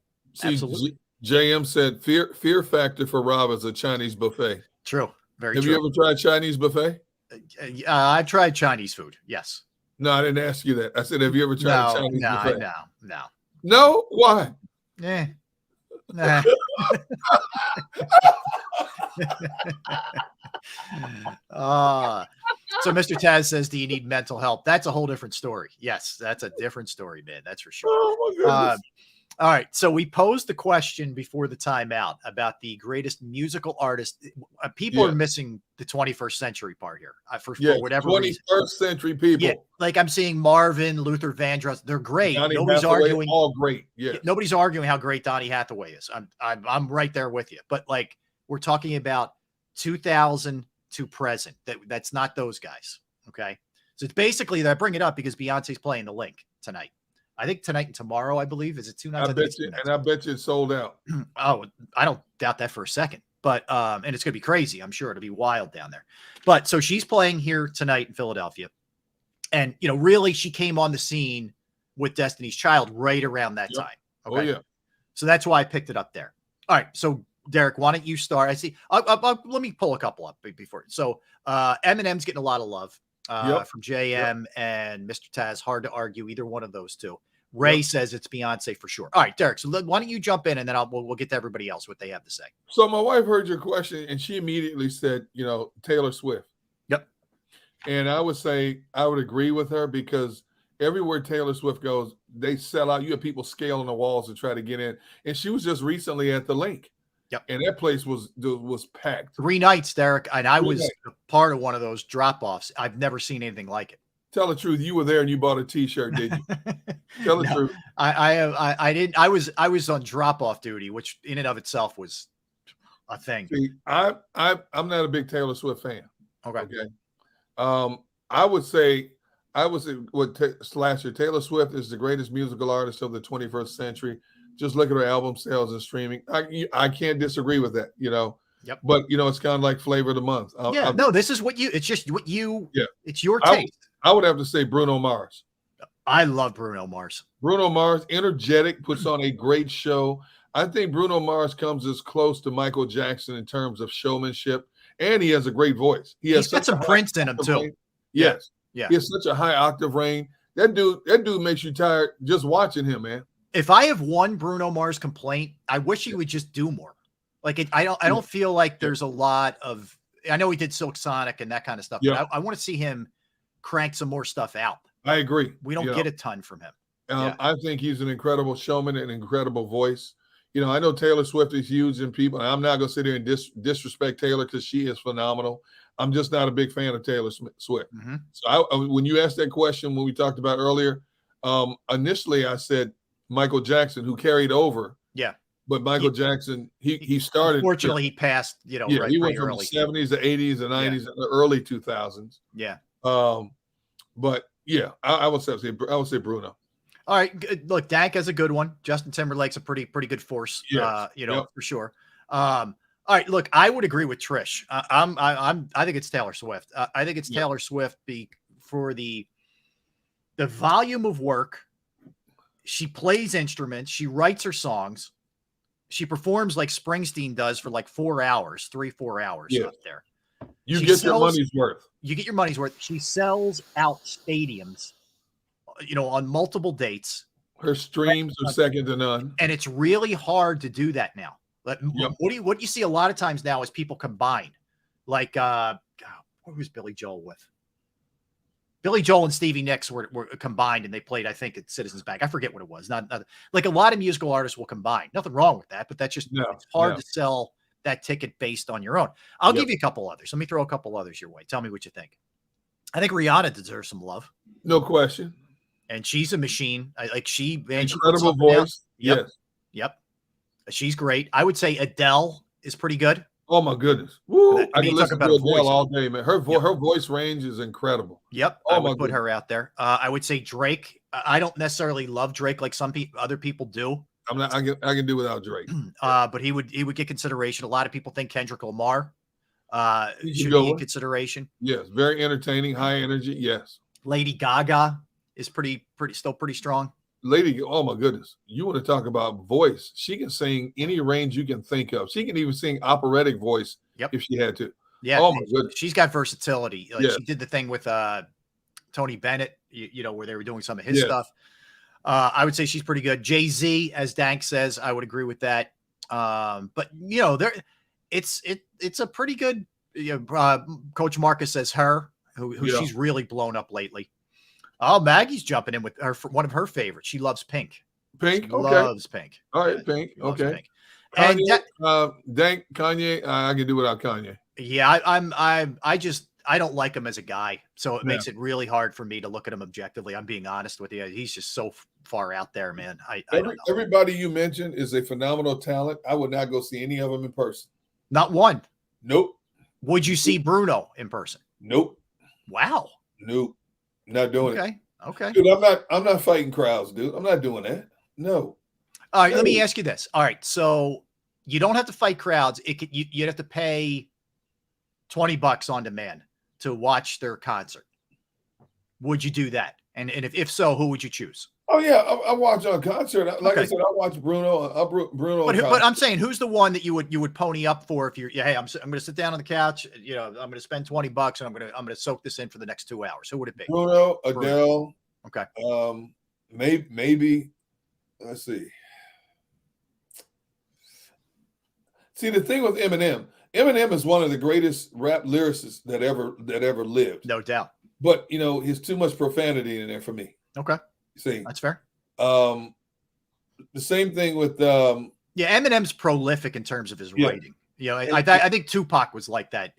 absolutely. JM said fear factor for Rob is a Chinese buffet. True. Very Have true. you ever tried Chinese buffet? I've tried Chinese food. Yes. No, I didn't ask you that. I said, have you ever tried Chinese buffet? No. No? Why? Yeah. Nah. So Mr. Taz says, do you need mental help? That's a whole different story. Yes, that's a different story, man. That's for sure. Oh my goodness. All right. So we posed the question before the timeout about the greatest musical artist. People are missing the 21st century part here for whatever 21st reason. century people. Yeah, like I'm seeing Marvin, Luther Vandross. They're great. Donny Nobody's Hathaway, arguing. all great. Yeah. Nobody's arguing how great Donny Hathaway is. I'm right there with you. But like we're talking about 2000 to present. That's not those guys. Okay. So it's basically that I bring it up because Beyonce's playing the Link tonight. I think tonight and tomorrow, I believe. Is it 2 nights? I bet you it's sold out. Oh, I don't doubt that for a second. But and it's gonna be crazy. I'm sure it'll be wild down there. But so she's playing here tonight in Philadelphia. And really she came on the scene with Destiny's Child right around that time. Okay. Oh, yeah. So that's why I picked it up there. All right. So Derek, why don't you start? I see. Let me pull a couple up before. So Eminem's getting a lot of love from JM and Mr. Taz. Hard to argue either one of those two. Ray says it's Beyonce for sure. All right, Derek. So why don't you jump in and then we'll get to everybody else what they have to say. So my wife heard your question and she immediately said, Taylor Swift. Yep. And I would say I would agree with her because everywhere Taylor Swift goes, they sell out. You have people scaling the walls to try to get in. And she was just recently at the Link. Yep. And that place was packed. 3 nights, Derek. And I was part of one of those drop-offs. I've never seen anything like it. Tell the truth. You were there and you bought a T-shirt, did you? Tell the truth. I didn't. I was on drop-off duty, which in and of itself was a thing. See, I'm not a big Taylor Swift fan. Okay. I would say Slasher, Taylor Swift is the greatest musical artist of the 21st century. Just look at her album sales and streaming. I can't disagree with that, Yep. But it's kind of like flavor of the month. This is what it's just what you. Yeah. It's your taste. I would have to say Bruno Mars. I love Bruno Mars. Bruno Mars, energetic, puts on a great show. I think Bruno Mars comes as close to Michael Jackson in terms of showmanship, and he has a great voice. He's got some Prince in him too. Yes. Yeah. He has such a high octave range. That dude makes you tired just watching him, man. If I have one Bruno Mars complaint, I wish he would just do more. Like I don't feel like there's a lot of. I know he did Silk Sonic and that kind of stuff, but I want to see him crank some more stuff out. I agree. We don't get a ton from him. I think he's an incredible showman and an incredible voice. I know Taylor Swift is huge in people. I'm not going to sit here and disrespect Taylor because she is phenomenal. I'm just not a big fan of Taylor Swift. Mm-hmm. So when you asked that question, when we talked about earlier, initially I said Michael Jackson, who carried over. Yeah. But Michael Jackson, he started. Unfortunately, he passed, he went from early. The 70s, the 80s, the 90s, and the early 2000s. Yeah. But yeah, I would say Bruno. All right, good. Look, Dank has a good one. Justin Timberlake's a pretty good force. Yes. For sure. All right, look, I would agree with Trish. I think it's Taylor Swift. I think it's Taylor Swift for the volume of work. She plays instruments. She writes her songs. She performs like Springsteen does for like 4 hours, 3-4 hours up there. You get your money's worth. You get your money's worth. She sells out stadiums, on multiple dates. Her streams are second to none. And it's really hard to do that now. What you see a lot of times now is people combine. Like, what was Billy Joel with? Billy Joel and Stevie Nicks were combined and they played, I think, at Citizens Bank. I forget what it was. Not like a lot of musical artists will combine. Nothing wrong with that, but that's just it's hard to sell that ticket based on your own. I'll give you a couple others. Let me throw a couple others your way. Tell me what you think. I think Rihanna deserves some love. No question. And she's a machine. Incredible voice. Yep. She's great. I would say Adele is pretty good. Oh my goodness. Woo. I can listen to Adele voice all day, man. Her voice range is incredible. Yep. I would put her out there. I would say Drake. I don't necessarily love Drake like some other people do. I can do without Drake. But he would get consideration. A lot of people think Kendrick Lamar should be in consideration. Yes, very entertaining, high energy. Yes. Lady Gaga is still pretty strong. Oh my goodness. You want to talk about voice. She can sing any range you can think of. She can even sing operatic voice if she had to. Yeah. Oh my goodness. She's got versatility. She did the thing with Tony Bennett, where they were doing some of his stuff. I would say she's pretty good. Jay-Z, as Dank says, I would agree with that. But it's a pretty good, Coach Marcus says who she's really blown up lately. Oh, Maggie's jumping in with one of her favorites. She loves Pink. Pink. She Okay. loves Pink. All right, Yeah, Pink. she loves Okay. Pink. Kanye, And Dank Kanye. I can do without Kanye. yeah, I don't like him as a guy, so it Yeah. makes it really hard for me to look at him objectively. I'm being honest with you. He's just so far out there, man. I don't know. Everybody you mentioned is a phenomenal talent. I would not go see any of them in person. Not one. Nope. Would you see Bruno in person? Nope. Wow. Nope. Not doing it. Okay. Dude, I'm not fighting crowds, dude. I'm not doing that. No. All right, let me ask you this. All right, so you don't have to fight crowds. You'd have to pay $20 on demand to watch their concert. Would you do that? And if so, who would you choose? Oh yeah, I watch on concert. Like I said, I watch Bruno. Bruno. But I'm saying, who's the one that you would pony up for if you're? Yeah, hey, I'm going to sit down on the couch. You know, I'm going to spend $20 and I'm going to soak this in for the next 2 hours. Who would it be? Bruno, Adele. Okay. Maybe. Let's see. See, the thing with Eminem is one of the greatest rap lyricists that ever lived. No doubt. But you know, he's too much profanity in there for me. Okay. See, that's fair. The same thing with yeah, Eminem's prolific in terms of his writing. You know, I think Tupac was like that.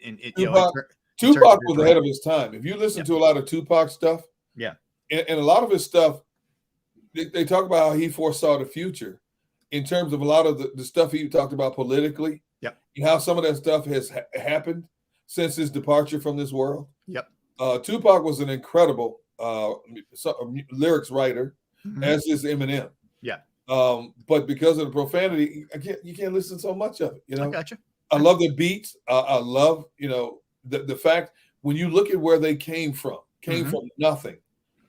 Tupac was ahead of his time. If you listen to a lot of Tupac stuff, yeah, and a lot of his stuff, they talk about how he foresaw the future in terms of a lot of the stuff he talked about politically. Yep. And how some of that stuff has happened since his departure from this world. Yep. Tupac was an incredible lyrics writer, as is Eminem. Yeah. But because of the profanity, you can't listen to so much of it. You know, I got you. I love the beats. I love, you know, the fact when you look at where they came from nothing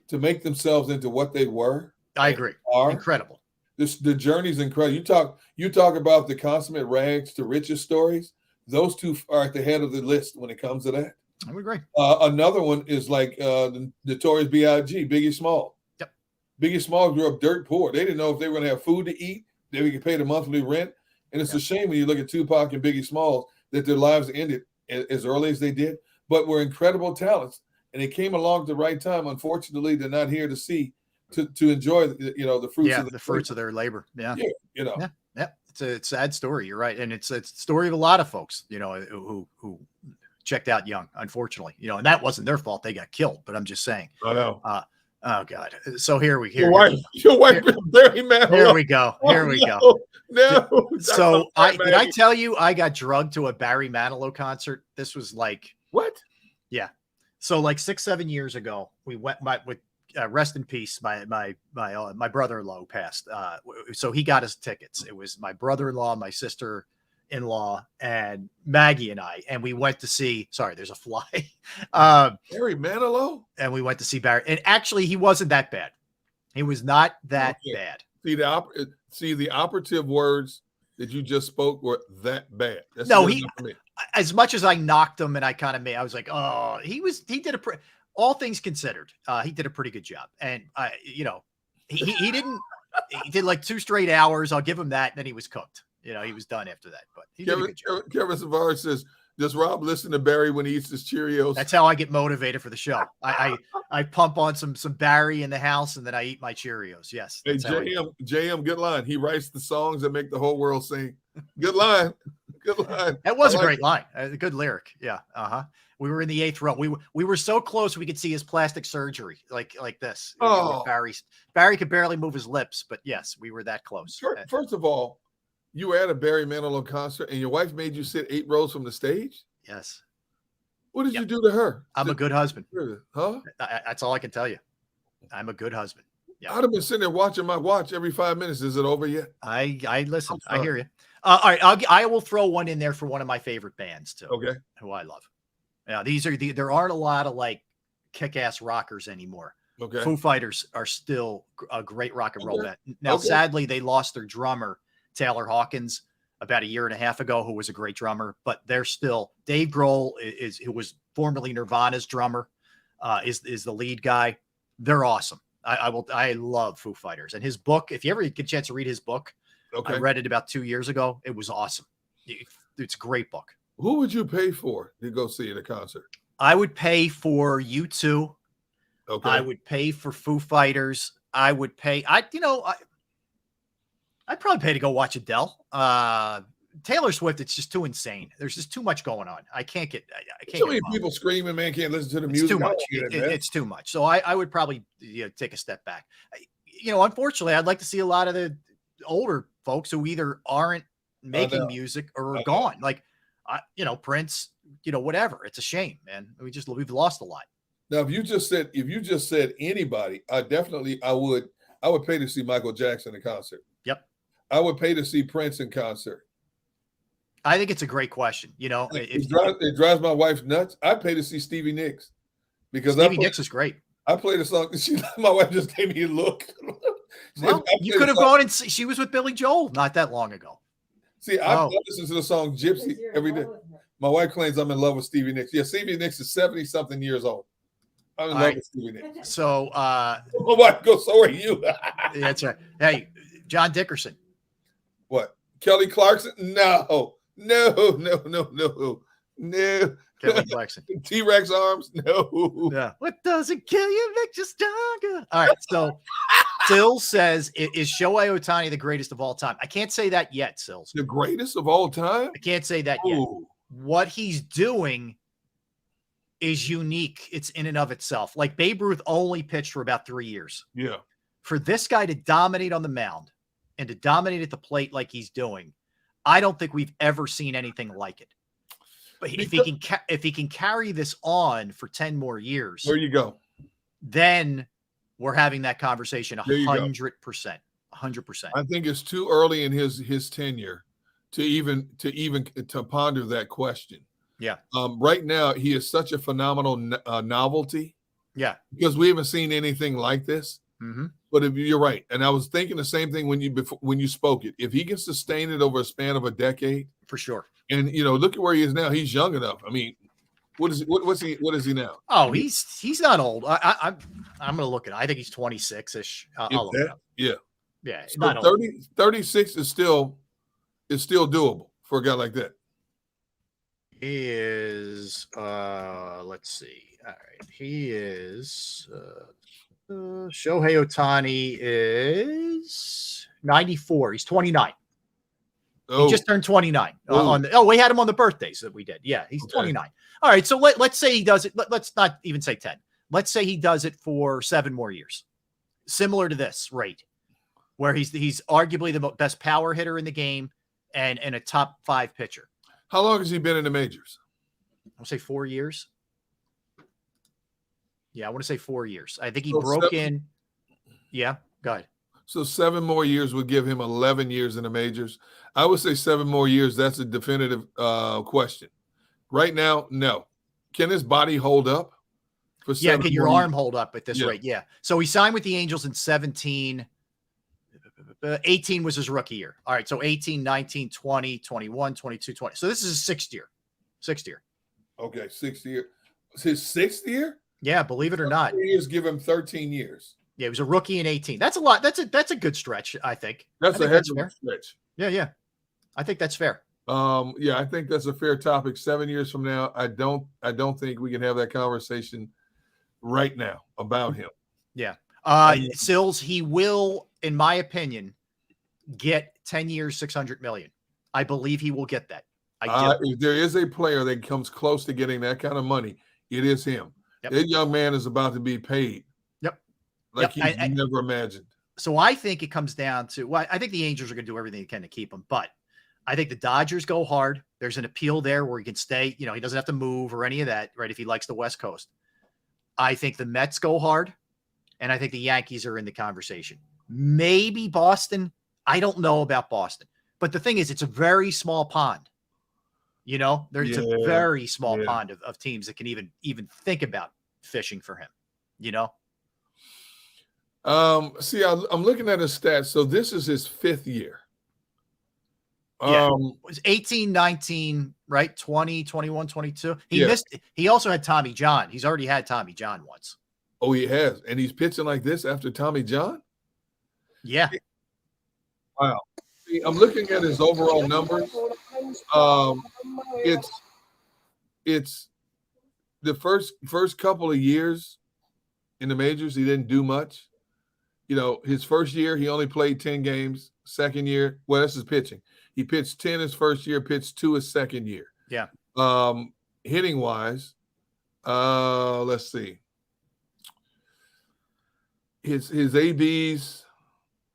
to make themselves into what they were. I agree. Incredible. The journey's incredible. You talk about the consummate rags to riches stories. Those two are at the head of the list when it comes to that. I would agree. Another one is like the Notorious B.I.G., Biggie Small. Yep. Biggie Small grew up dirt poor. They didn't know if they were going to have food to eat, they could pay the monthly rent. And it's a shame when you look at Tupac and Biggie Smalls that their lives ended as early as they did, but were incredible talents. And they came along at the right time. Unfortunately, they're not here to enjoy the fruits of the fruits of their labor. Yeah. You know. Yeah. It's a sad story. You're right. And it's a story of a lot of folks, you know, who checked out young, unfortunately, you know, and that wasn't their fault. They got killed, but I'm just saying. I know. Oh God. So here we Your wife is very mad. Here we go. Here we go. No. So did I tell you I got drugged to a Barry Manilow concert? This was like what? Yeah. So like 6-7 years ago, we went with rest in peace. My brother-in-law passed. So he got us tickets. It was my brother-in-law, my sister-in-law, and Maggie and I, and we went to see. Sorry, there's a fly. Barry Manilow, and we went to see Barry. And actually, he wasn't that bad. He was not that bad. See the operative words that you just spoke were that bad. That's no, as much as I knocked him and I kind of made, I was like, oh, he did all things considered, he did a pretty good job. And you know, he did like 2 straight hours. I'll give him that. And then he was cooked. You know, he was done after that, but he did a good job. Kevin Savard says, does Rob listen to Barry when he eats his Cheerios? That's how I get motivated for the show. I pump on some Barry in the house and then I eat my Cheerios. Yes. Hey, JM, good line. He writes the songs that make the whole world sing. Good line. Good line. That was a great line. A good lyric. Yeah. We were in the 8th row. We were so close we could see his plastic surgery like this. Oh. Barry could barely move his lips, but yes, we were that close. First of all, you were at a Barry Manilow concert and your wife made you sit 8 rows from the stage? Yes. What did you do to her? I'm a good husband. Huh? That's all I can tell you. I'm a good husband. Yeah. I'd have been sitting there watching my watch every 5 minutes. Is it over yet? I listen. I hear you. All right. I will throw one in there for one of my favorite bands too. Okay. Who I love. Yeah. There aren't a lot of like kick-ass rockers anymore. Okay. Foo Fighters are still a great rock and roll band. Now, sadly, they lost their drummer, Taylor Hawkins, about 1.5 years ago, who was a great drummer, but they're still. Dave Grohl who was formerly Nirvana's drummer, is the lead guy. They're awesome. I love Foo Fighters, and his book. If you ever get a chance to read his book, I read it about 2 years ago. It was awesome. It's a great book. Who would you pay for to go see at a concert? I would pay for U2. Okay. I would pay for Foo Fighters. I would pay. I'd probably pay to go watch Adele. Taylor Swift, it's just too insane. There's just too much going on. I can't get. I can't. So many people screaming, man, can't listen to the music. It's too much. It's too much. So I would probably take a step back. Unfortunately, I'd like to see a lot of the older folks who either aren't making music or are gone. Like, Prince. Whatever. It's a shame, man. We've lost a lot. Now, if you just said anybody, I would pay to see Michael Jackson in concert. Yep. I would pay to see Prince in concert. I think it's a great question. It drives my wife nuts. I pay to see Stevie Nicks because Stevie Nicks is great. I played a song. My wife just gave me a look. Well, you could have gone and she was with Billy Joel not that long ago. See, I listen to the song Gypsy every day. My wife claims I'm in love with Stevie Nicks. Yeah, Stevie Nicks is 70-something years old. I'm in love with Stevie Nicks. So, my wife goes, so are you. That's right. Hey, John Dickerson. What? Kelly Clarkson? No. Kelly Clarkson. T-Rex arms? No. Yeah. What doesn't kill you makes you stronger. All right. So Sills says, is Shohei Ohtani the greatest of all time? I can't say that yet, Sills. The greatest of all time? I can't say that yet. What he's doing is unique. It's in and of itself. Like Babe Ruth only pitched for about 3 years. Yeah. For this guy to dominate on the mound and to dominate at the plate like he's doing, I don't think we've ever seen anything like it. But if he can carry this on for 10 more years, there you go. Then we're having that conversation 100%. 100%. I think it's too early in his tenure to ponder that question. Yeah. Right now, he is such a phenomenal novelty. Yeah. Because we haven't seen anything like this. Mm-hmm. But if you're right, and I was thinking the same thing when you spoke it. If he can sustain it over a span of a decade, for sure. And look at where he is now. He's young enough. I mean, what is he now? Oh, he's not old. I'm gonna look at it. I think he's 26-ish. I'll look it up. Yeah. Yeah. So not 36 is still doable for a guy like that. He is let's see. All right. He is Shohei Ohtani is 94. He's 29. He just turned 29 we had him on the birthdays that we did. Yeah, he's 29. All right, so let's say he does it. Let's not even say 10. Let's say he does it for 7 more years, similar to this rate, where he's arguably the best power hitter in the game and a top 5 pitcher. How long has he been in the majors? I'll say 4 years. Yeah, I want to say 4 years. I think he broke in. Yeah, go ahead. So 7 more years would give him 11 years in the majors. I would say 7 more years. That's a definitive question. Right now, no. Can his body hold up? Can your arm hold up at this rate? Yeah. So he signed with the Angels in 17. 18 was his rookie year. All right. So 18, 19, 20, 21, 22, 20. So this is his 6th year. 6th year. Okay. 6th year. His 6th year? Yeah. Believe it or not. 3 years give him 13 years. Yeah. He was a rookie in 18. That's a lot. That's a good stretch, I think. That's a heck of a stretch. Yeah. I think that's fair. Yeah, I think that's a fair topic. 7 years from now, I don't think we can have that conversation right now about him. Yeah. Sills, he will, in my opinion, get 10 years, $600 million. I believe he will get that. If there is a player that comes close to getting that kind of money, it is him. Yep. That young man is about to be paid. Yep. Like he never imagined. So I think it comes down to, I think the Angels are going to do everything they can to keep him, but I think the Dodgers go hard. There's an appeal there where he can stay. He doesn't have to move or any of that, right? If he likes the West Coast. I think the Mets go hard, and I think the Yankees are in the conversation. Maybe Boston. I don't know about Boston. But the thing is, it's a very small pond. There's a very small pond of teams that can even think about fishing for him, See, I'm looking at his stats. So this is his 5th year. Yeah, it was 18, 19, right? 20, 21, 22. He missed. He also had Tommy John. He's already had Tommy John once. Oh, he has. And he's pitching like this after Tommy John? Yeah. Wow. See, I'm looking at his overall numbers. It's the first couple of years in the majors, he didn't do much. You know, his first year, he only played 10 games. Second year, well, that's his pitching. He pitched 10 his first year, pitched 2 his second year. Yeah. Hitting wise, let's see. His ABs.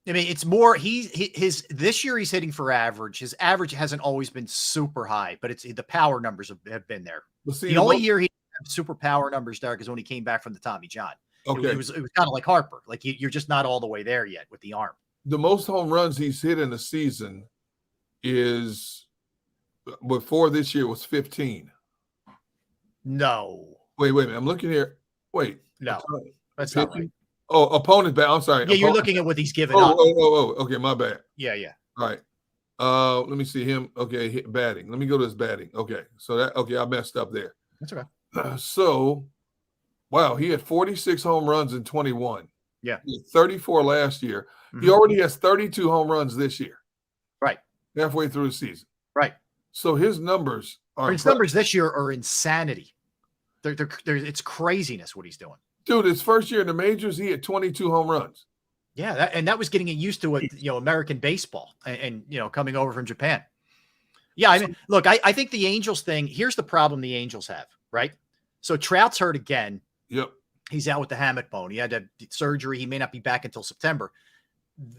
I mean, it's more his this year he's hitting for average. His average hasn't always been super high, but it's the power numbers have been there. See, the only year he had super power numbers, Derek, is when he came back from the Tommy John. Okay. It was kind of like Harper. Like you're just not all the way there yet with the arm. The most home runs he's hit in the season is before this year was 15. No. Wait a minute. I'm looking here. Wait. No, that's not right. Oh, opponent bat. I'm sorry. Yeah, you're looking at what he's given up. Okay, my bad. Yeah, yeah. All right. Let me see him. Okay, batting. Let me go to his batting. Okay, so I messed up there. That's okay. So, wow, he had 46 home runs in 21. Yeah. He had 34 last year. Mm-hmm. He already has 32 home runs this year. Right. Halfway through the season. Right. So his numbers are his numbers this year are insanity. It's craziness what he's doing. Dude, his first year in the majors, he had 22 home runs. Yeah, and that was getting used to American baseball and coming over from Japan. Yeah, I mean, look, I think the Angels thing, here's the problem the Angels have, right? So Trout's hurt again. Yep. He's out with the hammock bone. He had surgery. He may not be back until September.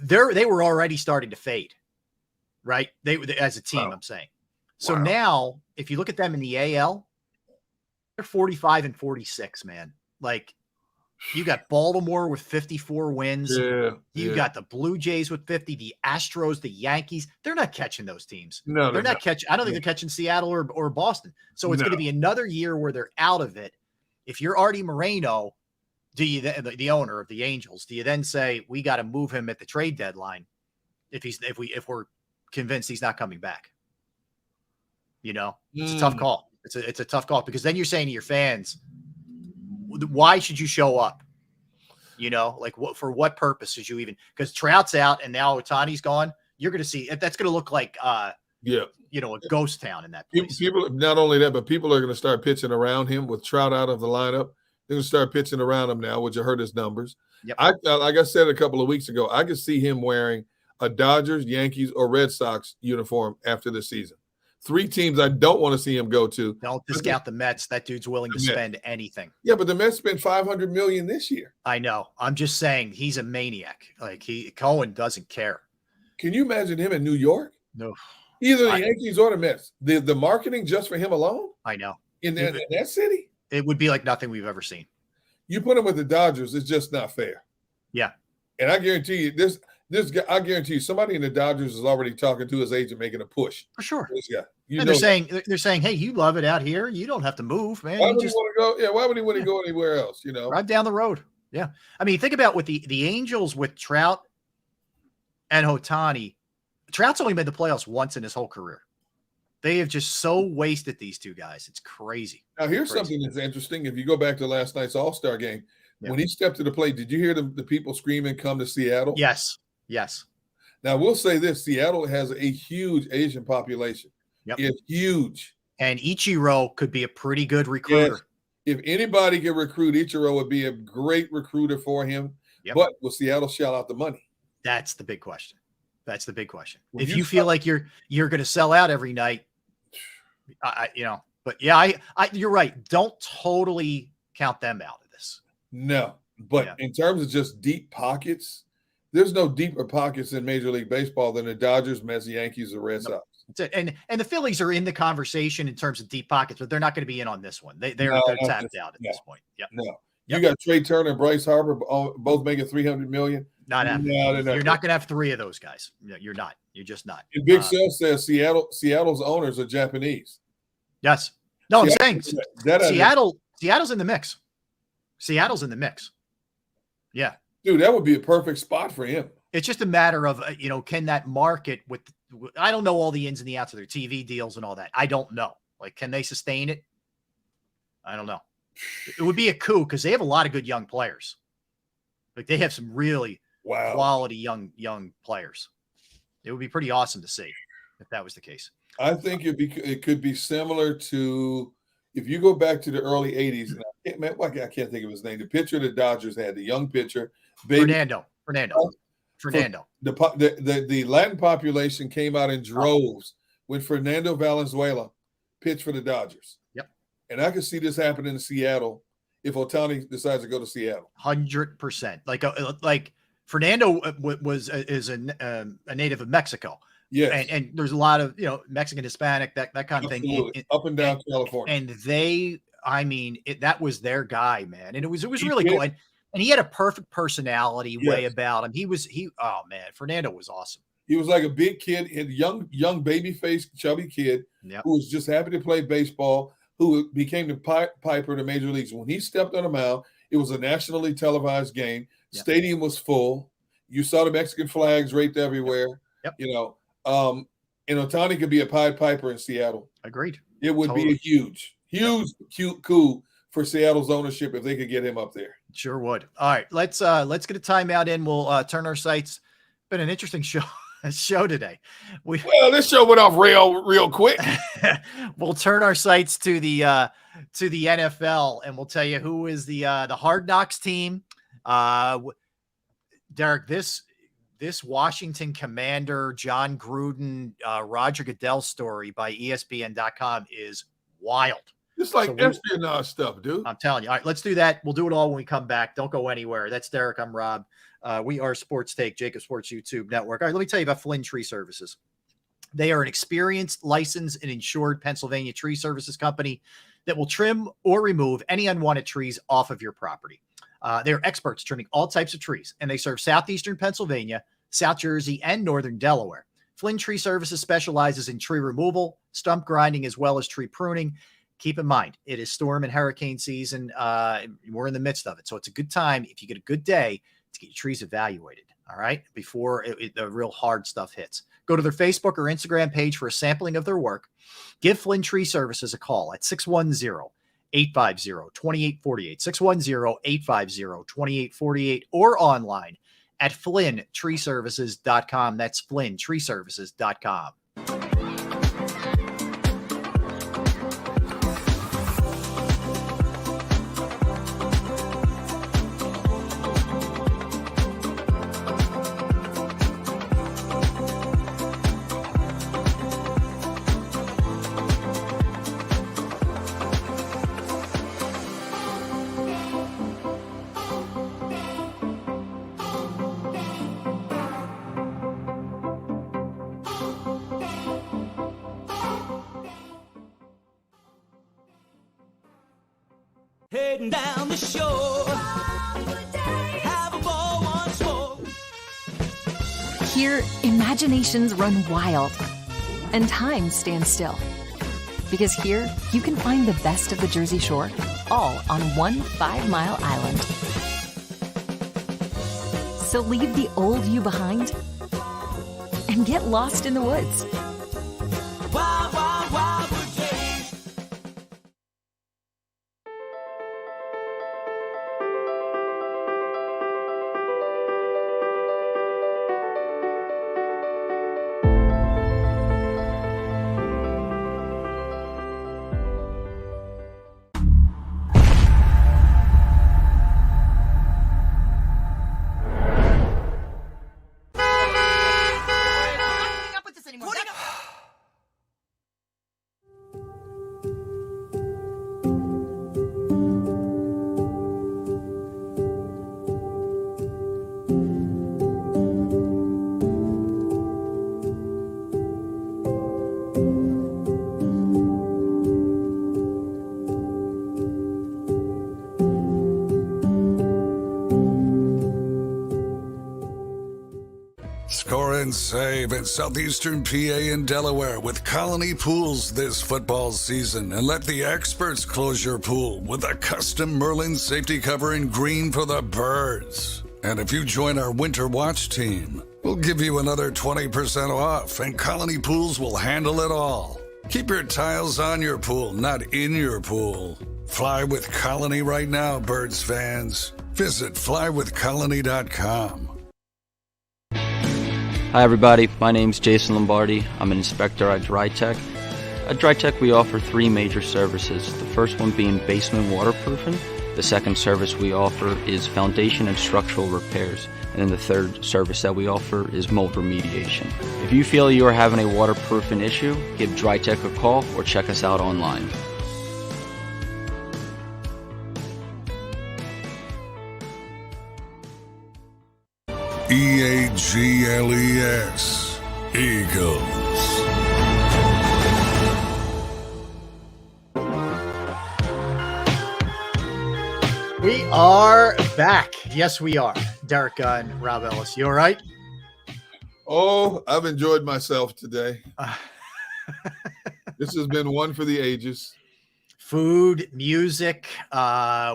They were already starting to fade, right? They as a team, I'm saying. So now, if you look at them in the AL, they're 45 and 46, man. Like, you got Baltimore with 54 wins. Yeah. You got the Blue Jays with 50, the Astros, the Yankees. They're not catching those teams. No, they're not catching. I don't think they're catching Seattle or Boston. So it's going to be another year where they're out of it. If you're Artie Moreno, do you the owner of the Angels, do you then say we got to move him at the trade deadline if we're convinced he's not coming back? It's a tough call. It's a tough call because then you're saying to your fans, why should you show up? Like for what purpose should you even? Because Trout's out and now Ohtani's gone. You're going to see that's going to look like a ghost town in that place. People, not only that, but people are going to start pitching around him with Trout out of the lineup. They're going to start pitching around him now, which will hurt his numbers. Yep. Like I said a couple of weeks ago, I could see him wearing a Dodgers, Yankees, or Red Sox uniform after the season. 3 teams I don't want to see him go to. Don't discount the Mets. That dude's willing to spend anything. Yeah, but the Mets spent $500 million this year. I know. I'm just saying he's a maniac. Like Cohen doesn't care. Can you imagine him in New York? No. Either the Yankees or the Mets. The marketing just for him alone? I know. In that city? It would be like nothing we've ever seen. You put him with the Dodgers, it's just not fair. Yeah. And I guarantee you, this guy, I guarantee you, somebody in the Dodgers is already talking to his agent, making a push. For sure. This guy. They're saying, hey, you love it out here. You don't have to move, man. Why would he want to go? Yeah, why would he want to go anywhere else? Right down the road. Yeah. I mean, think about with the Angels with Trout and Ohtani. Trout's only made the playoffs once in his whole career. They have just so wasted these two guys. It's crazy. Now, here's something that's interesting. If you go back to last night's All-Star game, when he stepped to the plate, did you hear the people screaming, come to Seattle? Yes. Yes. Now, we'll say this. Seattle has a huge Asian population. Yep. It's huge. And Ichiro could be a pretty good recruiter. Yes. If anybody can recruit, Ichiro would be a great recruiter for him. Yep. But will Seattle shell out the money? That's the big question. That's the big question. If you feel like you're going to sell out every night, but yeah, you're right. Don't totally count them out of this. No, but in terms of just deep pockets, there's no deeper pockets in Major League Baseball than the Dodgers, Mets, Yankees, or Red Sox. That's it. And the Phillies are in the conversation in terms of deep pockets, but they're not going to be in on this one. They're tapped out at this point. Yep. No. You got Trey Turner and Bryce Harper both making $300 million. Not happening. You're not going to have 3 of those guys. You're not. You're just not. And Big Sal says Seattle's owners are Japanese. Yes. No, I'm saying Seattle's in the mix. Seattle's in the mix. Yeah. Dude, that would be a perfect spot for him. It's just a matter of, can that market I don't know all the ins and the outs of their TV deals and all that. I don't know. Like, can they sustain it? I don't know. It would be a coup because they have a lot of good young players. Like, they have some really quality young players. It would be pretty awesome to see if that was the case. I think it could be similar to if you go back to the early 80s. And I can't think of his name. The pitcher the Dodgers had, the young pitcher. Fernando Fernando. The Latin population came out in droves when Fernando Valenzuela pitched for the Dodgers. Yep. And I could see this happening in Seattle if Ohtani decides to go to Seattle. 100%. Like Fernando is a native of Mexico. Yes. And there's a lot of, Mexican, Hispanic, that kind of thing. Up and down California. And that was their guy, man. And it was really cool. And he had a perfect personality way about him. Fernando was awesome. He was like a big kid, a young baby-faced, chubby kid who was just happy to play baseball, who became the Piper of the major leagues. When he stepped on the mound, it was a nationally televised game. Yep. Stadium was full. You saw the Mexican flags draped everywhere. Yep. And Ohtani could be a Pied Piper in Seattle. Agreed. It would be a huge, cute coup for Seattle's ownership if they could get him up there. Sure would. All right, let's get a timeout in. We'll turn our sights. Been an interesting show today. This show went off real quick. We'll turn our sights to the NFL, and we'll tell you who is the Hard Knocks team. Derek, this Washington Commander John Gruden Roger Goodell story by ESPN.com is wild. It's like espionage stuff, dude. I'm telling you. All right, let's do that. We'll do it all when we come back. Don't go anywhere. That's Derek. I'm Rob. We are Sports Take, JAKIB Sports YouTube Network. All right, let me tell you about Flynn Tree Services. They are an experienced, licensed, and insured Pennsylvania tree services company that will trim or remove any unwanted trees off of your property. They're experts trimming all types of trees, and they serve southeastern Pennsylvania, South Jersey, and northern Delaware. Flynn Tree Services specializes in tree removal, stump grinding, as well as tree pruning. Keep in mind, it is storm and hurricane season. We're in the midst of it. So it's a good time, if you get a good day, to get your trees evaluated, all right, before the real hard stuff hits. Go to their Facebook or Instagram page for a sampling of their work. Give Flynn Tree Services a call at 610-850-2848, 610-850-2848, or online at FlynnTreeServices.com. That's FlynnTreeServices.com. Heading down the shore, have a ball once more. Here, imaginations run wild and time stands still. Because here, you can find the best of the Jersey Shore, all on one 5-mile island. So leave the old you behind and get lost in the woods. Wild, wild, wild wood days. Score and save in southeastern PA and Delaware with Colony Pools this football season, and let the experts close your pool with a custom Merlin safety cover in green for the birds. And if you join our Winter Watch team, we'll give you another 20% off, and Colony Pools will handle it all. Keep your tiles on your pool, not in your pool. Fly with Colony right now, birds fans. Visit flywithcolony.com. Hi everybody, my name's Jason Lombardi. I'm an inspector at DryTech. At DryTech we offer 3 major services, the first one being basement waterproofing, The second service we offer is foundation and structural repairs. And then the third service that we offer is mold remediation. If you feel you are having a waterproofing issue, give DryTech a call or check us out online. EAGLES, Eagles. We are back. Yes, we are. Derek and Rob Ellis. You all right? Oh, I've enjoyed myself today. This has been one for the ages. Food, music.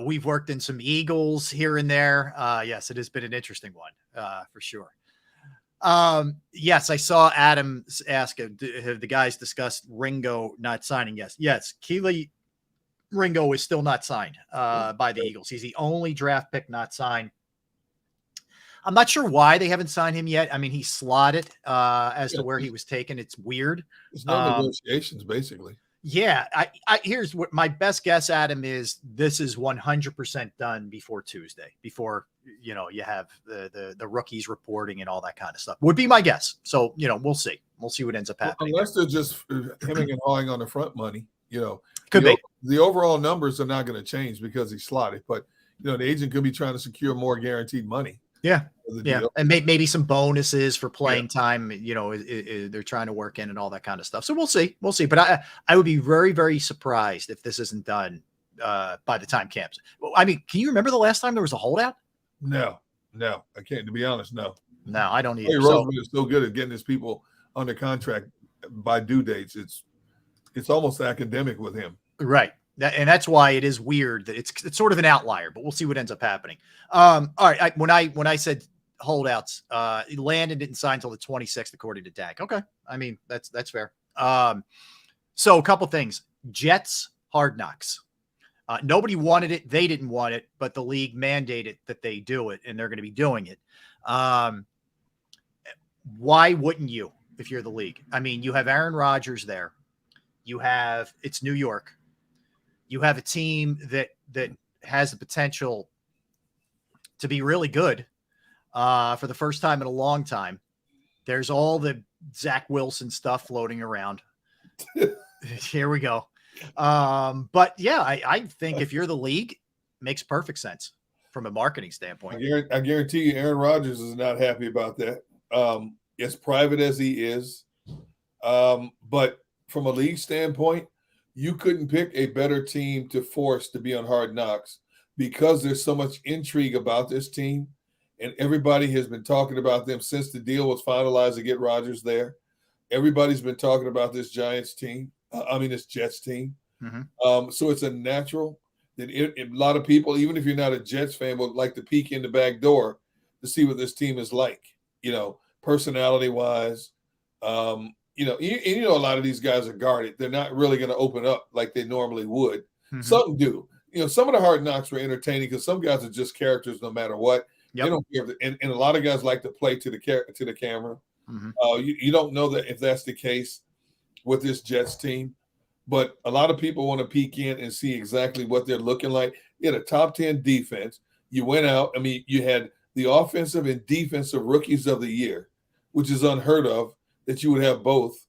We've worked in some Eagles here and there. Yes, it has been an interesting one for sure. Yes, I saw Adam ask, have the guys discussed Ringo not signing? Yes. Keely Ringo is still not signed by the Eagles. He's the only draft pick not signed. I'm not sure why they haven't signed him yet. I mean, he's slotted as to where he was taken. It's weird. There's no negotiations, basically. Yeah. I here's what my best guess, Adam, is this is 100% done before Tuesday, before, you have the rookies reporting and all that kind of stuff would be my guess. So, we'll see. We'll see what ends up happening. Unless they're just hemming and hawing on the front money, Could be. The overall numbers are not going to change because he's slotted, but the agent could be trying to secure more guaranteed money. Yeah. And maybe some bonuses for playing time, they're trying to work in and all that kind of stuff. So we'll see. But I would be very, very surprised if this isn't done by the time camps. I mean, can you remember the last time there was a holdout? No, I can't. To be honest, no. No, I don't either. Hey, Roseman is so good at getting his people under contract by due dates. It's almost academic with him. Right. And that's why it is weird that it's sort of an outlier, but we'll see what ends up happening. All right. When I said holdouts, Landon didn't sign until the 26th, according to Dak. Okay. I mean, that's fair. So a couple things. Jets, Hard Knocks. Nobody wanted it. They didn't want it, but the league mandated that they do it, and they're going to be doing it. Why wouldn't you if you're the league? I mean, you have Aaron Rodgers there. It's New York. You have a team that has the potential to be really good for the first time in a long time. There's all the Zach Wilson stuff floating around. Here we go. But yeah, I think if you're the league, it makes perfect sense from a marketing standpoint. I guarantee you Aaron Rodgers is not happy about that. As private as he is. But from a league standpoint, you couldn't pick a better team to force to be on Hard Knocks because there's so much intrigue about this team, and everybody has been talking about them since the deal was finalized to get Rodgers there. Everybody's been talking about this Jets team. Mm-hmm. So it's a natural that a lot of people, even if you're not a Jets fan, would like to peek in the back door to see what this team is like, personality-wise. A lot of these guys are guarded. They're not really going to open up like they normally would. Mm-hmm. Some do. Some of the Hard Knocks were entertaining because some guys are just characters no matter what. Yep. They don't care. And a lot of guys like to play to the camera. Mm-hmm. You don't know that if that's the case with this Jets team, but a lot of people want to peek in and see exactly what they're looking like. You had a top 10 defense. You went out. I mean, you had the offensive and defensive rookies of the year, which is unheard of that you would have both.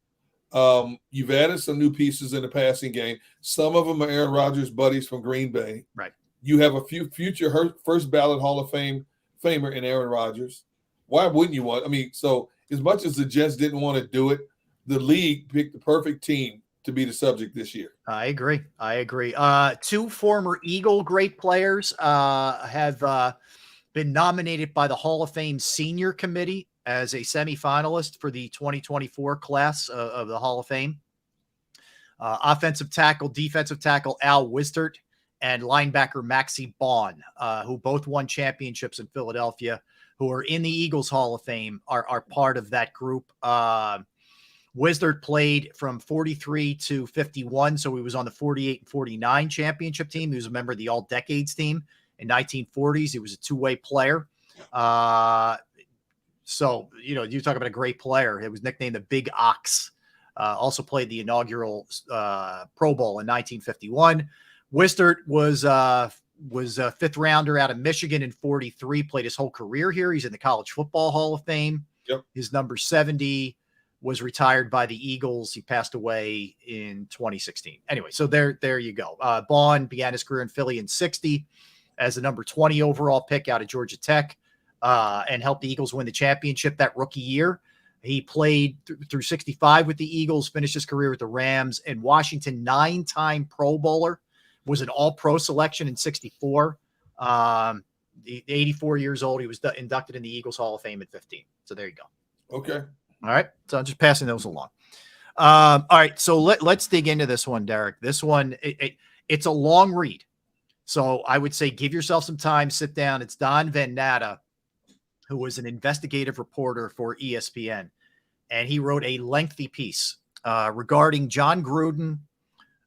You've added some new pieces in the passing game. Some of them are Aaron Rodgers' buddies from Green Bay. Right. You have a few future first ballot Hall of Famer in Aaron Rodgers. Why wouldn't you want? I mean, so as much as the Jets didn't want to do it, the league picked the perfect team to be the subject this year. I agree. Two former Eagle great players have been nominated by the Hall of Fame Senior Committee as a semifinalist for the 2024 class of the Hall of Fame. Offensive tackle, defensive tackle Al Wistert, and linebacker Maxie Baughan, who both won championships in Philadelphia, who are in the Eagles Hall of Fame, are part of that group. Wistert played from 43 to 51, so he was on the 48 and 49 championship team. He was a member of the All-Decades team in 1940s. He was a two-way player. So, you talk about a great player. It was nicknamed the Big Ox. Also played the inaugural Pro Bowl in 1951. Wistert was was a 5th rounder out of Michigan in 43, played his whole career here. He's in the College Football Hall of Fame. Yep. His number 70 was retired by the Eagles. He passed away in 2016. Anyway, so there you go. Bond began his career in Philly in 60 as the number 20 overall pick out of Georgia Tech, and helped the Eagles win the championship that rookie year. He played through 65 with the Eagles, finished his career with the Rams and Washington, 9-time Pro Bowler, was an all-pro selection in 64. 84 years old. He was inducted in the Eagles Hall of Fame at 15. So there you go. Okay. All right. So I'm just passing those along. All right. So let's dig into this one, Derek. This one, it's a long read. So I would say give yourself some time, sit down. It's Don Van Natta, who was an investigative reporter for ESPN. And he wrote a lengthy piece regarding John Gruden,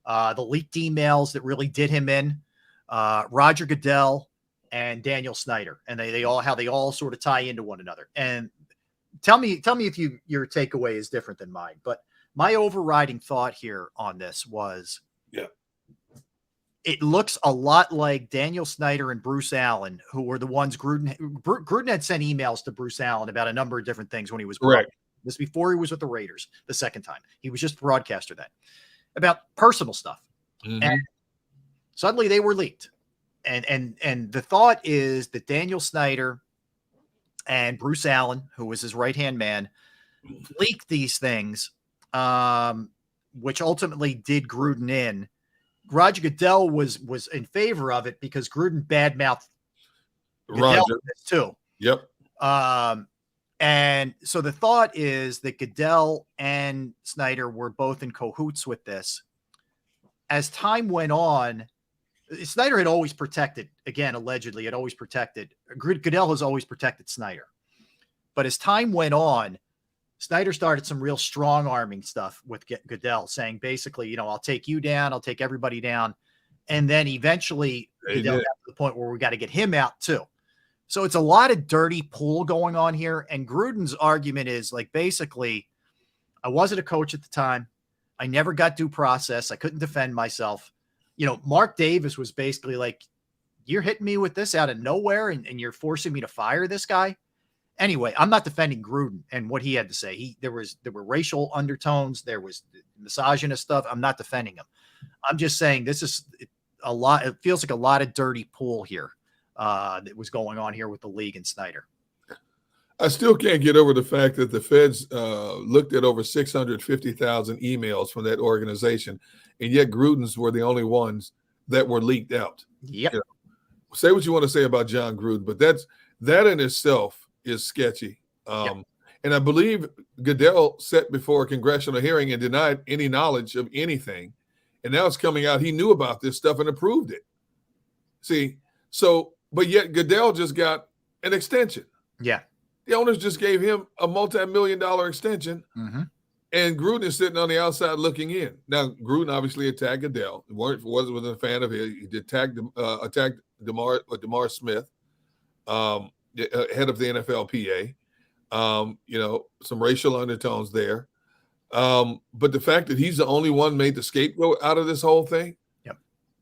the leaked emails that really did him in, Roger Goodell, and Daniel Snyder, and they all sort of tie into one another. And tell me if your takeaway is different than mine. But my overriding thought here on this was, it looks a lot like Daniel Snyder and Bruce Allen, who were the ones Gruden had sent emails to Bruce Allen about a number of different things when he was correct. This before he was with the Raiders the second time. He was just a broadcaster then, about personal stuff. Mm-hmm. And suddenly they were leaked. And the thought is that Daniel Snyder and Bruce Allen, who was his right-hand man, leaked these things, which ultimately did Gruden in. Roger Goodell was in favor of it because Gruden badmouthed Goodell too. Yep. And so the thought is that Goodell and Snyder were both in cahoots with this. As time went on, Snyder had always protected, again, allegedly, had always protected. Goodell has always protected Snyder. But as time went on, Snyder started some real strong arming stuff with Goodell, saying basically, I'll take you down, I'll take everybody down. And then eventually Goodell got to the point where we got to get him out too. So it's a lot of dirty pool going on here. And Gruden's argument is like, basically, I wasn't a coach at the time. I never got due process. I couldn't defend myself. Mark Davis was basically like, you're hitting me with this out of nowhere and you're forcing me to fire this guy. Anyway, I'm not defending Gruden and what he had to say. There were racial undertones. There was misogynist stuff. I'm not defending him. I'm just saying this is a lot. It feels like a lot of dirty pool here that was going on here with the league and Snyder. I still can't get over the fact that the feds looked at over 650,000 emails from that organization, and yet Gruden's were the only ones that were leaked out. Yep. Say what you want to say about John Gruden, but that in itself is sketchy. And I believe Goodell sat before a congressional hearing and denied any knowledge of anything. And now it's coming out he knew about this stuff and approved it. See, but yet Goodell just got an extension. Yeah. The owners just gave him a multi-million-dollar extension, and Gruden is sitting on the outside looking in. Now, Gruden obviously attacked Goodell. Wasn't a fan of his. He attacked DeMar Smith, head of the NFLPA. Some racial undertones there. But the fact that he's the only one made the scapegoat out of this whole thing,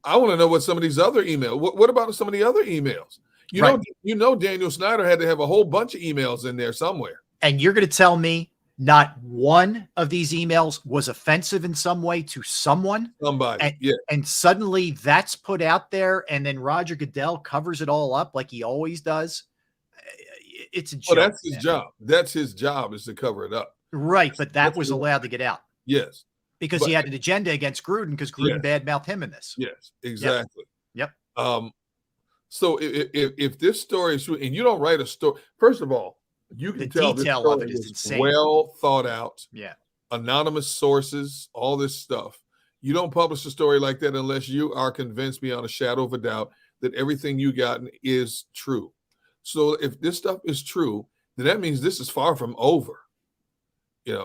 I want to know what some of these other emails. What about some of the other emails? Daniel Snyder had to have a whole bunch of emails in there somewhere. And you're going to tell me not one of these emails was offensive in some way to someone? Somebody, and suddenly that's put out there, and then Roger Goodell covers it all up like he always does. It's a joke. Well, that's his job. That's his job, is to cover it up. Right, but that was allowed to get out. Yes. Because he had an agenda against Gruden because Gruden badmouthed him in this. Yes, exactly. Yep. So if this story is true, and you don't write a story, first of all, you can tell the detail of it is insane. Well thought out. Yeah. Anonymous sources, all this stuff. You don't publish a story like that unless you are convinced beyond a shadow of a doubt that everything you gotten is true. So if this stuff is true, then that means this is far from over.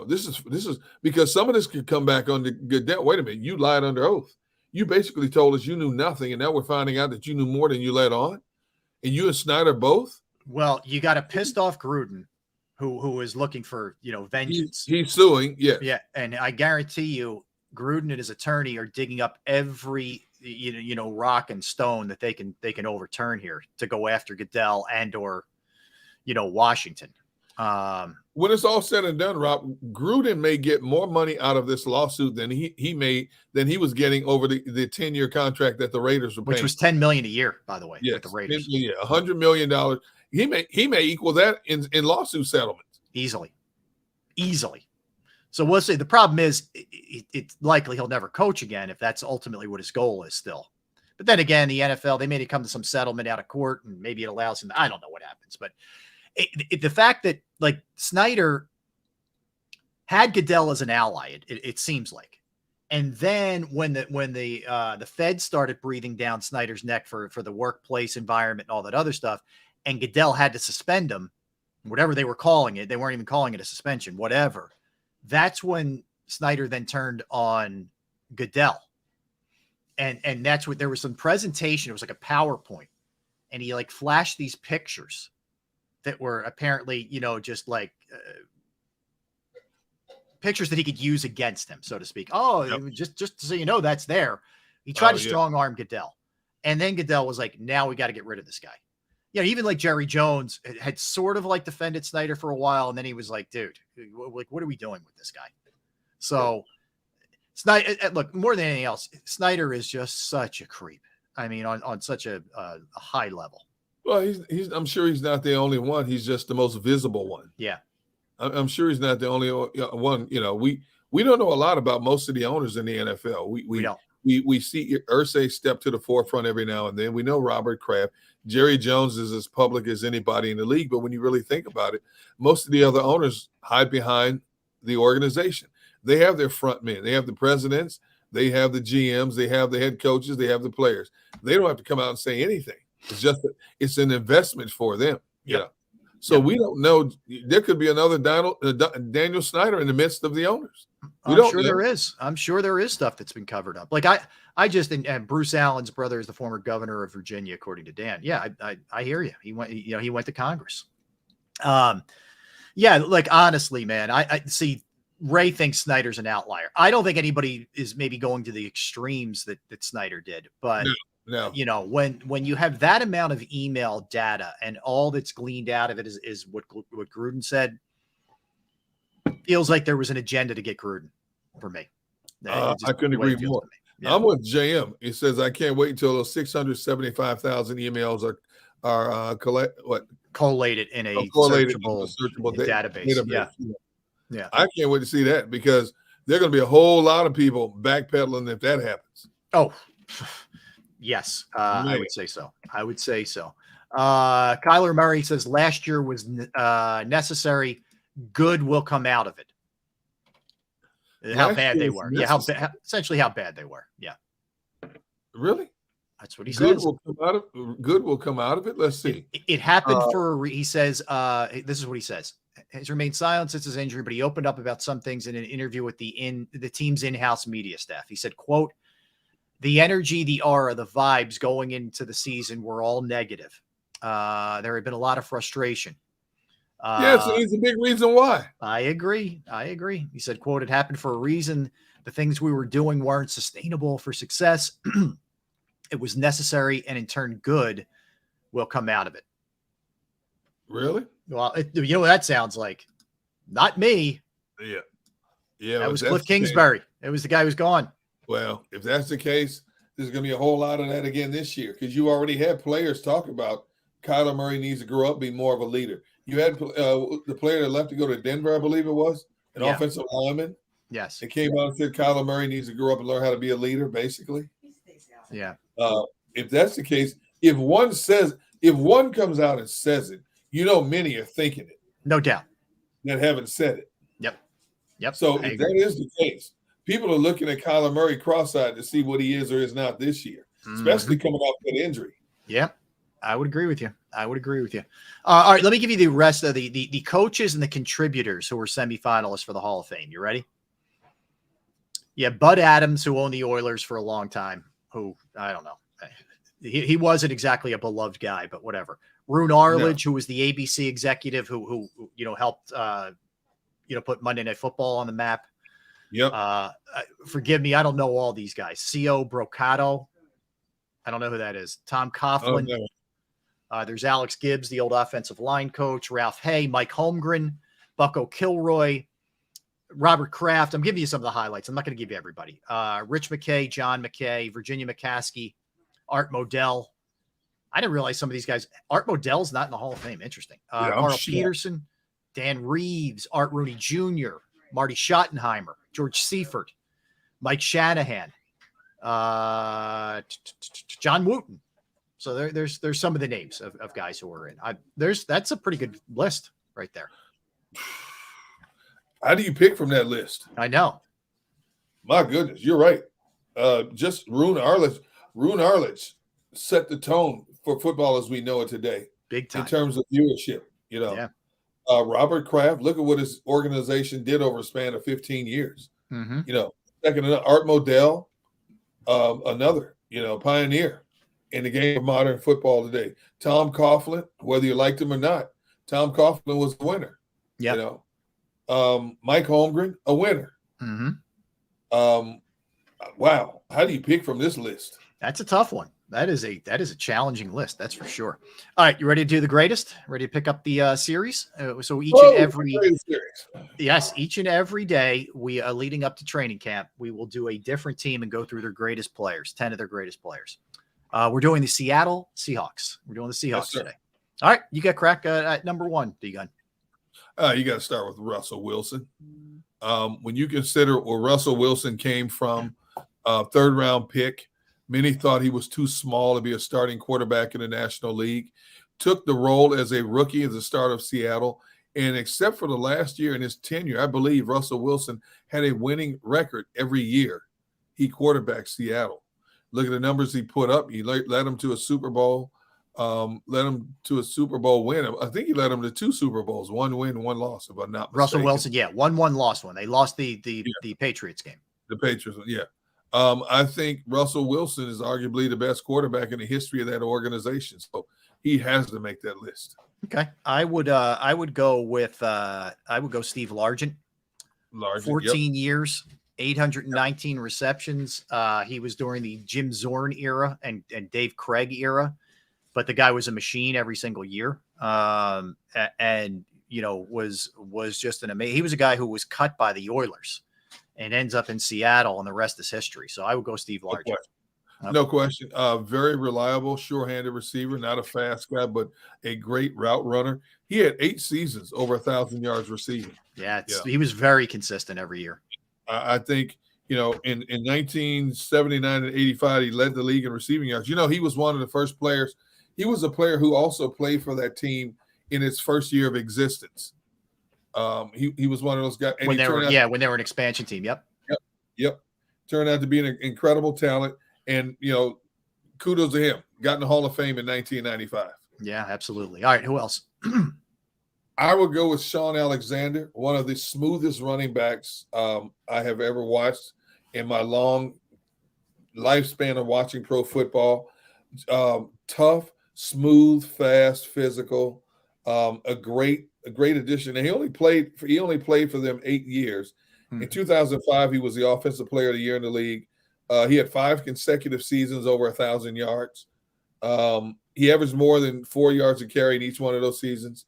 This is because some of this could come back on the Goodell. Wait a minute, you lied under oath. You basically told us you knew nothing, and now we're finding out that you knew more than you let on. And you and Snyder both? Well, you got a pissed off Gruden who is looking for, vengeance. He's suing, yes. Yeah, and I guarantee you Gruden and his attorney are digging up every rock and stone that they can overturn here to go after Goodell and or Washington. When it's all said and done, Rob, Gruden may get more money out of this lawsuit than he was getting over the 10-year contract that the Raiders were paying, which was $10 million a year, by the way. Yes, with the Raiders. Yeah, $100 million. He may equal that in lawsuit settlements easily. So we'll see. The problem is it's likely he'll never coach again if that's ultimately what his goal is still. But then again, the NFL, they made it come to some settlement out of court, and maybe it allows him. I don't know what happens, but the fact that like Snyder had Goodell as an ally, it seems like, and then when the Fed started breathing down Snyder's neck for the workplace environment and all that other stuff, and Goodell had to suspend him, whatever they were calling it, they weren't even calling it a suspension, whatever. That's when Snyder then turned on Goodell, and that's what there was some presentation. It was like a PowerPoint, and he like flashed these pictures that were apparently, just like pictures that he could use against him, so to speak. Oh, yep. just so you know, that's there. He tried to strong arm Goodell. And then Goodell was like, now we got to get rid of this guy. Even like Jerry Jones had sort of like defended Snyder for a while. And then he was like, dude, like, what are we doing with this guy? So Snyder, look, more than anything else, Snyder is just such a creep. I mean, on such a high level. Well, I'm sure he's not the only one. He's just the most visible one. Yeah. I'm sure he's not the only one. We don't know a lot about most of the owners in the NFL. We don't. We see Irsay step to the forefront every now and then. We know Robert Kraft. Jerry Jones is as public as anybody in the league. But when you really think about it, most of the other owners hide behind the organization. They have their front men. They have the presidents. They have the GMs. They have the head coaches. They have the players. They don't have to come out and say anything. It's just it's an investment for them. So we don't know. There could be another Daniel Snyder in the midst of the owners. I'm sure there is. I'm sure there is stuff that's been covered up. Like I just and Bruce Allen's brother is the former governor of Virginia, according to Dan. Yeah, I hear you. He went to Congress. Like honestly, man, I see Ray thinks Snyder's an outlier. I don't think anybody is maybe going to the extremes that Snyder did, but. No. When you have that amount of email data and all that's gleaned out of it is what Gruden said, feels like there was an agenda to get Gruden for me. I couldn't agree more. Yeah. I'm with JM. He says, I can't wait until those 675,000 emails are collated in a searchable database. Yeah. I can't wait to see that because there are going to be a whole lot of people backpedaling if that happens. Oh, yes, I would say so. Kyler Murray says last year was necessary. Good will come out of it. How bad they were. Yeah, essentially how bad they were. Yeah. Really? That's what he says. Good will come out of it. Let's see. It happened he says, this is what he says. He's remained silent since his injury, but he opened up about some things in an interview with the team's in-house media staff. He said, quote, the energy, the aura, the vibes going into the season were all negative. There had been a lot of frustration. So he's a big reason why. I agree. He said, quote, it happened for a reason. The things we were doing weren't sustainable for success. It was necessary, and in turn, good will come out of it. Really? Well, you know what that sounds like? Not me. Yeah. That was Cliff Kingsbury. It was the guy who's gone. Well, if that's the case, there's going to be a whole lot of that again this year because you already had players talk about Kyler Murray needs to grow up, be more of a leader. You had the player that left to go to Denver, I believe it was, an offensive lineman. Yes. It came out and said Kyler Murray needs to grow up and learn how to be a leader, basically. Yeah. If that's the case, if one comes out and says it, many are thinking it. No doubt. That haven't said it. Yep. So if that is the case, people are looking at Kyler Murray cross-eyed to see what he is or is not this year, especially coming off that injury. Yeah, I would agree with you. All right, let me give you the rest of the coaches and the contributors who were semifinalists for the Hall of Fame. You ready? Yeah, Bud Adams, who owned the Oilers for a long time, who, I don't know. He wasn't exactly a beloved guy, but whatever. Rune Arledge, who was the ABC executive who helped put Monday Night Football on the map. Yep. Forgive me, I don't know all these guys. C.O. Brocato, I don't know who that is. Tom Oh, Coughlin. no. There's Alex Gibbs, the old offensive line coach, Ralph Hay, Mike Holmgren, Bucko Kilroy, Robert Kraft. I'm giving you some of the highlights. I'm not going to give you everybody. Rich McKay, John McKay, Virginia McCaskey, Art Modell. I didn't realize some of these guys. Art Modell's not in the Hall of Fame. Interesting. Carl Peterson, Dan Reeves, Art Rooney Jr., Marty Schottenheimer, George Seifert, Mike Shanahan, John Wooten. So there's some of the names of guys who are in. That's a pretty good list right there. How do you pick from that list? I know. My goodness, you're right. Just Roone Arledge set the tone for football as we know it today. Big time. In terms of viewership, you know. Yeah. Robert Kraft, look at what his organization did over a span of 15 years. Mm-hmm. You know, second, Art Modell, another, pioneer in the game of modern football today. Tom Coughlin, whether you liked him or not, Tom Coughlin was the winner. Yeah. Mike Holmgren, a winner. Mm-hmm. Wow. How do you pick from this list? That's a tough one. That is a challenging list. That's for sure. All right. You ready to do the greatest? Ready to pick up the series? So each and every day we leading up to training camp, we will do a different team and go through their greatest players, 10 of their greatest players. We're doing the Seattle Seahawks. We're doing the Seahawks today. All right. You got crack at number one, D-Gun. You got to start with Russell Wilson. When you consider where Russell Wilson came from, third-round pick, many thought he was too small to be a starting quarterback in the National League. Took the role as a rookie at the start of Seattle. And except for the last year in his tenure, I believe Russell Wilson had a winning record every year he quarterbacked Seattle. Look at the numbers he put up. He led him to a Super Bowl. Led him to a Super Bowl win. I think he led him to 2 Super Bowls, 1 win, 1 loss, if I'm not mistaken. Russell Wilson, 1-1 lost one. They lost the Patriots game. The Patriots, yeah. I think Russell Wilson is arguably the best quarterback in the history of that organization. So he has to make that list. Okay. I would go Steve Largent. 14 years, 819 receptions. He was during the Jim Zorn era and Dave Craig era, but the guy was a machine every single year. Was just an amazing. He was a guy who was cut by the Oilers and ends up in Seattle, and the rest is history. So I would go Steve Largent. No question. Very reliable, sure-handed receiver, not a fast guy, but a great route runner. He had 8 seasons over 1,000 yards receiving. Yeah, he was very consistent every year. I think, in 1979 and 85, he led the league in receiving yards. He was one of the first players. He was a player who also played for that team in its first year of existence. He was one of those guys. When they were an expansion team. Yep. Turned out to be an incredible talent. And, kudos to him. Got in the Hall of Fame in 1995. Yeah, absolutely. All right, who else? I would go with Sean Alexander, one of the smoothest running backs I have ever watched in my long lifespan of watching pro football. Tough, smooth, fast, physical, a great addition. And he only played for them 8 years. In 2005, he was the offensive player of the year in the league. He had 5 consecutive seasons over 1,000 yards. He averaged more than 4 yards a carry in each one of those seasons.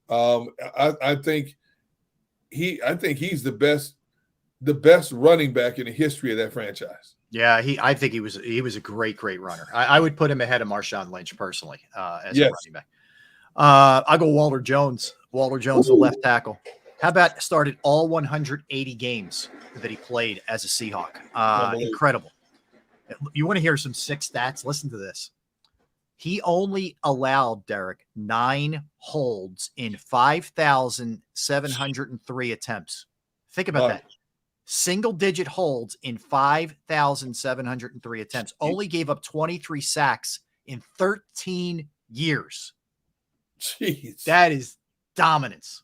I think he's the best running back in the history of that franchise. Yeah, I think he was a great runner. I would put him ahead of Marshawn Lynch personally as a running back. I'll go Walter Jones. Walter Jones, the left tackle. How about started all 180 games that he played as a Seahawk? Incredible. You want to hear some sick stats? Listen to this. He only allowed, Derek, 9 holds in 5,703 attempts. Think about that. Single-digit holds in 5,703 attempts. Only gave up 23 sacks in 13 years. Jeez. That is dominance.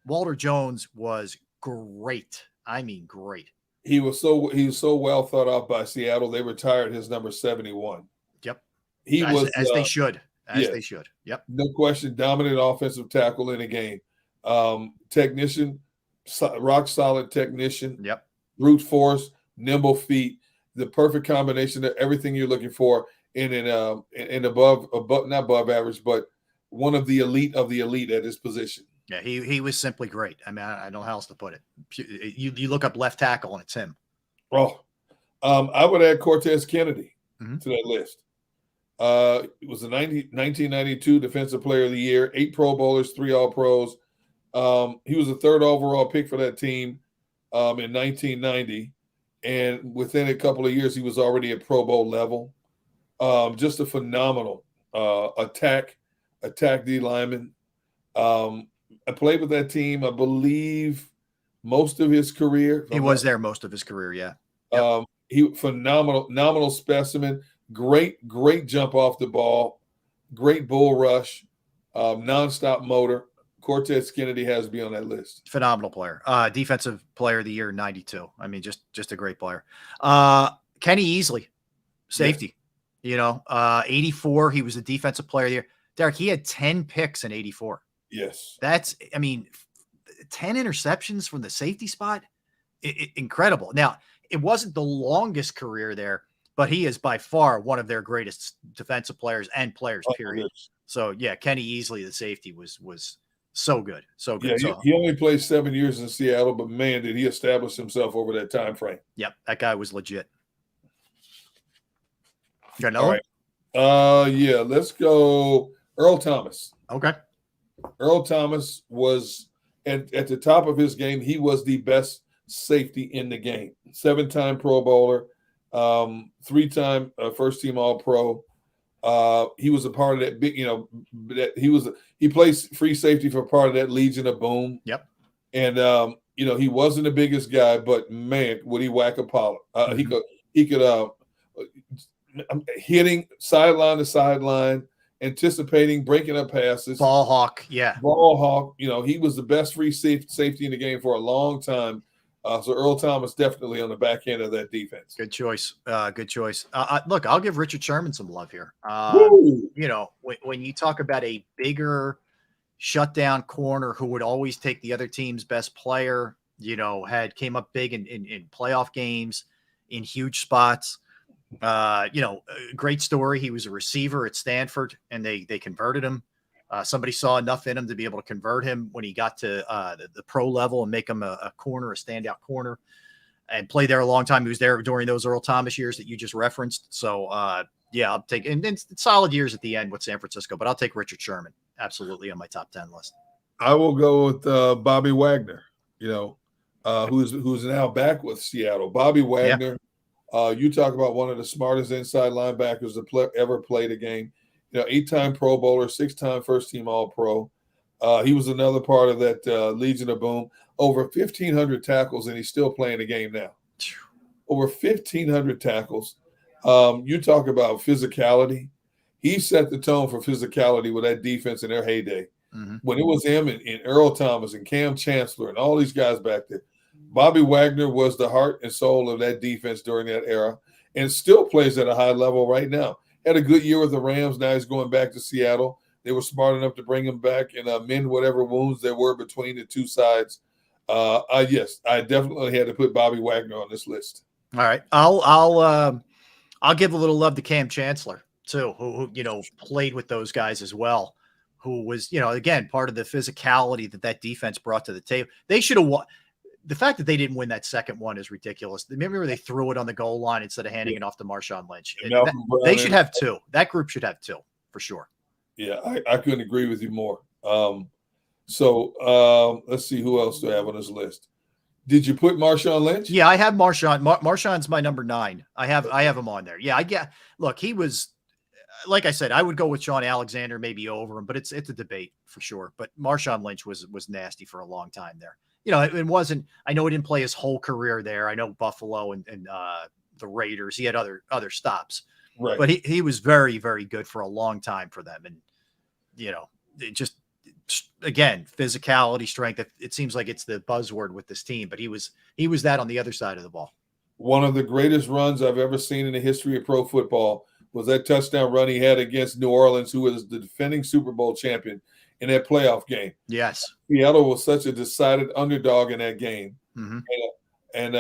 Walter Jones was great. I mean, great. He was so well thought out by Seattle. They retired his number 71. Yep. They should. They should. Yep. No question. Dominant offensive tackle in a game. Technician, rock solid technician. Yep. Brute force, nimble feet, the perfect combination of everything you're looking for. and above not above average, but one of the elite at his position. Yeah, he was simply great. I mean, I don't know how else to put it. You look up left tackle and it's him. Oh, I would add Cortez Kennedy to that list. It was the 1992 Defensive Player of the Year, 8 Pro Bowlers, 3 All-Pros. He was the 3rd overall pick for that team in 1990. And within a couple of years, he was already at Pro Bowl level. Just a phenomenal attack D lineman. I played with that team, I believe, most of his career. He was there most of his career, yeah. Yep. He phenomenal specimen. Great jump off the ball. Great bull rush. Nonstop motor. Cortez Kennedy has to be on that list. Phenomenal player. Defensive Player of the Year, 92. I mean, just a great player. Kenny Easley, safety. Yes. 84. He was the Defensive Player of the Year. Derek, he had 10 picks in 84. Yes. 10 interceptions from the safety spot. Incredible. Now, it wasn't the longest career there, but he is by far one of their greatest defensive players and players, period. So, yeah, Kenny Easley, the safety, was so good. So good. Yeah, he only played 7 years in Seattle, but, man, did he establish himself over that time frame. Yep, that guy was legit. You got another one? Yeah, let's go Earl Thomas. Okay. Earl Thomas was at the top of his game. He was the best safety in the game. 7-time Pro Bowler, 3-time first-team All-Pro. He was a part of that big, he plays free safety for part of that Legion of Boom. Yep. And he wasn't the biggest guy, but man, would he whack a polyp? He could hitting sideline to sideline, anticipating, breaking up passes. Ball hawk, yeah. Ball hawk. He was the best free safety in the game for a long time. So Earl Thomas definitely on the back end of that defense. Good choice. Good choice. Look, I'll give Richard Sherman some love here. When you talk about a bigger shutdown corner who would always take the other team's best player, came up big in playoff games, in huge spots. Great story. He was a receiver at Stanford, and they converted him. Somebody saw enough in him to be able to convert him when he got to the pro level and make him a corner, a standout corner, and play there a long time. He was there during those Earl Thomas years that you just referenced. So, I'll take and solid years at the end with San Francisco, but I'll take Richard Sherman absolutely on my top 10 list. I will go with Bobby Wagner, who's now back with Seattle. Bobby Wagner. Yeah. You talk about one of the smartest inside linebackers to ever played a game. 8-time Pro Bowler, 6-time first-team All-Pro. He was another part of that Legion of Boom. Over 1,500 tackles, and he's still playing the game now. Over 1,500 tackles. You talk about physicality. He set the tone for physicality with that defense in their heyday. Mm-hmm. When it was him and Earl Thomas and Cam Chancellor and all these guys back there, Bobby Wagner was the heart and soul of that defense during that era and still plays at a high level right now. Had a good year with the Rams. Now he's going back to Seattle. They were smart enough to bring him back and mend whatever wounds there were between the two sides. Yes, I definitely had to put Bobby Wagner on this list. All right. I'll give a little love to Cam Chancellor too, who played with those guys as well, who was, again, part of the physicality that defense brought to the table. They should have won. The fact that they didn't win that second one is ridiculous. Remember they threw it on the goal line instead of handing it off to Marshawn Lynch. They should have 2. That group should have 2 for sure. Yeah, I couldn't agree with you more. So let's see who else do I have on this list. Did you put Marshawn Lynch? Yeah, I have Marshawn. Marshawn's my number 9. I have him on there. Yeah, look, he was, like I said, I would go with Sean Alexander maybe over him, but it's a debate for sure. But Marshawn Lynch was nasty for a long time there. It wasn't. I know he didn't play his whole career there. I know Buffalo and the Raiders. He had other stops, right? But he was very, very good for a long time for them. And it just again physicality, strength. It seems like it's the buzzword with this team, but he was that on the other side of the ball. One of the greatest runs I've ever seen in the history of pro football was that touchdown run he had against New Orleans, who was the defending Super Bowl champion. In that playoff game. Yes. Seattle was such a decided underdog in that game. Mm-hmm. And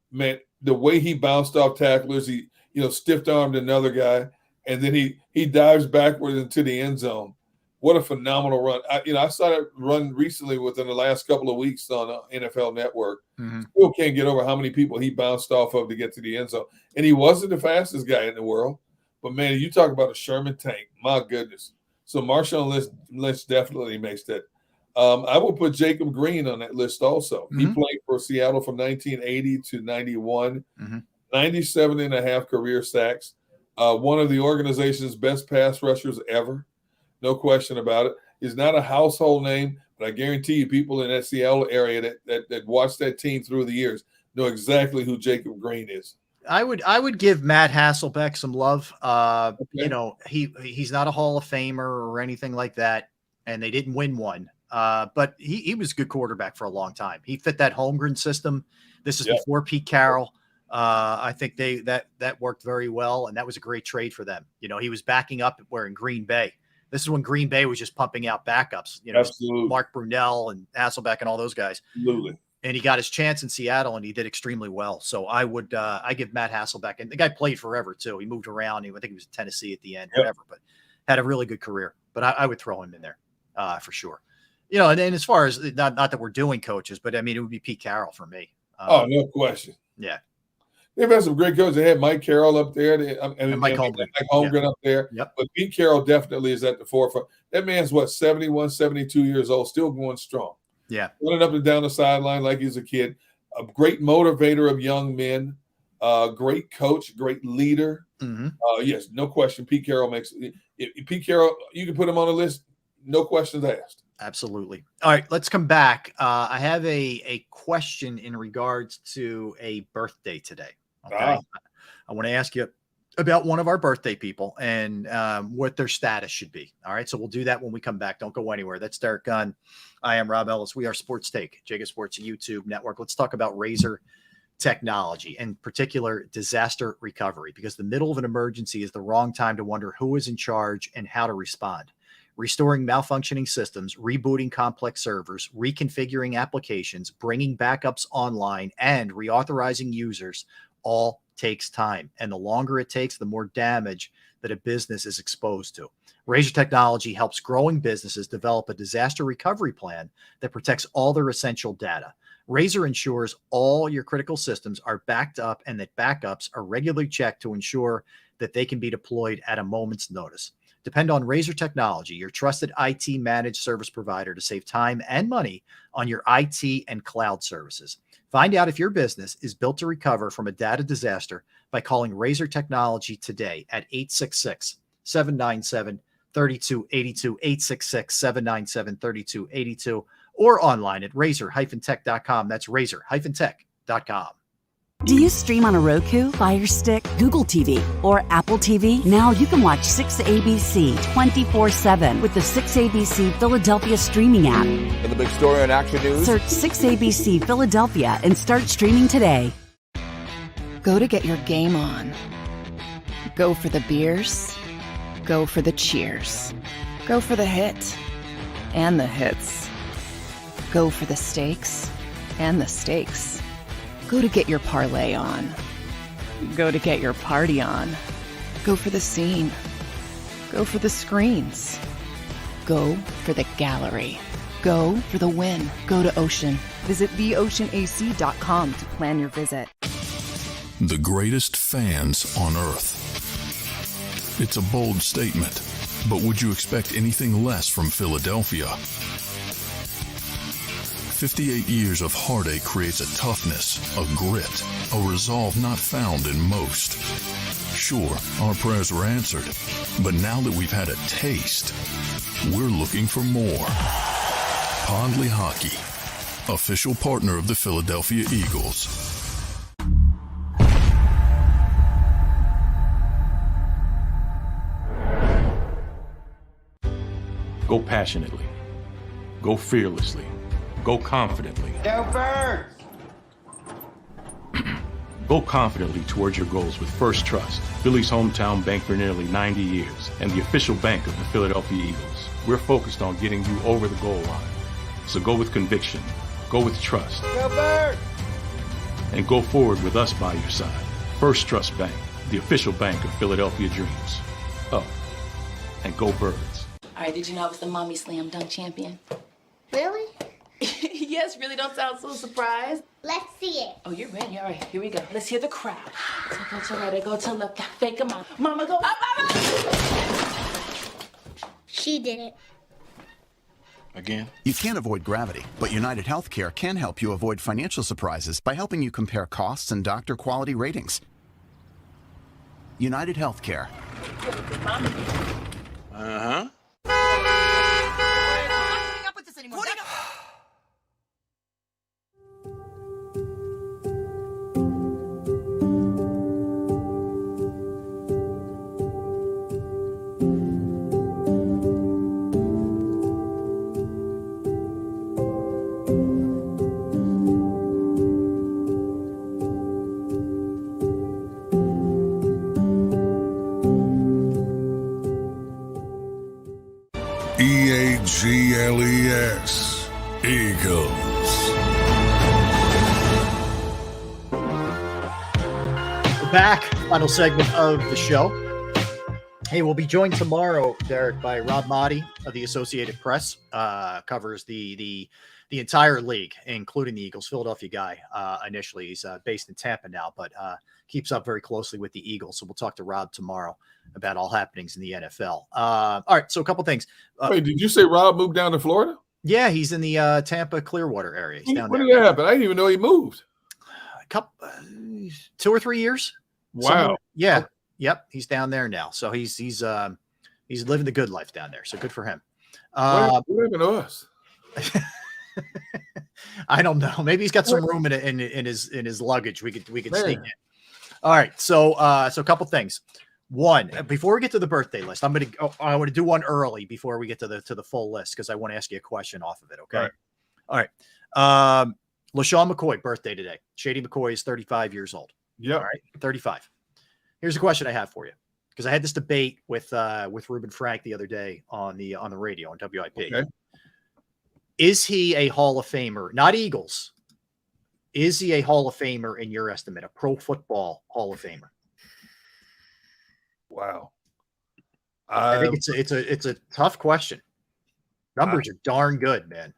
man, the way he bounced off tacklers, he, stiff-armed another guy. and then he dives backwards into the end zone. What a phenomenal run. I saw that run recently within the last couple of weeks on NFL Network. Still can't get over how many people he bounced off of to get to the end zone. And he wasn't the fastest guy in the world. But, man, you talk about a Sherman tank. My goodness. So Marshawn Lynch definitely makes that. I will put JAKIB Green on that list also. He played for Seattle from 1980 to 91, 97 and a half career sacks, one of the organization's best pass rushers ever. No question about it. He's not a household name, but I guarantee you people in that Seattle area that watched that team through the years know exactly who JAKIB Green is. I would give Matt Hasselbeck some love. You know, he's not a Hall of Famer or anything like that, and they didn't win one. But he was a good quarterback for a long time. He fit that Holmgren system. This is before Pete Carroll. I think that worked very well, and that was a great trade for them. You know, he was backing up where in Green Bay. This is when Green Bay was just pumping out backups, you know, Absolutely. Mark Brunell and Hasselbeck and all those guys. Absolutely. And he got his chance in Seattle, and he did extremely well. So I would I give Matt Hasselbeck, and the guy played forever too. He moved around. I think he was in Tennessee at the end, whatever, but had a really good career. But I would throw him in there for sure. You know, and as far as not that we're doing coaches, but I mean, it would be Pete Carroll for me. No question. Yeah. They've had some great coaches. They had Mike Carroll up there. And Mike Holmgren. Mike Holmgren up there. Yep. But Pete Carroll definitely is at the forefront. That man's, 71, 72 years old, still going strong. Yeah. Running up and down the sideline like he's a kid. A great motivator of young men. Great coach, great leader. Yes, no question. Pete Carroll Pete Carroll, you can put him on the list. No questions asked. Absolutely. All right, let's come back. I have a question in regards to a birthday today. Okay. I want to ask you about one of our birthday people and what their status should be. All right. So we'll do that when we come back. Don't go anywhere. That's Derek Gunn. I am Rob Ellis. We are Sports Take, JAKIB Sports YouTube Network. Let's talk about Razor technology, in particular disaster recovery, because the middle of an emergency is the wrong time to wonder who is in charge and how to respond. Restoring malfunctioning systems, rebooting complex servers, reconfiguring applications, bringing backups online, and reauthorizing users all takes time. And the longer it takes, the more damage that a business is exposed to. Razor Technology helps growing businesses develop a disaster recovery plan that protects all their essential data. Razor ensures all your critical systems are backed up and that backups are regularly checked to ensure that they can be deployed at a moment's notice. Depend on Razor Technology, your trusted IT managed service provider, to save time and money on your IT and cloud services. Find out if your business is built to recover from a data disaster by calling Razor Technology today at 866-797-3282, 866-797-3282, or online at razor-tech.com. That's razor-tech.com. Do you stream on a Roku, Fire Stick, Google TV, or Apple TV? Now you can watch 6ABC 24/7 with the 6ABC Philadelphia streaming app. For the big story on Action News, Search 6ABC Philadelphia and start streaming today. Go to get your game on. Go for the beers. Go for the cheers. Go for the hit and the hits. Go for the stakes and the stakes. Go to get your parlay on. Go to get your party on. Go for the scene. Go for the screens. Go for the gallery. Go for the win. Go to Ocean. Visit theoceanac.com to plan your visit. The greatest fans on earth. It's a bold statement, but would you expect anything less from Philadelphia? 58 years of heartache creates a toughness, a grit, a resolve not found in most. Sure, our prayers were answered, but now that we've had a taste, we're looking for more. Pondley Hockey, official partner of the Philadelphia Eagles. Go passionately. Go fearlessly. Go confidently. Go Birds! Go confidently towards your goals with First Trust, Philly's hometown bank for nearly 90 years, and the official bank of the Philadelphia Eagles. We're focused on getting you over the goal line. So go with conviction, go with trust, Go Birds! and go forward with us by your side. First Trust Bank, the official bank of Philadelphia Dreams. and go Birds. All right, did you know I was the mommy slam dunk champion? Really? Yes, really don't sound so surprised. Let's see it. Oh, you're ready. All right, here we go. Let's hear the crowd. So go to right, I go to left, fake a mom. Mama go up, mama! She did it. Again? You can't avoid gravity, but United Healthcare can help you avoid financial surprises by helping you compare costs and doctor quality ratings. United Healthcare. Uh-huh. EAGLES. Eagles. We're back. Final segment of the show. Hey, we'll be joined tomorrow, Derek, by Rob Motti of the Associated Press. Covers the entire league, including the Eagles. Philadelphia guy initially. He's based in Tampa now, but keeps up very closely with the Eagles. So we'll talk to Rob tomorrow about all happenings in the NFL. All right, so a couple things. Wait, did you say Rob moved down to Florida? Yeah, he's in the Tampa Clearwater area. He's down when there. did that happen? I didn't even know he moved. A couple, 2 or 3 years. Wow. Somewhere. Yeah. Yep. He's down there now. So he's living the good life down there. So good for him. What happened to us? I don't know. Maybe he's got some room in his luggage. We could Man. sneak in. All right. So a couple things. One, before we get to the birthday list, I want to do one early before we get to the full list because I want to ask you a question off of it. Okay. All right. LaShawn McCoy, birthday today. Shady McCoy is 35 years old. Yeah. All right. 35. Here's a question I have for you because I had this debate with Ruben Frank the other day on the radio on WIP. Okay. Is he a Hall of Famer? Not Eagles. Is he a Hall of Famer in your estimate? A Pro Football Hall of Famer? Wow. I think it's a tough question. Numbers are darn good, man.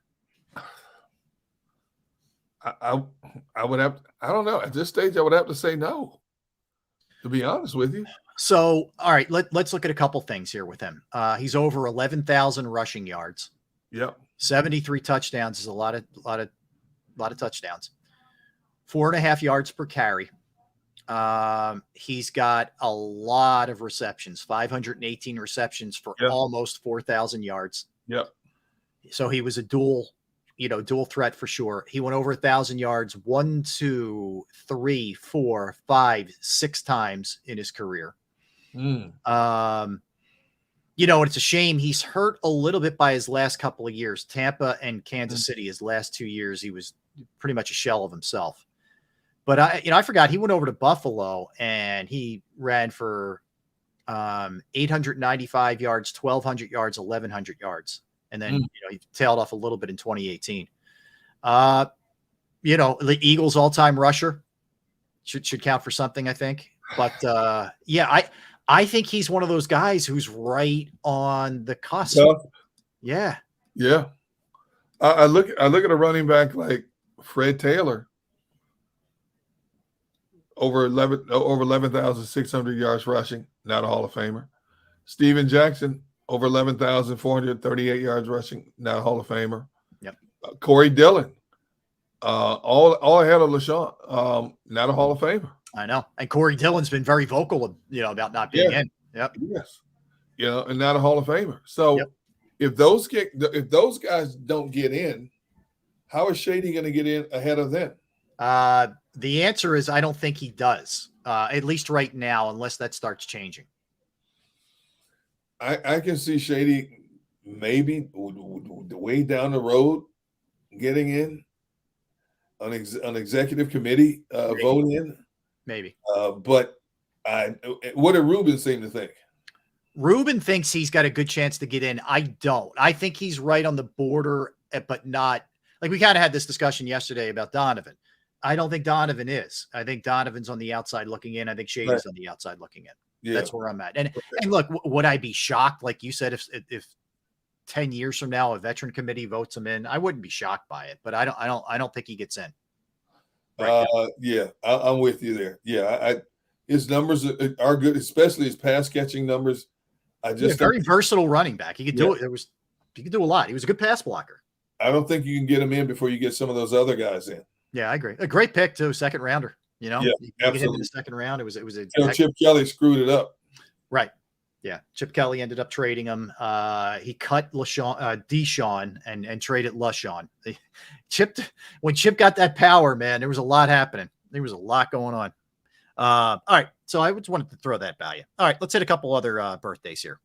I would have. I don't know. At this stage, I would have to say no. To be honest with you. So, all right, let's look at a couple things here with him. He's over 11,000 rushing yards. Yep. 73 touchdowns is a lot of touchdowns. 4.5 yards per carry. He's got a lot of receptions, 518 receptions for almost 4,000 yards. Yep. So he was a dual threat for sure. He went over 1,000 yards 1, 2, 3, 4, 5, 6 times in his career. It's a shame he's hurt a little bit by his last couple of years. Tampa and Kansas City, his last 2 years, he was pretty much a shell of himself. But I forgot he went over to Buffalo and he ran for 895 yards, 1,200 yards, 1,100 yards. And then, he tailed off a little bit in 2018. The Eagles all-time rusher should count for something, I think. But I think he's one of those guys who's right on the cusp. Yeah. Yeah. I look at a running back like Fred Taylor. Over 11,600 yards rushing, not a Hall of Famer. Steven Jackson, over 11,438 yards rushing, not a Hall of Famer. Yep. Corey Dillon, all ahead of LaShawn, not a Hall of Famer. I know. And Corey Dillon's been very vocal, about not being in. Yep. Yes. And not a Hall of Famer. So if those guys don't get in, how is Shady going to get in ahead of them? The answer is I don't think he does, at least right now, unless that starts changing. I can see Shady maybe way down the road getting in an executive committee vote in. Maybe. But what did Ruben seem to think? Ruben thinks he's got a good chance to get in. I don't. I think he's right on the border, but not like we kind of had this discussion yesterday about Donovan. I don't think Donovan is. I think Donovan's on the outside looking in. I think Shady's on the outside looking in. That's where I'm at. And look, would I be shocked, like you said, if 10 years from now a veteran committee votes him in? I wouldn't be shocked by it, but I don't think he gets in. Yeah, I'm with you there. Yeah, his numbers are good, especially his pass catching numbers. Very versatile running back. He could do it. He could do a lot. He was a good pass blocker. I don't think you can get him in before you get some of those other guys in. Yeah, I agree. A great pick too, second rounder. You know, yeah, you get him in the second round. It was Chip Kelly screwed it up. Right. Yeah. Chip Kelly ended up trading him. He cut Deshaun and traded LaShawn. When Chip got that power, man, there was a lot happening. There was a lot going on. All right. So I just wanted to throw that by you. All right. Let's hit a couple other birthdays here.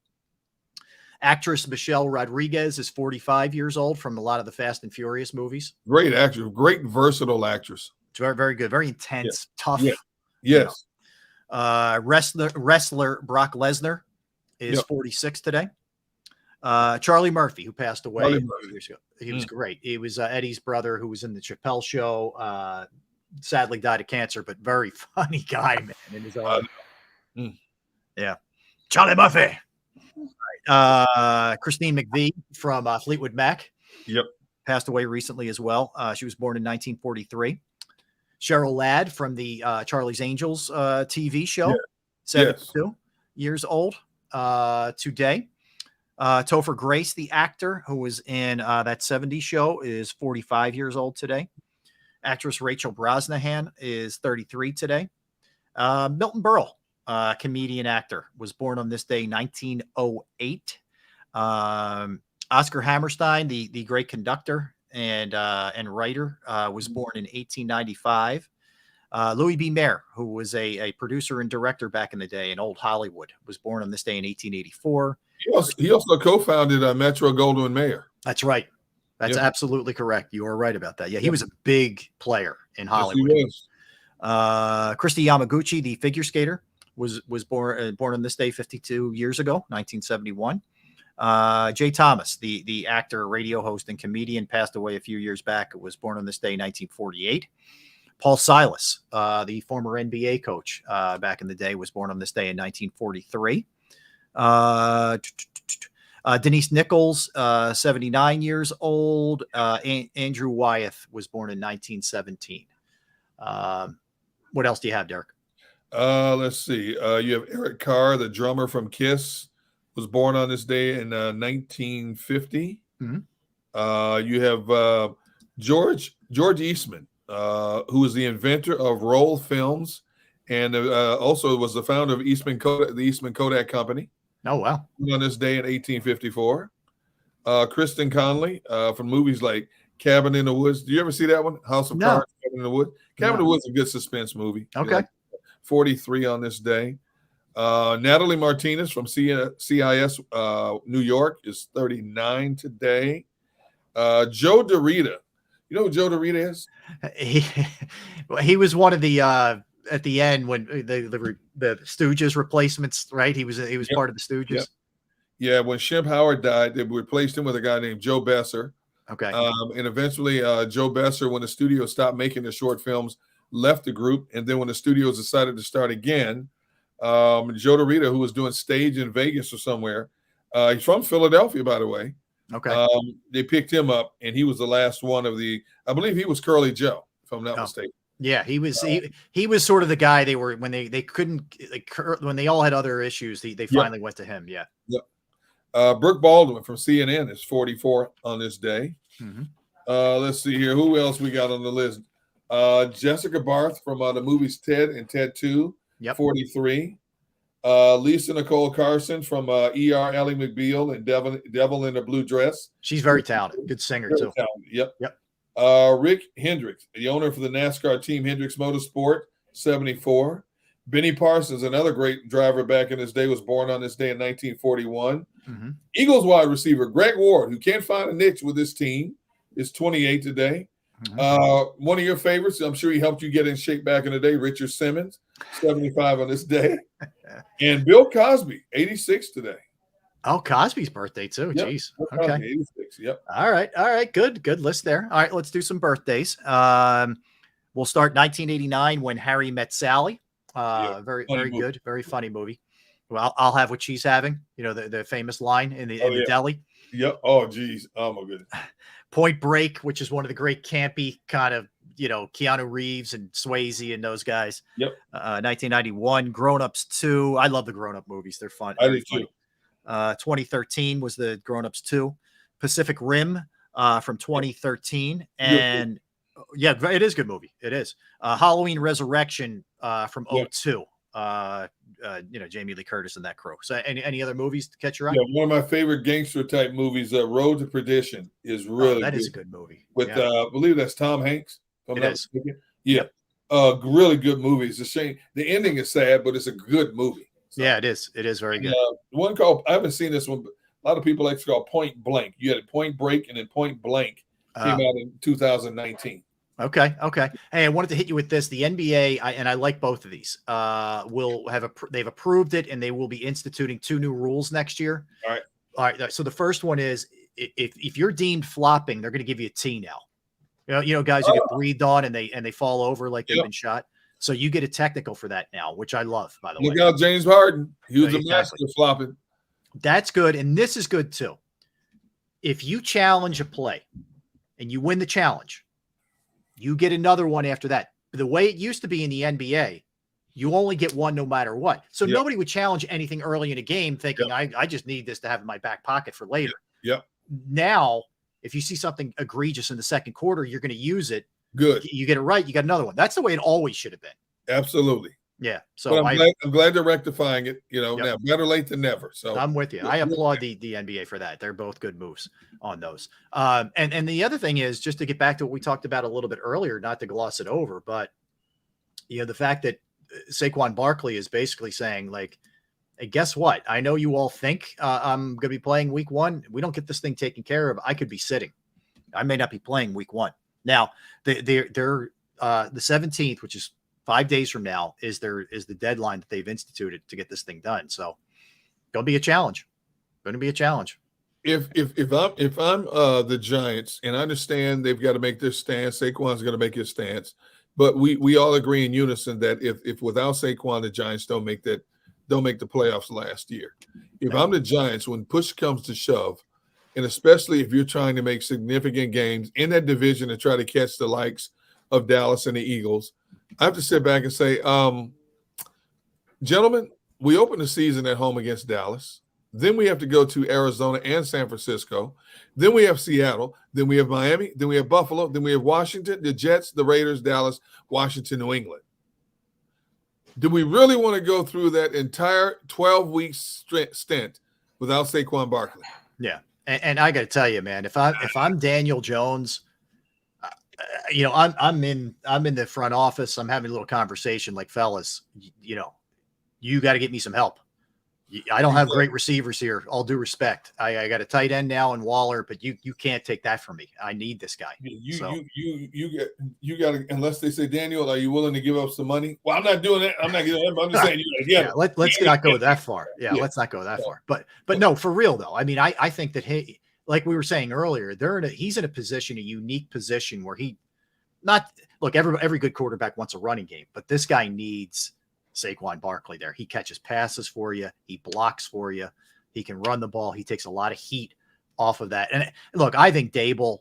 Actress Michelle Rodriguez is 45 years old from a lot of the Fast and Furious movies. Great actress. Great versatile actress. It's very, very good. Very intense, tough. Yeah. Yes. Wrestler Brock Lesnar is 46 today. Charlie Murphy, who passed away a few years ago. He was great. He was Eddie's brother who was in the Chappelle Show. Sadly died of cancer, but very funny guy, man. In his own. Yeah. Charlie Murphy. Christine McVie from Fleetwood Mac. Yep. Passed away recently as well. She was born in 1943. Cheryl Ladd from the Charlie's Angels TV show, 72 years old today. Topher Grace, the actor who was in that 70s show, is 45 years old today. Actress Rachel Brosnahan is 33 today. Milton Berle, comedian actor, was born on this day, 1908. Oscar Hammerstein, the great conductor and writer, was born in 1895. Louis B. Mayer, who was a producer and director back in the day in old Hollywood, was born on this day in 1884. He also co-founded Metro-Goldwyn-Mayer. That's right. That's absolutely correct. You are right about that. Yeah, he was a big player in Hollywood. Yes, he was. Christy Yamaguchi, the figure skater, was born on this day 52 years ago, 1971. Jay Thomas, the actor, radio host, and comedian, passed away a few years back. Was born on this day, 1948. Paul Silas, the former NBA coach back in the day, was born on this day in 1943. Denise Nichols, 79 years old. Andrew Wyeth was born in 1917. What else do you have, Derek? Let's see. You have Eric Carr, the drummer from Kiss, was born on this day in 1950. Mm-hmm. You have George Eastman, who was the inventor of roll films and also was the founder of the Eastman Kodak Company. Oh, wow. On this day in 1854. Kristen Connolly from movies like Cabin in the Woods. Do you ever see that one? House of Cards, Cabin in the Woods. Cabin in the Woods is a good suspense movie. Okay. 43 on this day. Natalie Martinez from CIS New York is 39 today. Joe DeRita. You know who Joe DeRita is? He was one of the at the end when the Stooges replacements, right? He was part of the Stooges. Yeah, when Shemp Howard died, they replaced him with a guy named Joe Besser. Okay. And eventually Joe Besser, when the studio stopped making the short films, left the group. And then when the studios decided to start again, Joe DeRita, who was doing stage in Vegas or somewhere, he's from Philadelphia, by the way. Okay. They picked him up, and he was the last one of I believe he was Curly Joe, if I'm not mistaken. Yeah, he was he was sort of the guy they were when they couldn't, when they all had other issues, they finally went to him. Yeah. Yep. Brooke Baldwin from CNN is 44 on this day. Mm-hmm. Let's see here. Who else we got on the list? Jessica Barth from the movies Ted and Ted 2, 43. Lisa Nicole Carson from ER, Ally McBeal, and Devil in a Blue Dress. She's very talented. Good singer, too. Talented. Yep. Rick Hendricks, the owner for the NASCAR team Hendricks Motorsport, 74. Benny Parsons, another great driver back in his day, was born on this day in 1941. Mm-hmm. Eagles wide receiver Greg Ward, who can't find a niche with this team, is 28 today. Mm-hmm. One of your favorites, I'm sure he helped you get in shape back in the day, Richard Simmons, 75 on this day. And Bill Cosby, 86 today. Oh, Cosby's birthday too. Yep. Jeez. Cosby, Okay. 86. Yep. All right. Good list there. All right, let's do some birthdays. We'll start 1989 when Harry Met Sally. Very movie. good. Very funny movie. Well, I'll have what she's having. You know, the famous line in the deli. Yep. Oh, geez. Oh, my goodness. Point Break, which is one of the great campy kind of, you know, Keanu Reeves and Swayze and those guys. Yep. 1991, Grown Ups 2. I love the Grown Up movies. They're fun. I do too. 2013 was the Grown Ups 2. Pacific Rim from 2013. And yeah, it is a good movie. It is. Halloween Resurrection from 02. You know, Jamie Lee Curtis and that crew. So any other movies to catch your eye? Yeah, one of my favorite gangster type movies, Road to Perdition, is really that good. is a good movie. With I believe that's Tom Hanks. It is. Yeah. Really good movie. It's a shame. The ending is sad, but it's a good movie. So, yeah, it is. It is very good. One called, I haven't seen this one, but a lot of people like to call Point Blank. You had a Point Break and then Point Blank came out in 2019. Okay. Hey, I wanted to hit you with this. The NBA, and I like both of these, will have they've approved it, and they will be instituting 2 new rules next year. All right. So the first one is if you're deemed flopping, they're going to give you a T now. You know, guys who get breathed on and they fall over like they've been shot. So you get a technical for that now, which I love, by the way. Look out, James Harden. He was a master of flopping. That's good. And this is good too. If you challenge a play and you win the challenge, you get another one after that. The way it used to be in the NBA, you only get one no matter what. So nobody would challenge anything early in a game thinking, I just need this to have in my back pocket for later. Yep. Now, if you see something egregious in the second quarter, you're going to use it. Good. You get it right. You got another one. That's the way it always should have been. Absolutely. Yeah. So but I'm glad they're rectifying it. You know, now better late than never. So I'm with you. I applaud the NBA for that. They're both good moves on those. And the other thing is, just to get back to what we talked about a little bit earlier, not to gloss it over, but you know, the fact that Saquon Barkley is basically saying, like, hey, guess what? I know you all think I'm going to be playing week 1. We don't get this thing taken care of, I could be sitting. I may not be playing week 1. Now, they're the 17th, which is 5 days from now, is the deadline that they've instituted to get this thing done. So, going to be a challenge. Going to be a challenge. If I'm the Giants, and I understand they've got to make their stance, Saquon's going to make his stance, but we all agree in unison that if without Saquon, the Giants don't make the playoffs last year. If I'm the Giants, when push comes to shove, and especially if you're trying to make significant games in that division and try to catch the likes of Dallas and the Eagles, I have to sit back and say, gentlemen, we open the season at home against Dallas. Then we have to go to Arizona and San Francisco. Then we have Seattle. Then we have Miami. Then we have Buffalo. Then we have Washington, the Jets, the Raiders, Dallas, Washington, New England. Do we really want to go through that entire 12-week stint without Saquon Barkley? Yeah. And I got to tell you, man, if I'm Daniel Jones, you know, I'm in the front office. I'm having a little conversation like, fellas, you know, you got to get me some help. I don't have great receivers here. All due respect. I got a tight end now in Waller, but you can't take that from me. I need this guy. You got to, unless they say, Daniel, are you willing to give up some money? Well, I'm not doing that. I'm not giving I'm just saying let's not go that far. Yeah, let's not go that far. But no, for real though. I mean, I think that like we were saying earlier, he's in a position, a unique position where every good quarterback wants a running game, but this guy needs Saquon Barkley there. He catches passes for you. He blocks for you. He can run the ball. He takes a lot of heat off of that. And look, I think Dable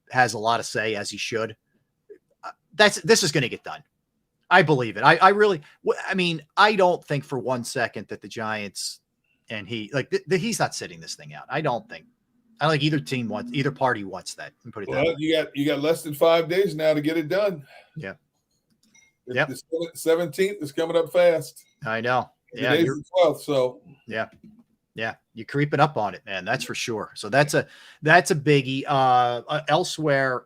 has a lot to say, as he should. This is going to get done. I believe it. I mean, I don't think for one second that the Giants and he's not sitting this thing out. I don't think either party wants that. Put it that way. You got less than 5 days now to get it done. Yeah. Yep. The 17th is coming up fast. I know. Yeah. Today's the 12th, so. Yeah. Yeah. You're creeping up on it, man. That's for sure. So that's a biggie. Elsewhere,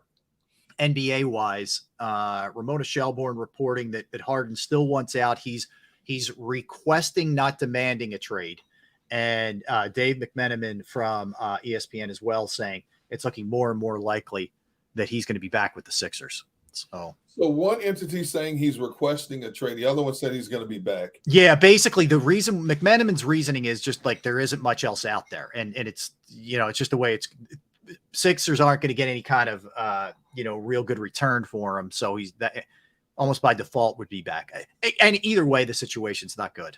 NBA wise, Ramona Shelbourne reporting that Harden still wants out. He's requesting, not demanding a trade. And Dave McMenamin from ESPN as well saying it's looking more and more likely that he's going to be back with the Sixers. So one entity saying he's requesting a trade. The other one said he's going to be back. Yeah, basically the reason McMenamin's reasoning is just like there isn't much else out there. And it's, you know, it's just the way Sixers aren't going to get any kind of, real good return for him. So he's that almost by default would be back. And either way, the situation's not good.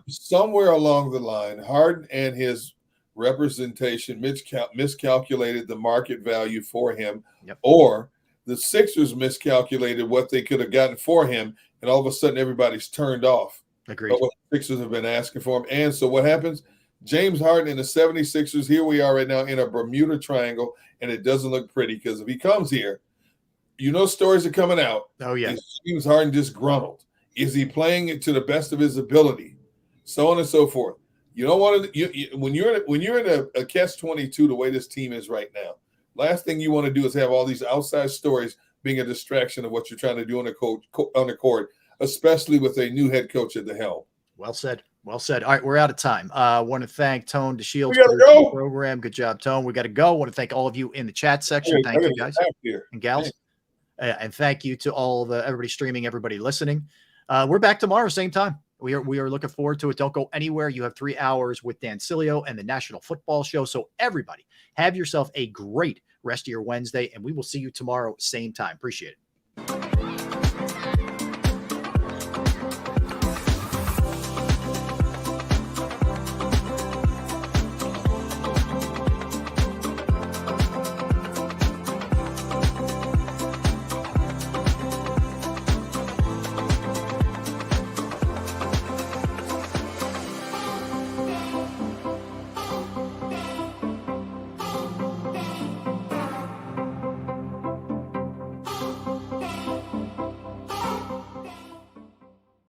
Somewhere along the line, Harden and his representation miscalculated the market value for him, or the Sixers miscalculated what they could have gotten for him, and all of a sudden everybody's turned off. Agreed. What the Sixers have been asking for him. And so what happens? James Harden and the 76ers, here we are right now in a Bermuda Triangle, and it doesn't look pretty because if he comes here, stories are coming out. Oh, yeah. Is James Harden disgruntled? Is he playing it to the best of his ability? So on and so forth. You don't want to when you're in a catch-22 the way this team is right now. Last thing you want to do is have all these outside stories being a distraction of what you're trying to do on the court, especially with a new head coach at the helm. Well said. Well said. All right, we're out of time. I want to thank Tone DeShields We gotta for go. the program. Good job, Tone. We got to go. I want to thank all of you in the chat section. Thank you, guys and gals. And thank you to everybody streaming, everybody listening. We're back tomorrow, same time. We are looking forward to it. Don't go anywhere. You have 3 hours with Dan Cilio and the National Football Show. So everybody, have yourself a great rest of your Wednesday, and we will see you tomorrow, same time. Appreciate it.